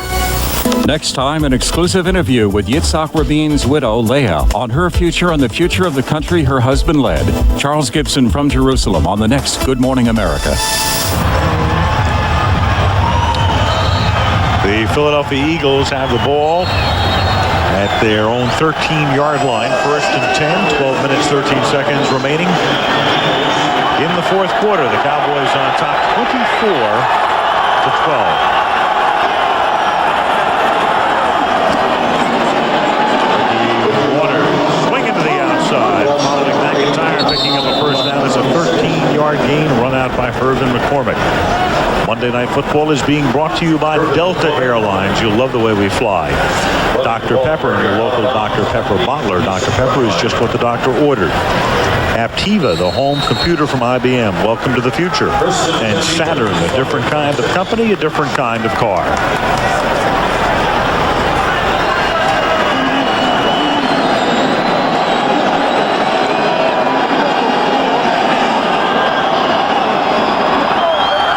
S19: Next time, an exclusive interview with Yitzhak Rabin's widow, Leah, on her future and the future of the country her husband led. Charles Gibson from Jerusalem on the next Good Morning America.
S5: The Philadelphia Eagles have the ball at their own 13-yard line. 1st and 10, 12 minutes, 13 seconds remaining. In the 4th quarter, the Cowboys on top 24 to 12. Swinging to the outside. Following McIntyre picking up a first down. It's a 13-yard gain run out by Irvin McCormick. Monday Night Football is being brought to you by Delta Airlines. You'll love the way we fly. Dr. Pepper and your local Dr. Pepper bottler. Dr. Pepper is just what the doctor ordered. Aptiva, the home computer from IBM. Welcome to the future. And Saturn, a different kind of company, a different kind of car.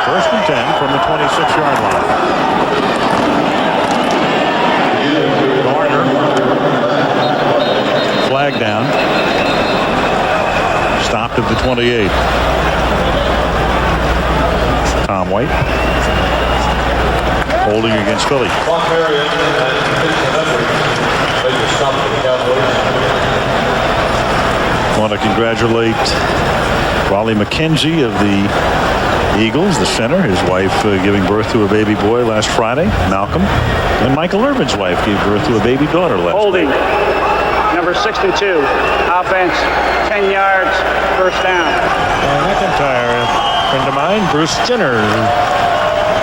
S5: First and 10 from the 26-yard line. Garner. Flag down. Stopped at the 28. Tom White. Holding against Philly. I want to congratulate Raleigh McKenzie of the Eagles, the center, his wife giving birth to a baby boy last Friday, Malcolm, and Michael Irvin's wife gave birth to a baby daughter last
S16: Holding,
S5: night.
S16: number 62, offense, 10 yards, first down.
S2: McIntyre, a friend of mine, Bruce Jenner,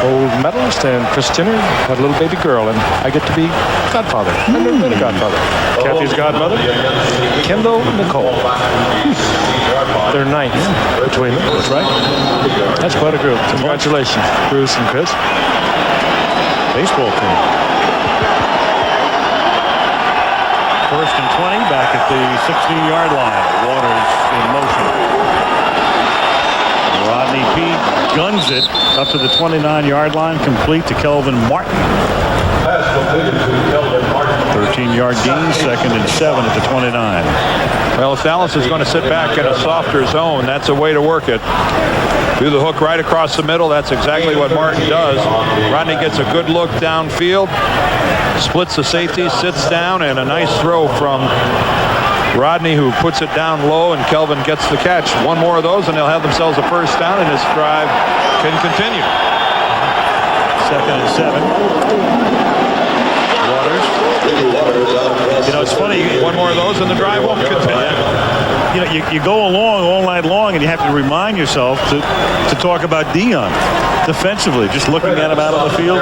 S2: gold medalist, and Chris Jenner had a little baby girl, and I get to be godfather. I've never been a godfather. Kathy's godmother, Kendall Nicole. They're ninth between them.
S5: That's right.
S2: That's quite a group. Congratulations, Bruce and Chris.
S5: Baseball team. First and 20, back at the 16-yard line. Waters in motion. Rodney Peete guns it up to the 29-yard line, complete to Kelvin Martin. 13-yard gain, second and 7 at the 29.
S1: Well, if Dallas is going to sit back in a softer zone, that's a way to work it. Do the hook right across the middle. That's exactly what Martin does. Rodney gets a good look downfield, splits the safety, sits down, and a nice throw from Rodney, who puts it down low, and Kelvin gets the catch. One more of those, and they'll have themselves a first down, and this drive can continue.
S5: Second and 7. Waters. You know, it's funny.
S1: One more of those, and the drive won't continue.
S5: You know, you go along all night long, and you have to remind yourself to talk about Dion defensively. Just looking at him out on the field,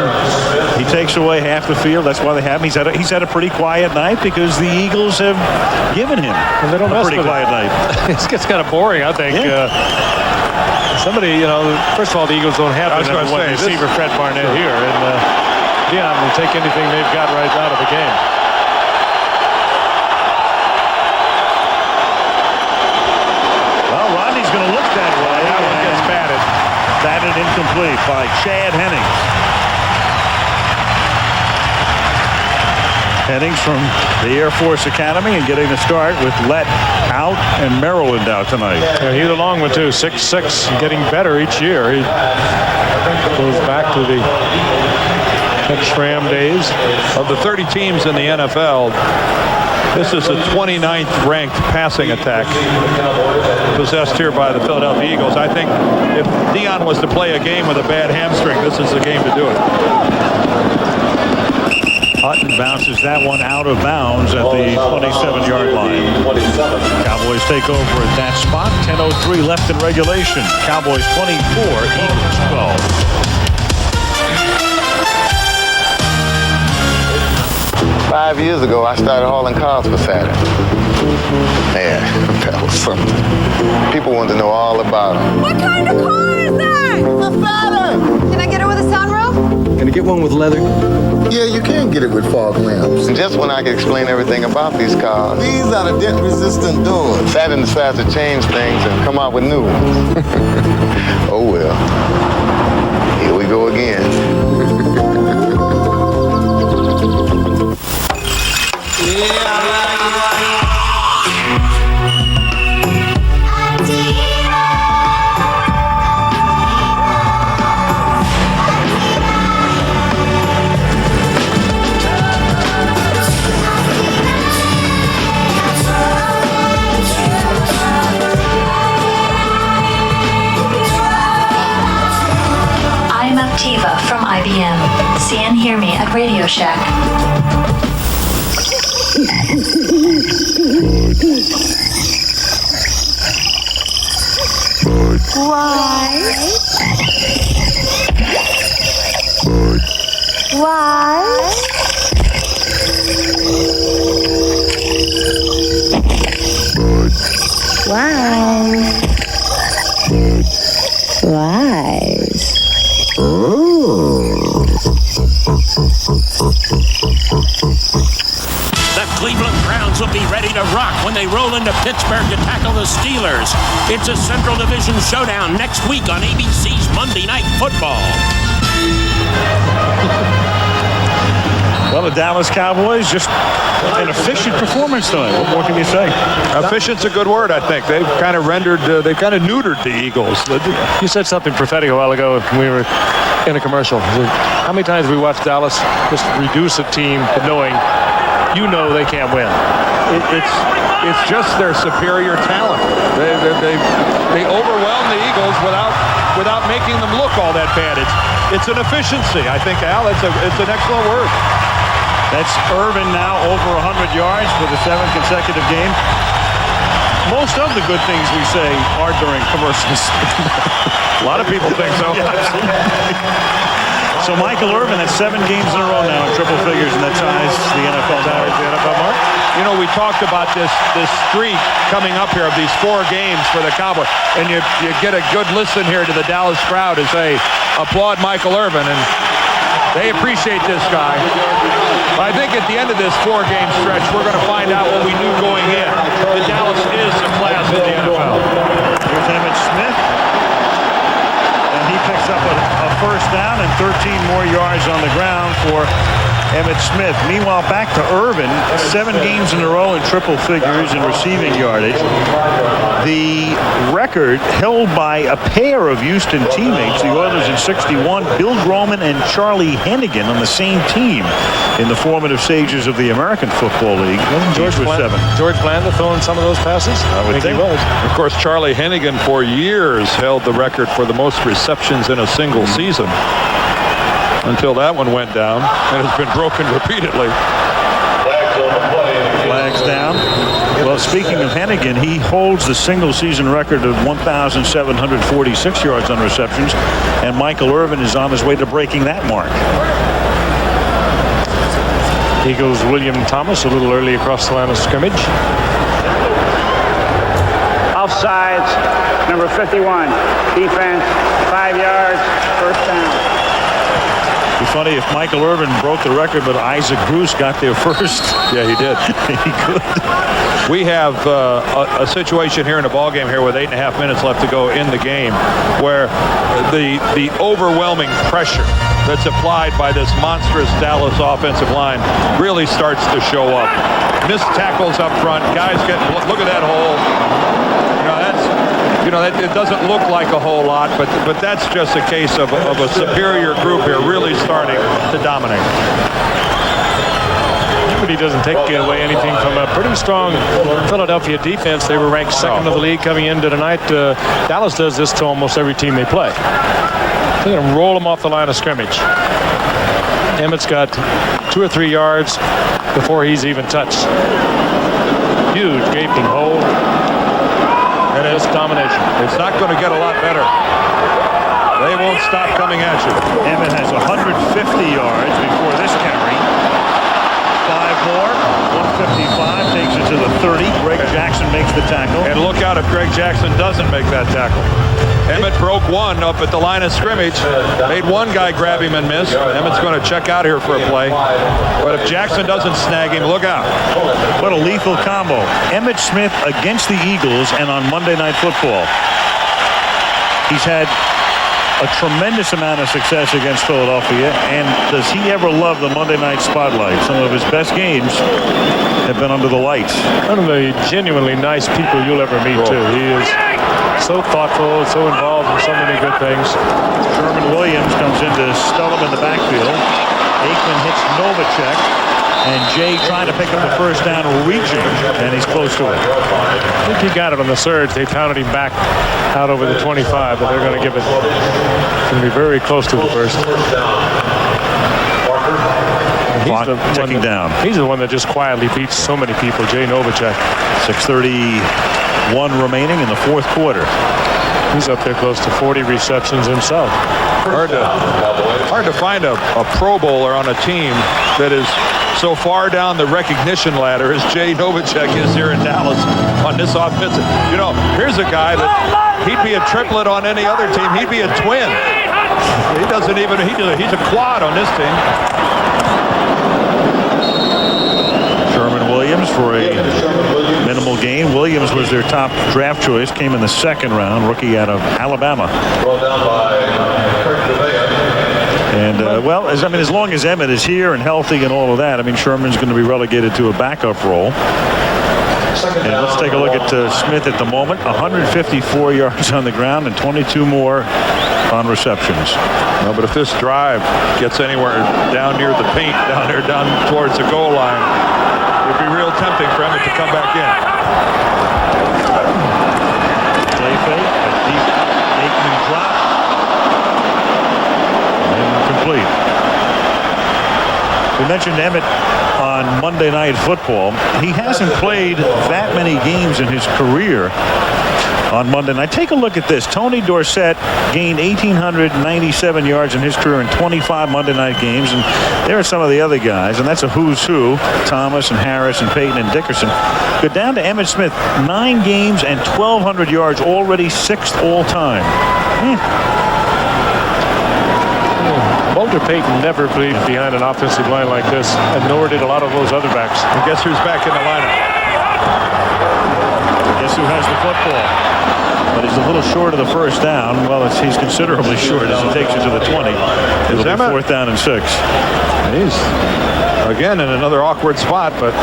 S5: he takes away half the field. That's why they have him. He's had a pretty quiet night because the Eagles have given him
S2: a pretty quiet
S5: night.
S2: It gets kind of boring, I think.
S5: Yeah.
S2: Somebody, you know, first of all, the Eagles don't have the number one receiver, Fred Barnett, here, and Dion will take anything they've got right out of the game.
S5: Well, Rodney's going to look that way.
S2: That one gets batted.
S5: Batted incomplete by Chad Hennings. Hennings from the Air Force Academy and getting the start with Lett out and Maryland out tonight.
S2: Yeah, he's a long one too, 6'6", getting better each year. He goes back to the ex-Ram days.
S1: Of the 30 teams in the NFL, this is the 29th ranked passing attack possessed here by the Philadelphia Eagles. I think if Dion was to play a game with a bad hamstring, this is the game to do it.
S5: Hutton bounces that one out of bounds at the 27-yard line. Cowboys take over at that spot. 10:03 left in regulation. Cowboys 24, Eagles 12.
S8: 5 years ago, I started hauling cars for Saturn. Man, that was something. People wanted to know all about them.
S10: What kind of car is that?
S8: The Saturn!
S10: Can I get it with a sunroof?
S8: Can I get one with leather? Yeah, you can get it with fog lamps. And just when I could explain everything about these cars, these are the dent-resistant doors. Saturn decides to change things and come out with new ones. Oh well. Here we go again.
S9: I'm Aptiva only at Radio Shack. Why?
S11: The Cleveland Browns will be ready to rock when they roll into Pittsburgh to tackle the Steelers. It's a Central Division showdown next week on ABC's Monday Night Football.
S5: Well, the Dallas Cowboys, just an efficient performance tonight. What more can you say?
S1: Efficient's a good word, I think. They've kind of neutered the Eagles.
S2: You said something prophetic a while ago when we were in a commercial. How many times have we watched Dallas just reduce a team to knowing they can't win?
S1: It's just their superior talent. They overwhelm the Eagles without making them look all that bad. It's an efficiency, I think, Al. It's an excellent word.
S5: That's Irvin now over 100 yards for the 7th consecutive game. Most of the good things we say are during commercials.
S1: A lot of people think so.
S5: Yeah, so Michael Irvin, that's 7 games in a row now in triple figures, and that ties the NFL mark.
S1: You know, we talked about this streak coming up here of these 4 games for the Cowboys, and you get a good listen here to the Dallas crowd as they applaud Michael Irvin, and they appreciate this guy. I think at the end of this 4-game stretch, we're going to find out what we knew going in. That Dallas is a class in the NFL.
S5: Here's Emmett Smith. And he picks up a first down and 13 more yards on the ground for Emmett Smith. Meanwhile, back to Irvin, 7 games in a row in triple figures in receiving yardage. The record held by a pair of Houston teammates, the Oilers in '61, Bill Groman and Charlie Hennigan on the same team in the formative stages of the American Football League.
S2: George Blanda throwing some of those passes?
S5: I would think he was.
S1: Of course, Charlie Hennigan for years held the record for the most receptions in a single season, until that one went down, and has been broken repeatedly.
S5: Flags down. Well, speaking of Hennigan, he holds the single-season record of 1,746 yards on receptions, and Michael Irvin is on his way to breaking that mark.
S2: Eagles William Thomas a little early across the line of scrimmage.
S16: Offsides, number 51. Defense, 5 yards, first down.
S5: It'd be funny if Michael Irvin broke the record, but Isaac Bruce got there first.
S1: Yeah, he did.
S5: He could.
S1: We have a situation here in a ball game here with 8.5 minutes left to go in the game, where the overwhelming pressure that's applied by this monstrous Dallas offensive line really starts to show up. Missed tackles up front. Guys look at that hole. It doesn't look like a whole lot, but that's just a case of a superior group here really starting to dominate.
S2: But he doesn't take away anything from a pretty strong Philadelphia defense. They were ranked second of the league coming into tonight. Dallas does this to almost every team they play. They're going to roll them off the line of scrimmage. Emmett's got 2 or 3 yards before he's even touched. Huge gaping hole. And it's domination.
S1: It's not going to get a lot better. They won't stop coming at you.
S5: Emmett has 150 yards before this carry. 5 more. 155 takes it to the 30. Greg Jackson makes the tackle.
S1: And look out if Greg Jackson doesn't make that tackle. Emmett broke one up at the line of scrimmage. Made one guy grab him and miss. Emmett's going to check out here for a play. But if Jackson doesn't snag him, look out.
S5: What a lethal combo. Emmitt Smith against the Eagles and on Monday Night Football. He's had a tremendous amount of success against Philadelphia, and does he ever love the Monday Night Spotlight? Some of his best games have been under the lights.
S2: One of the genuinely nice people you'll ever meet, too. He is so thoughtful, so involved in so many good things.
S5: Sherman Williams comes in to stun him in the backfield. Aikman hits Novacek, and Jay trying to pick up the first down, reaching, and he's close to it.
S2: I think he got it on the surge. They pounded him back out over the 25, but they're going to give it. It's going to be very close to the first.
S5: Clock ticking down.
S2: He's the one that just quietly beats so many people, Jay Novacek.
S5: 6:31 remaining in the fourth quarter.
S2: He's up there close to 40 receptions himself.
S1: Hard to find a Pro Bowler on a team that is so far down the recognition ladder as Jay Novacek is here in Dallas on this offensive. You know, here's a guy that he'd be a triplet on any other team. He'd be a twin. He doesn't even, he's a quad on this team.
S5: Sherman Williams for a minimal gain. Williams was their top draft choice, came in the second round, rookie out of Alabama. And, well, as long as Emmett is here and healthy and all of that, I mean, Sherman's going to be relegated to a backup role. And let's take a look at Smith at the moment. 154 yards on the ground and 22 more on receptions.
S1: No, but if this drive gets anywhere down near the paint, down towards the goal line, it'd be real tempting for Emmett to come back in.
S5: Play fake, a deep Aikman drop. Complete. We mentioned Emmett on Monday Night Football. He hasn't played that many games in his career on Monday night. Take a look at this. Tony Dorsett gained 1,897 yards in his career in 25 Monday night games. And there are some of the other guys, and that's a who's who. Thomas and Harris and Payton and Dickerson. Go down to Emmitt Smith. 9 games and 1,200 yards, already 6th all time.
S2: Walter Payton never played behind an offensive line like this, and nor did a lot of those other backs.
S1: And guess who's back in the lineup?
S5: Guess who has the football? But he's a little short of the first down. Well, he's considerably short as he takes it to the 20. It'll be 4th down and 6.
S1: He's, again, in another awkward spot, but...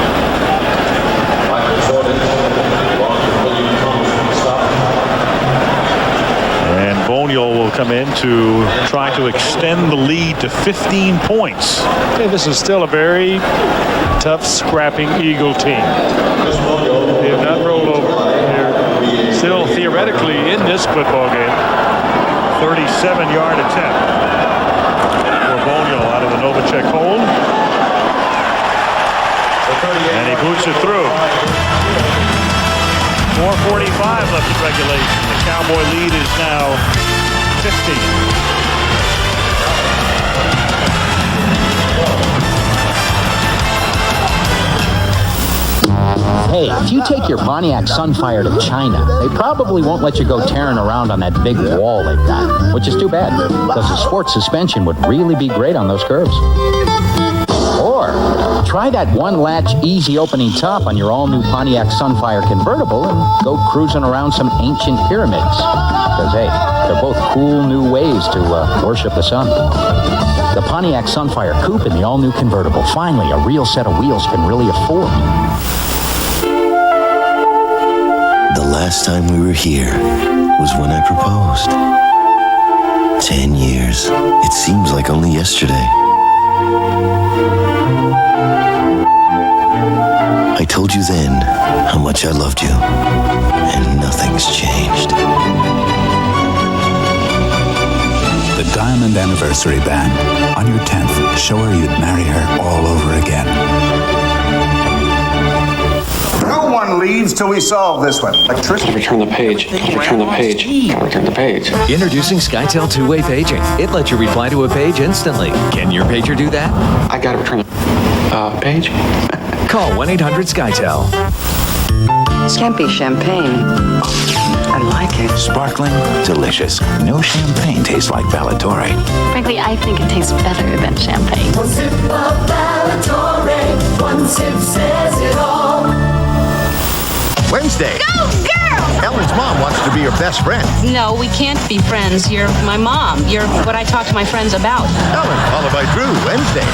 S5: And Boniol will come in to try to extend the lead to 15 points.
S2: Okay, this is still a very tough, scrapping Eagle team. They have not rolled over. They're still theoretically in this football game.
S5: 37-yard attempt for Boniol out of the Novacek hold. And he boots it through. 4:45 left in regulation. The Cowboy lead is now 15.
S13: Hey, if you take your Pontiac Sunfire to China, they probably won't let you go tearing around on that big wall they've got, which is too bad, because the sport suspension would really be great on those curves. Or try that one-latch, easy-opening top on your all-new Pontiac Sunfire convertible and go cruising around some ancient pyramids. Because, hey, they're both cool new ways to worship the sun. The Pontiac Sunfire Coupe and the all-new convertible. Finally, a real set of wheels can really afford.
S14: The last time we were here was when I proposed. 10 years. It seems like only yesterday. I told you then how much I loved you, and nothing's changed.
S15: The Diamond Anniversary Band. On your 10th, show her you'd marry her all over again.
S20: No one leaves till we solve this one. Electricity.
S21: Return the page. Return the page. Return the page.
S22: Introducing SkyTel two-way paging. It lets you reply to a page instantly. Can your pager do that?
S21: I gotta return the page.
S22: Call 1-800-SkyTel.
S12: Scampi champagne. I like it.
S15: Sparkling, delicious. No champagne tastes like Valladore.
S23: Frankly, I think it tastes better than champagne.
S24: One sip of Valladore. One sip says it all.
S25: Wednesday.
S24: Go, girl!
S25: Ellen's mom wants to be your best friend.
S30: No, we can't be friends. You're my mom. You're what I talk to my friends about.
S25: Ellen, followed by Drew, Wednesday.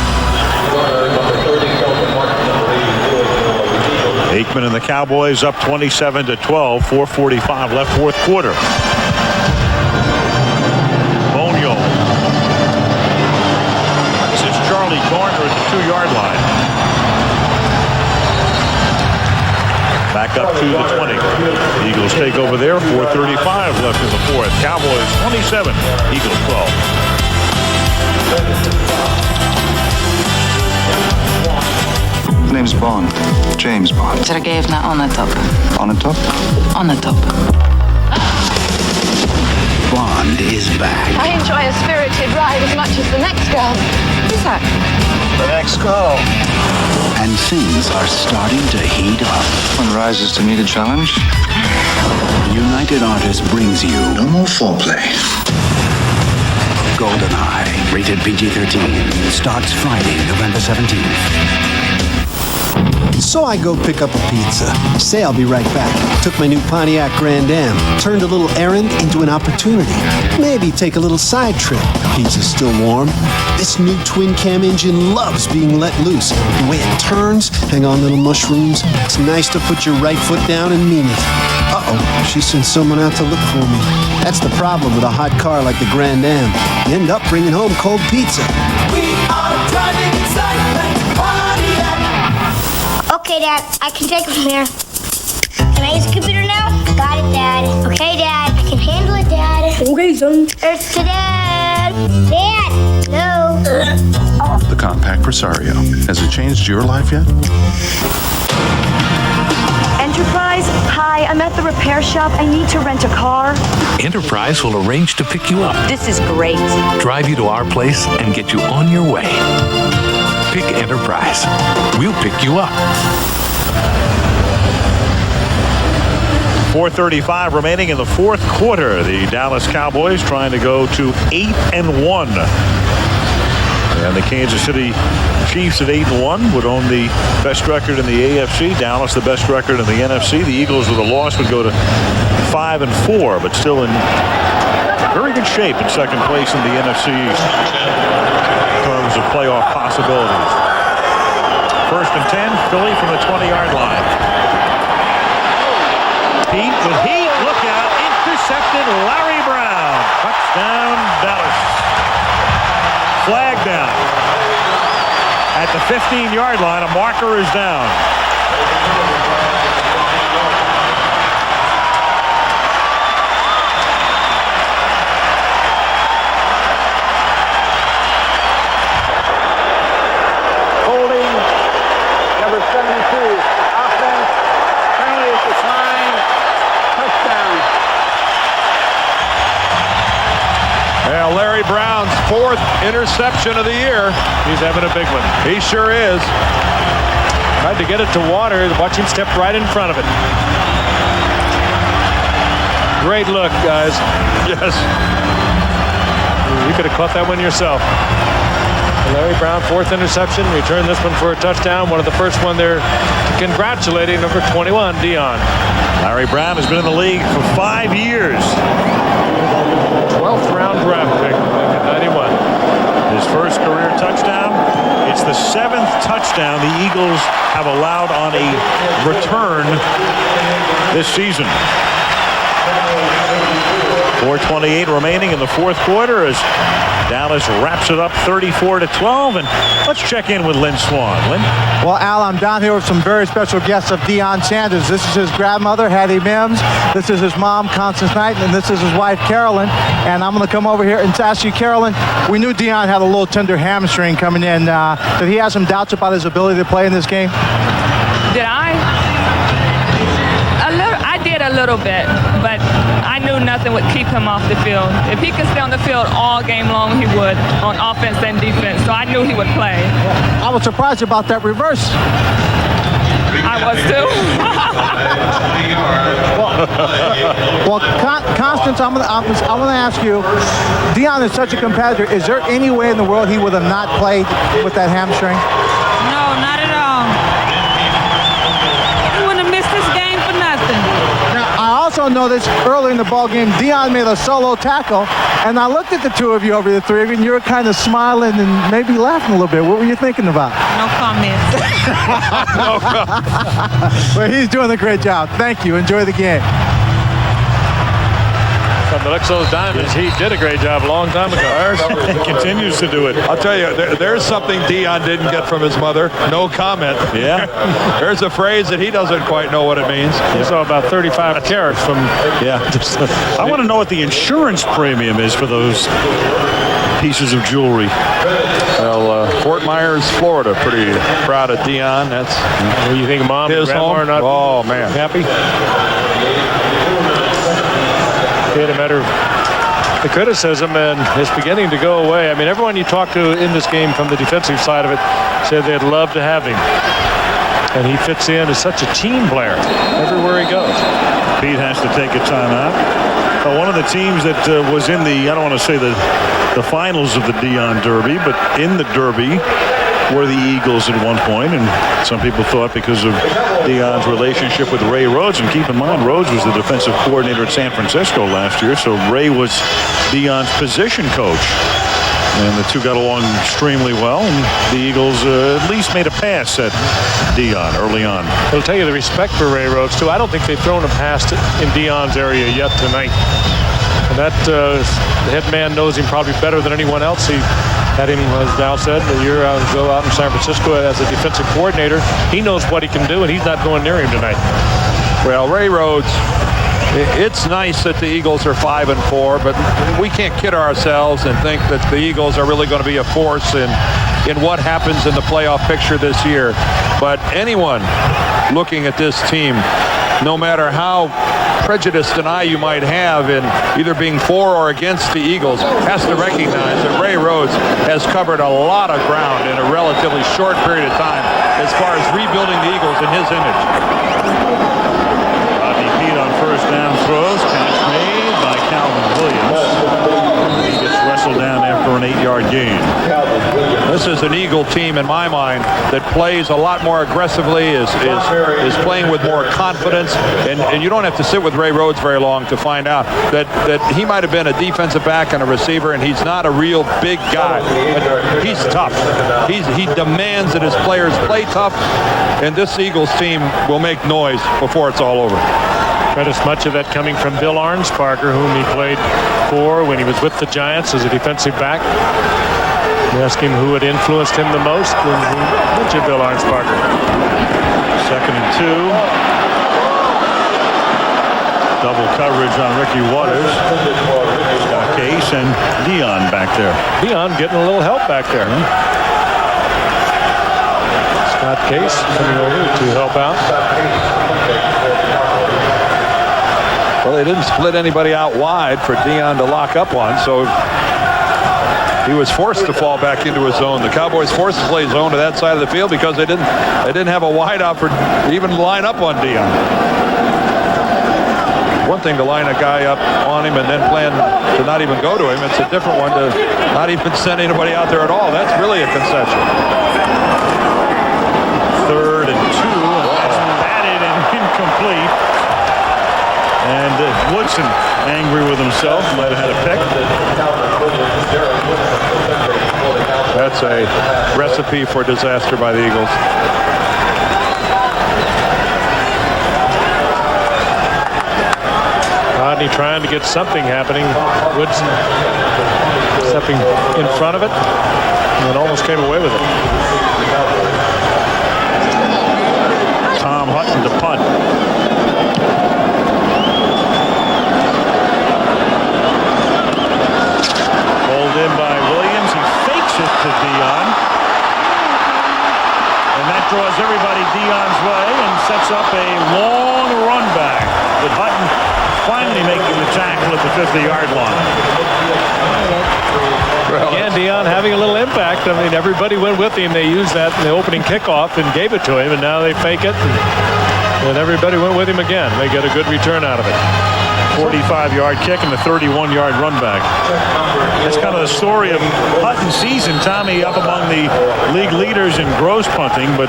S5: Aikman and the Cowboys up 27-12. 4:45 left, fourth quarter. Boniol. This is Charlie Garner at the 2-yard line. Back up to the 20. The Eagles take over there. 4:35 left in the fourth. Cowboys 27. Eagles 12.
S3: James Bond. James Bond.
S4: Sergejevna on the top.
S3: On the top?
S4: On the top.
S3: Bond is back.
S10: I enjoy a spirited ride as much as the next girl. Who's that?
S3: The next girl. And things are starting to heat up. One rises to meet a challenge. United Artists brings you no more foreplay. GoldenEye, rated PG-13, starts Friday, November 17th.
S6: So I go pick up a pizza. Say I'll be right back. Took my new Pontiac Grand Am. Turned a little errand into an opportunity. Maybe take a little side trip. Pizza's still warm. This new twin cam engine loves being let loose. The way it turns, hang on little mushrooms. It's nice to put your right foot down and mean it. Uh-oh, she sent someone out to look for me. That's the problem with a hot car like the Grand Am. You end up bringing home cold pizza.
S24: We are driving excitement.
S9: Okay, Dad, I can take it from here. Can I use the computer now? Got it, Dad. Okay, Dad, I can handle it, Dad. Okay, son. Earth to Dad. Dad, no.
S7: The compact Presario. Has it changed your life yet?
S10: Enterprise? Hi, I'm at the repair shop. I need to rent a car.
S17: Enterprise will arrange to pick you up,
S10: This is great.
S17: drive you to our place, and get you on your way. Pick Enterprise. We'll pick you up.
S5: 4:35 remaining in the fourth quarter. The Dallas Cowboys trying to go to 8-1. And the Kansas City Chiefs at 8-1 would own the best record in the AFC. Dallas the best record in the NFC. The Eagles with a loss would go to 5-4, but still in very good shape in second place in the NFC East in terms of playoff possibilities. First and 10, Philly from the 20-yard line. Pete with heat, look out, intercepted Larry Brown. Touchdown Dallas. Flag down. At the 15-yard line, a marker is down.
S2: Holding, number 72, offense, penalty is declined, touchdown.
S1: Yeah, Larry Brown's fourth interception of the year.
S2: He's having a big one.
S1: He sure is.
S2: Tried to get it to water. Watch him step right in front of it. Great look, guys.
S1: Yes.
S2: You could have caught that one yourself. Larry Brown, fourth interception. Returned this one for a touchdown. One of the first one there to congratulate number 21, Dion.
S5: Larry Brown has been in the league for 5 years.
S2: 12th round draft pick in 91.
S5: His first career touchdown. It's the 7th touchdown the Eagles have allowed on a return this season. 4:28 remaining in the fourth quarter as Dallas wraps it up 34-12. And let's check in with Lynn Swan. Lynn?
S18: Well, Al, I'm down here with some very special guests of Deion Sanders. This is his grandmother, Hattie Mims. This is his mom, Constance Knight. And this is his wife, Carolyn. And I'm going to come over here and ask you, Carolyn, we knew Deion had a little tender hamstring coming in. Did he have some doubts about his ability to play in this game?
S26: Did I? I did a little bit, but I knew nothing would keep him off the field. If he could stay on the field all game long, he would, on offense and defense. So I knew he would play.
S18: I was surprised about that reverse.
S26: I was too.
S18: well, Constance, I'm gonna ask you. Deion is such a competitor. Is there any way in the world he would have not played with that hamstring?
S26: No, not at all. He wouldn't have missed this game for nothing.
S18: Now, I also noticed early in the ball game, Deion made a solo tackle, and I looked at the two of you over the three of you, and you were kind of smiling and maybe laughing a little bit. What were you thinking about?
S26: No comments.
S18: No comments. Well, he's doing a great job. Thank you. Enjoy the game.
S2: From the Lexos Diamonds, he did a great job a long time ago.
S5: He continues to do it.
S1: I'll tell you, there's something Deion didn't get from his mother. No comment.
S5: Yeah.
S1: There's a phrase that he doesn't quite know what it means.
S2: You saw about 35 carats from...
S5: Yeah. I want to know what the insurance premium is for those pieces of jewelry.
S1: Well, Fort Myers, Florida, pretty proud of Dion. That's
S2: what do you think, Mom?
S1: His home.
S2: Are not
S1: oh man,
S2: happy. It a matter of the criticism, and it's beginning to go away. I mean, everyone you talk to in this game from the defensive side of it said they'd love to have him. And he fits in as such a team player everywhere he goes.
S5: Pete has to take a timeout. One of the teams that was in the, I don't want to say the finals of the Dion Derby, but in the Derby were the Eagles at one point, and some people thought because of Dion's relationship with Ray Rhodes, and keep in mind Rhodes was the defensive coordinator at San Francisco last year, so Ray was Dion's position coach. And the two got along extremely well, and the Eagles at least made a pass at Dion early on.
S2: I'll tell you the respect for Ray Rhodes, too. I don't think they've thrown a pass in Dion's area yet tonight. And that the head man knows him probably better than anyone else. He had him, as Dow said, a year ago out in San Francisco as a defensive coordinator. He knows what he can do, and he's not going near him tonight.
S1: Well, Ray Rhodes, it's nice that the Eagles are 5-4, but we can't kid ourselves and think that the Eagles are really going to be a force in what happens in the playoff picture this year. But anyone looking at this team, no matter how prejudiced an eye you might have in either being for or against the Eagles, has to recognize that Ray Rhodes has covered a lot of ground in a relatively short period of time as far as rebuilding the Eagles in his image.
S5: First down throws, catch made by Calvin Williams. He gets wrestled down after an 8-yard gain.
S1: This is an Eagle team in my mind that plays a lot more aggressively, is playing with more confidence, and you don't have to sit with Ray Rhodes very long to find out that he might have been a defensive back and a receiver, and he's not a real big guy, but he's tough. He demands that his players play tough, and this Eagles team will make noise before it's all over.
S2: Credits much of that coming from Bill Arnsparker, whom he played for when he was with the Giants as a defensive back. You ask him who had influenced him the most, and he mentioned Bill Arnsparker.
S5: 2nd and 2. Double coverage on Ricky Waters. Scott Case and Dion back there.
S2: Dion getting a little help back there. Scott Case coming over to help out.
S1: Well, they didn't split anybody out wide for Dion to lock up on, so he was forced to fall back into his zone. The Cowboys forced to play zone to that side of the field because they didn't have a wide out for even line up on Dion. One thing to line a guy up on him and then plan to not even go to him. It's a different one to not even send anybody out there at all. That's really a concession.
S5: 3rd and 2. That's batted and incomplete. And Woodson angry with himself, might have had a pick.
S1: That's a recipe for disaster by the Eagles.
S2: Rodney trying to get something happening. Woodson stepping in front of it and almost came away with it.
S5: Tom Hutton to punt. In by Williams. He fakes it to Dion. And that draws everybody Dion's way and sets up a long run back with Hutton finally making the tackle at the 50-yard line.
S2: Again, Dion having a little impact. I mean, everybody went with him. They used that in the opening kickoff and gave it to him, and now they fake it. And everybody went with him again. They get a good return out of it.
S5: 45-yard kick and a 31-yard run back. That's kind of the story of Hutton's season. Tommy up among the league leaders in gross punting, but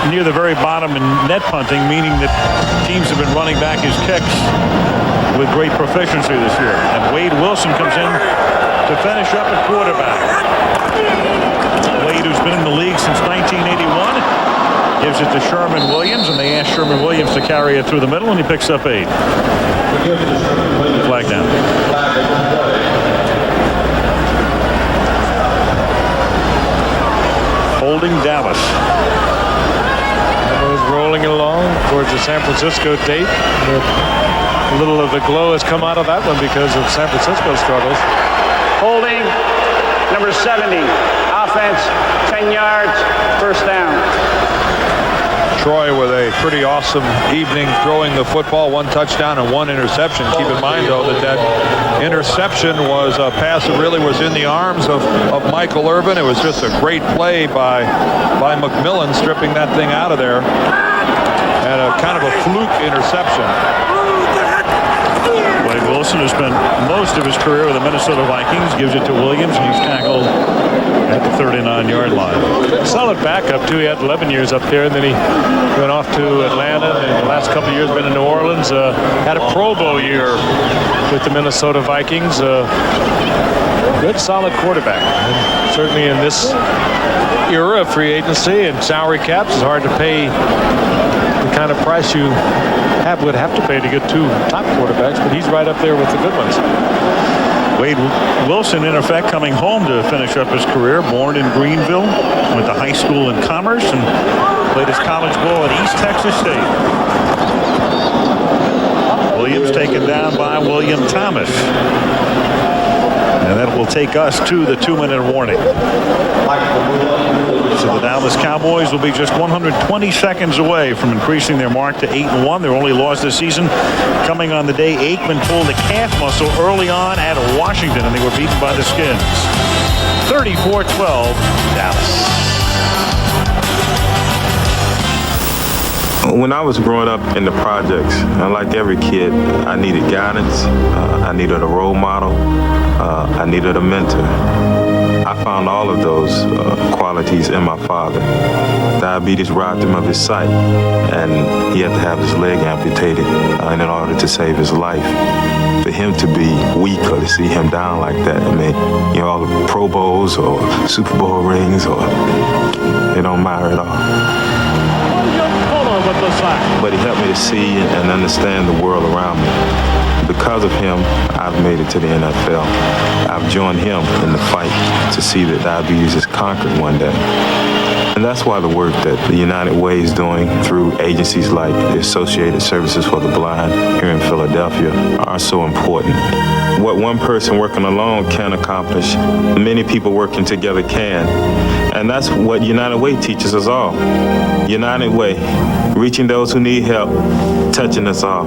S5: near the very bottom in net punting, meaning that teams have been running back his kicks with great proficiency this year. And Wade Wilson comes in to finish up at quarterback. Wade, who's been in the league since 1981, gives it to Sherman Williams, and they ask Sherman Williams to carry it through the middle, and he picks up 8. Flag down. Holding Dallas.
S2: Cowboys rolling along towards the San Francisco date. A little of the glow has come out of that one because of San Francisco's struggles. Holding.
S8: Number 70, offense, 10 yards, first down.
S1: Troy with a pretty awesome evening throwing the football, 1 touchdown and 1 interception. Keep in mind, though, that interception was a pass that really was in the arms of Michael Irvin. It was just a great play by McMillan, stripping that thing out of there. And a kind of a fluke interception.
S5: Wade Wilson has spent most of his career with the Minnesota Vikings. Gives it to Williams, and he's tackled at the 39-yard line.
S2: Solid backup, too. He had 11 years up there, and then he went off to Atlanta, and the last couple of years been in New Orleans. Had a Pro Bowl year with the Minnesota Vikings. Good, solid quarterback. And certainly in this era of free agency and salary caps, it's hard to pay the kind of price you would have to pay to get 2 top quarterbacks, but he's right up there with the good ones.
S5: Wade Wilson, in effect, coming home to finish up his career. Born in Greenville, went to high school in Commerce, and played his college ball at East Texas State. Williams taken down by William Thomas. And that will take us to the 2-minute warning. So the Dallas Cowboys will be just 120 seconds away from increasing their mark to 8-1. Their only loss this season coming on the day Aikman pulled a calf muscle early on at Washington, and they were beaten by the Skins. 34-12, Dallas.
S11: When I was growing up in the projects, like every kid, I needed guidance. I needed a role model. I needed a mentor. I found all of those qualities in my father. Diabetes robbed him of his sight, and he had to have his leg amputated in order to save his life. For him to be weak or to see him down like that, I mean, you know, all the Pro Bowls or Super Bowl rings, or it don't matter at all. But he helped me to see and understand the world around me. Because of him, I've made it to the NFL. I've joined him in the fight to see that diabetes is conquered one day. And that's why the work that the United Way is doing through agencies like the Associated Services for the Blind here in Philadelphia are so important. What one person working alone can accomplish, many people working together can. And that's what United Way teaches us all. United Way, reaching those who need help, touching us all.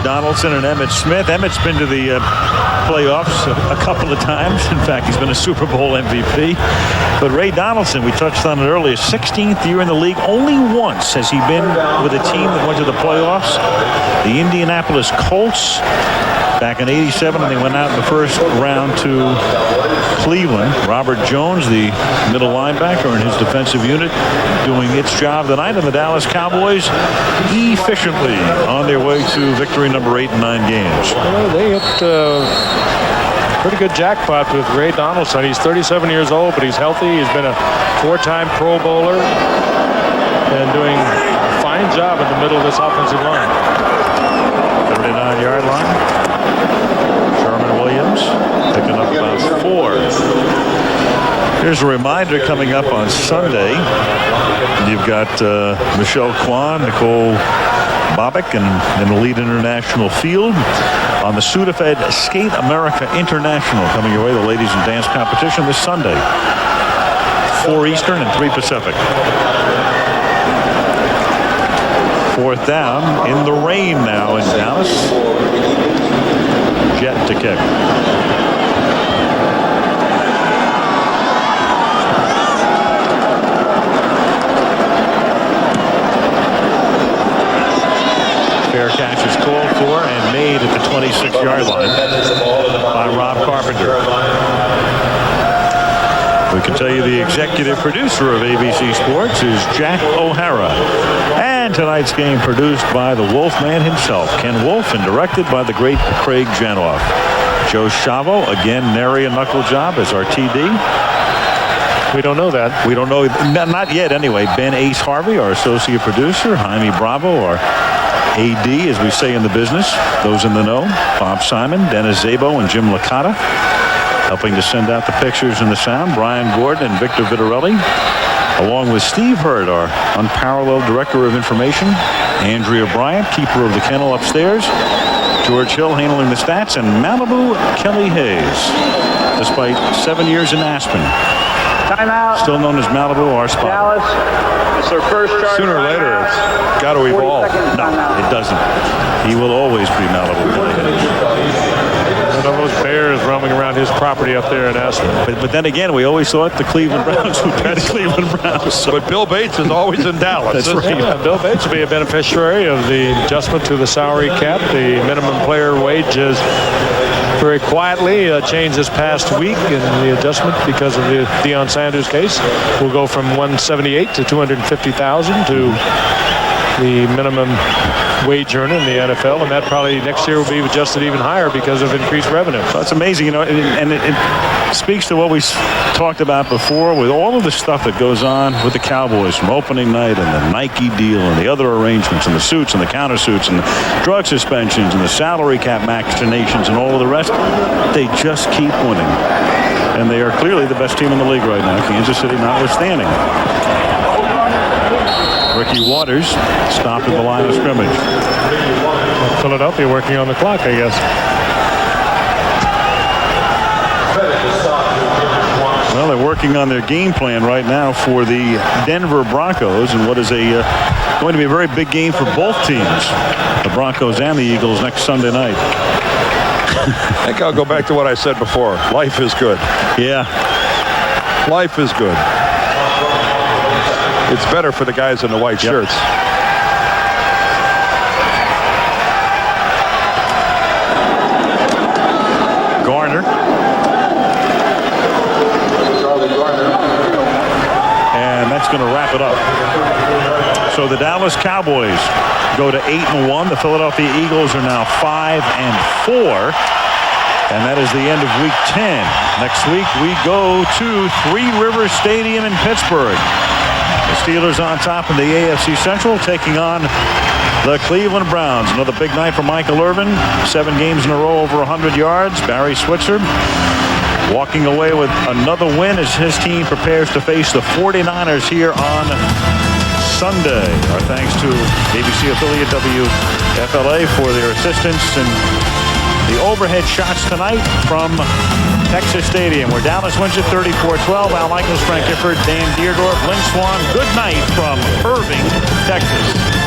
S5: Donaldson and Emmitt Smith. Emmitt's been to the playoffs a couple of times. In fact, he's been a Super Bowl MVP. But Ray Donaldson, we touched on it earlier, 16th year in the league. Only once has he been with a team that went to the playoffs. The Indianapolis Colts back in '87, and they went out in the first round to Cleveland. Robert Jones, the middle linebacker, and his defensive unit doing its job tonight, and the Dallas Cowboys efficiently on their way to victory number 8 in 9 games.
S2: Well, they hit pretty good jackpot with Ray Donaldson. He's 37 years old, but he's healthy. He's been a 4-time Pro Bowler and doing a fine job in the middle of this offensive line.
S5: 39-yard line. Sherman Williams picking up about 4. Here's a reminder coming up on Sunday. You've got Michelle Kwan, Nicole Bobbick, and the Elite International Field on the Sudafed Skate America International coming your way, the ladies and dance competition this Sunday. 4 Eastern and 3 Pacific. 4th down in the rain now in Dallas. Jet to kick. Fair catch is called for and made at the 26-yard line by Rob Carpenter. We can tell you the executive producer of ABC Sports is Jack O'Hara. And tonight's game produced by the Wolfman himself, Ken Wolf, and directed by the great Craig Janoff. Joe Chavo, again, nary a knuckle job as our TD.
S2: We don't know that.
S5: We don't know. Not yet, anyway. Ben Ace Harvey, our associate producer. Jaime Bravo, our AD, as we say in the business. Those in the know. Bob Simon, Dennis Zabo, and Jim Licata. Helping to send out the pictures and the sound, Brian Gordon and Victor Vitarelli, along with Steve Hurd, our unparalleled director of information, Andrea Bryant, keeper of the kennel upstairs, George Hill handling the stats, and Malibu Kelly Hayes, despite 7 years in Aspen.
S8: Timeout.
S5: Still known as Malibu, our spot.
S8: Dallas. It's their first charge.
S1: Sooner or later, it's got to evolve.
S5: No, it doesn't. He will always be Malibu Kelly Hayes.
S2: One of those bears roaming around his property up there in Aspen.
S5: But then again, we always thought the Cleveland Browns would be the Cleveland Browns. So.
S1: But Bill Bates is always in Dallas.
S5: That's right.
S2: Yeah, Bill Bates will be a beneficiary of the adjustment to the salary cap. The minimum player wage is very quietly changed this past week in the adjustment because of the Deion Sanders case. We'll go from $178,000 to $250,000 to the minimum wage earner in the NFL, and that probably next year will be adjusted even higher because of increased revenue.
S5: That's amazing, you know, and it speaks to what we talked about before with all of the stuff that goes on with the Cowboys from opening night and the Nike deal and the other arrangements and the suits and the countersuits and the drug suspensions and the salary cap machinations and all of the rest. They just keep winning, and they are clearly the best team in the league right now, Kansas City notwithstanding. Ricky Waters stopped at the line of scrimmage.
S2: Philadelphia working on the clock, I guess.
S5: Well, they're working on their game plan right now for the Denver Broncos and what is going to be a very big game for both teams, the Broncos and the Eagles, next Sunday night.
S1: I think I'll go back to what I said before. Life is good.
S5: Yeah.
S1: Life is good. It's better for the guys in the white shirts.
S5: Garner. And that's going to wrap it up. So the Dallas Cowboys go to 8-1. The Philadelphia Eagles are now 5-4. And that is the end of week 10. Next week we go to Three Rivers Stadium in Pittsburgh. The Steelers on top in the AFC Central, taking on the Cleveland Browns. Another big night for Michael Irvin. 7 games in a row over 100 yards. Barry Switzer walking away with another win as his team prepares to face the 49ers here on Sunday. Our thanks to ABC affiliate WFLA for their assistance and the overhead shots tonight from Texas Stadium, where Dallas wins it 34-12. Al Michaels, Frank Gifford, Dan Deerdorf, Lynn Swan. Good night from Irving, Texas.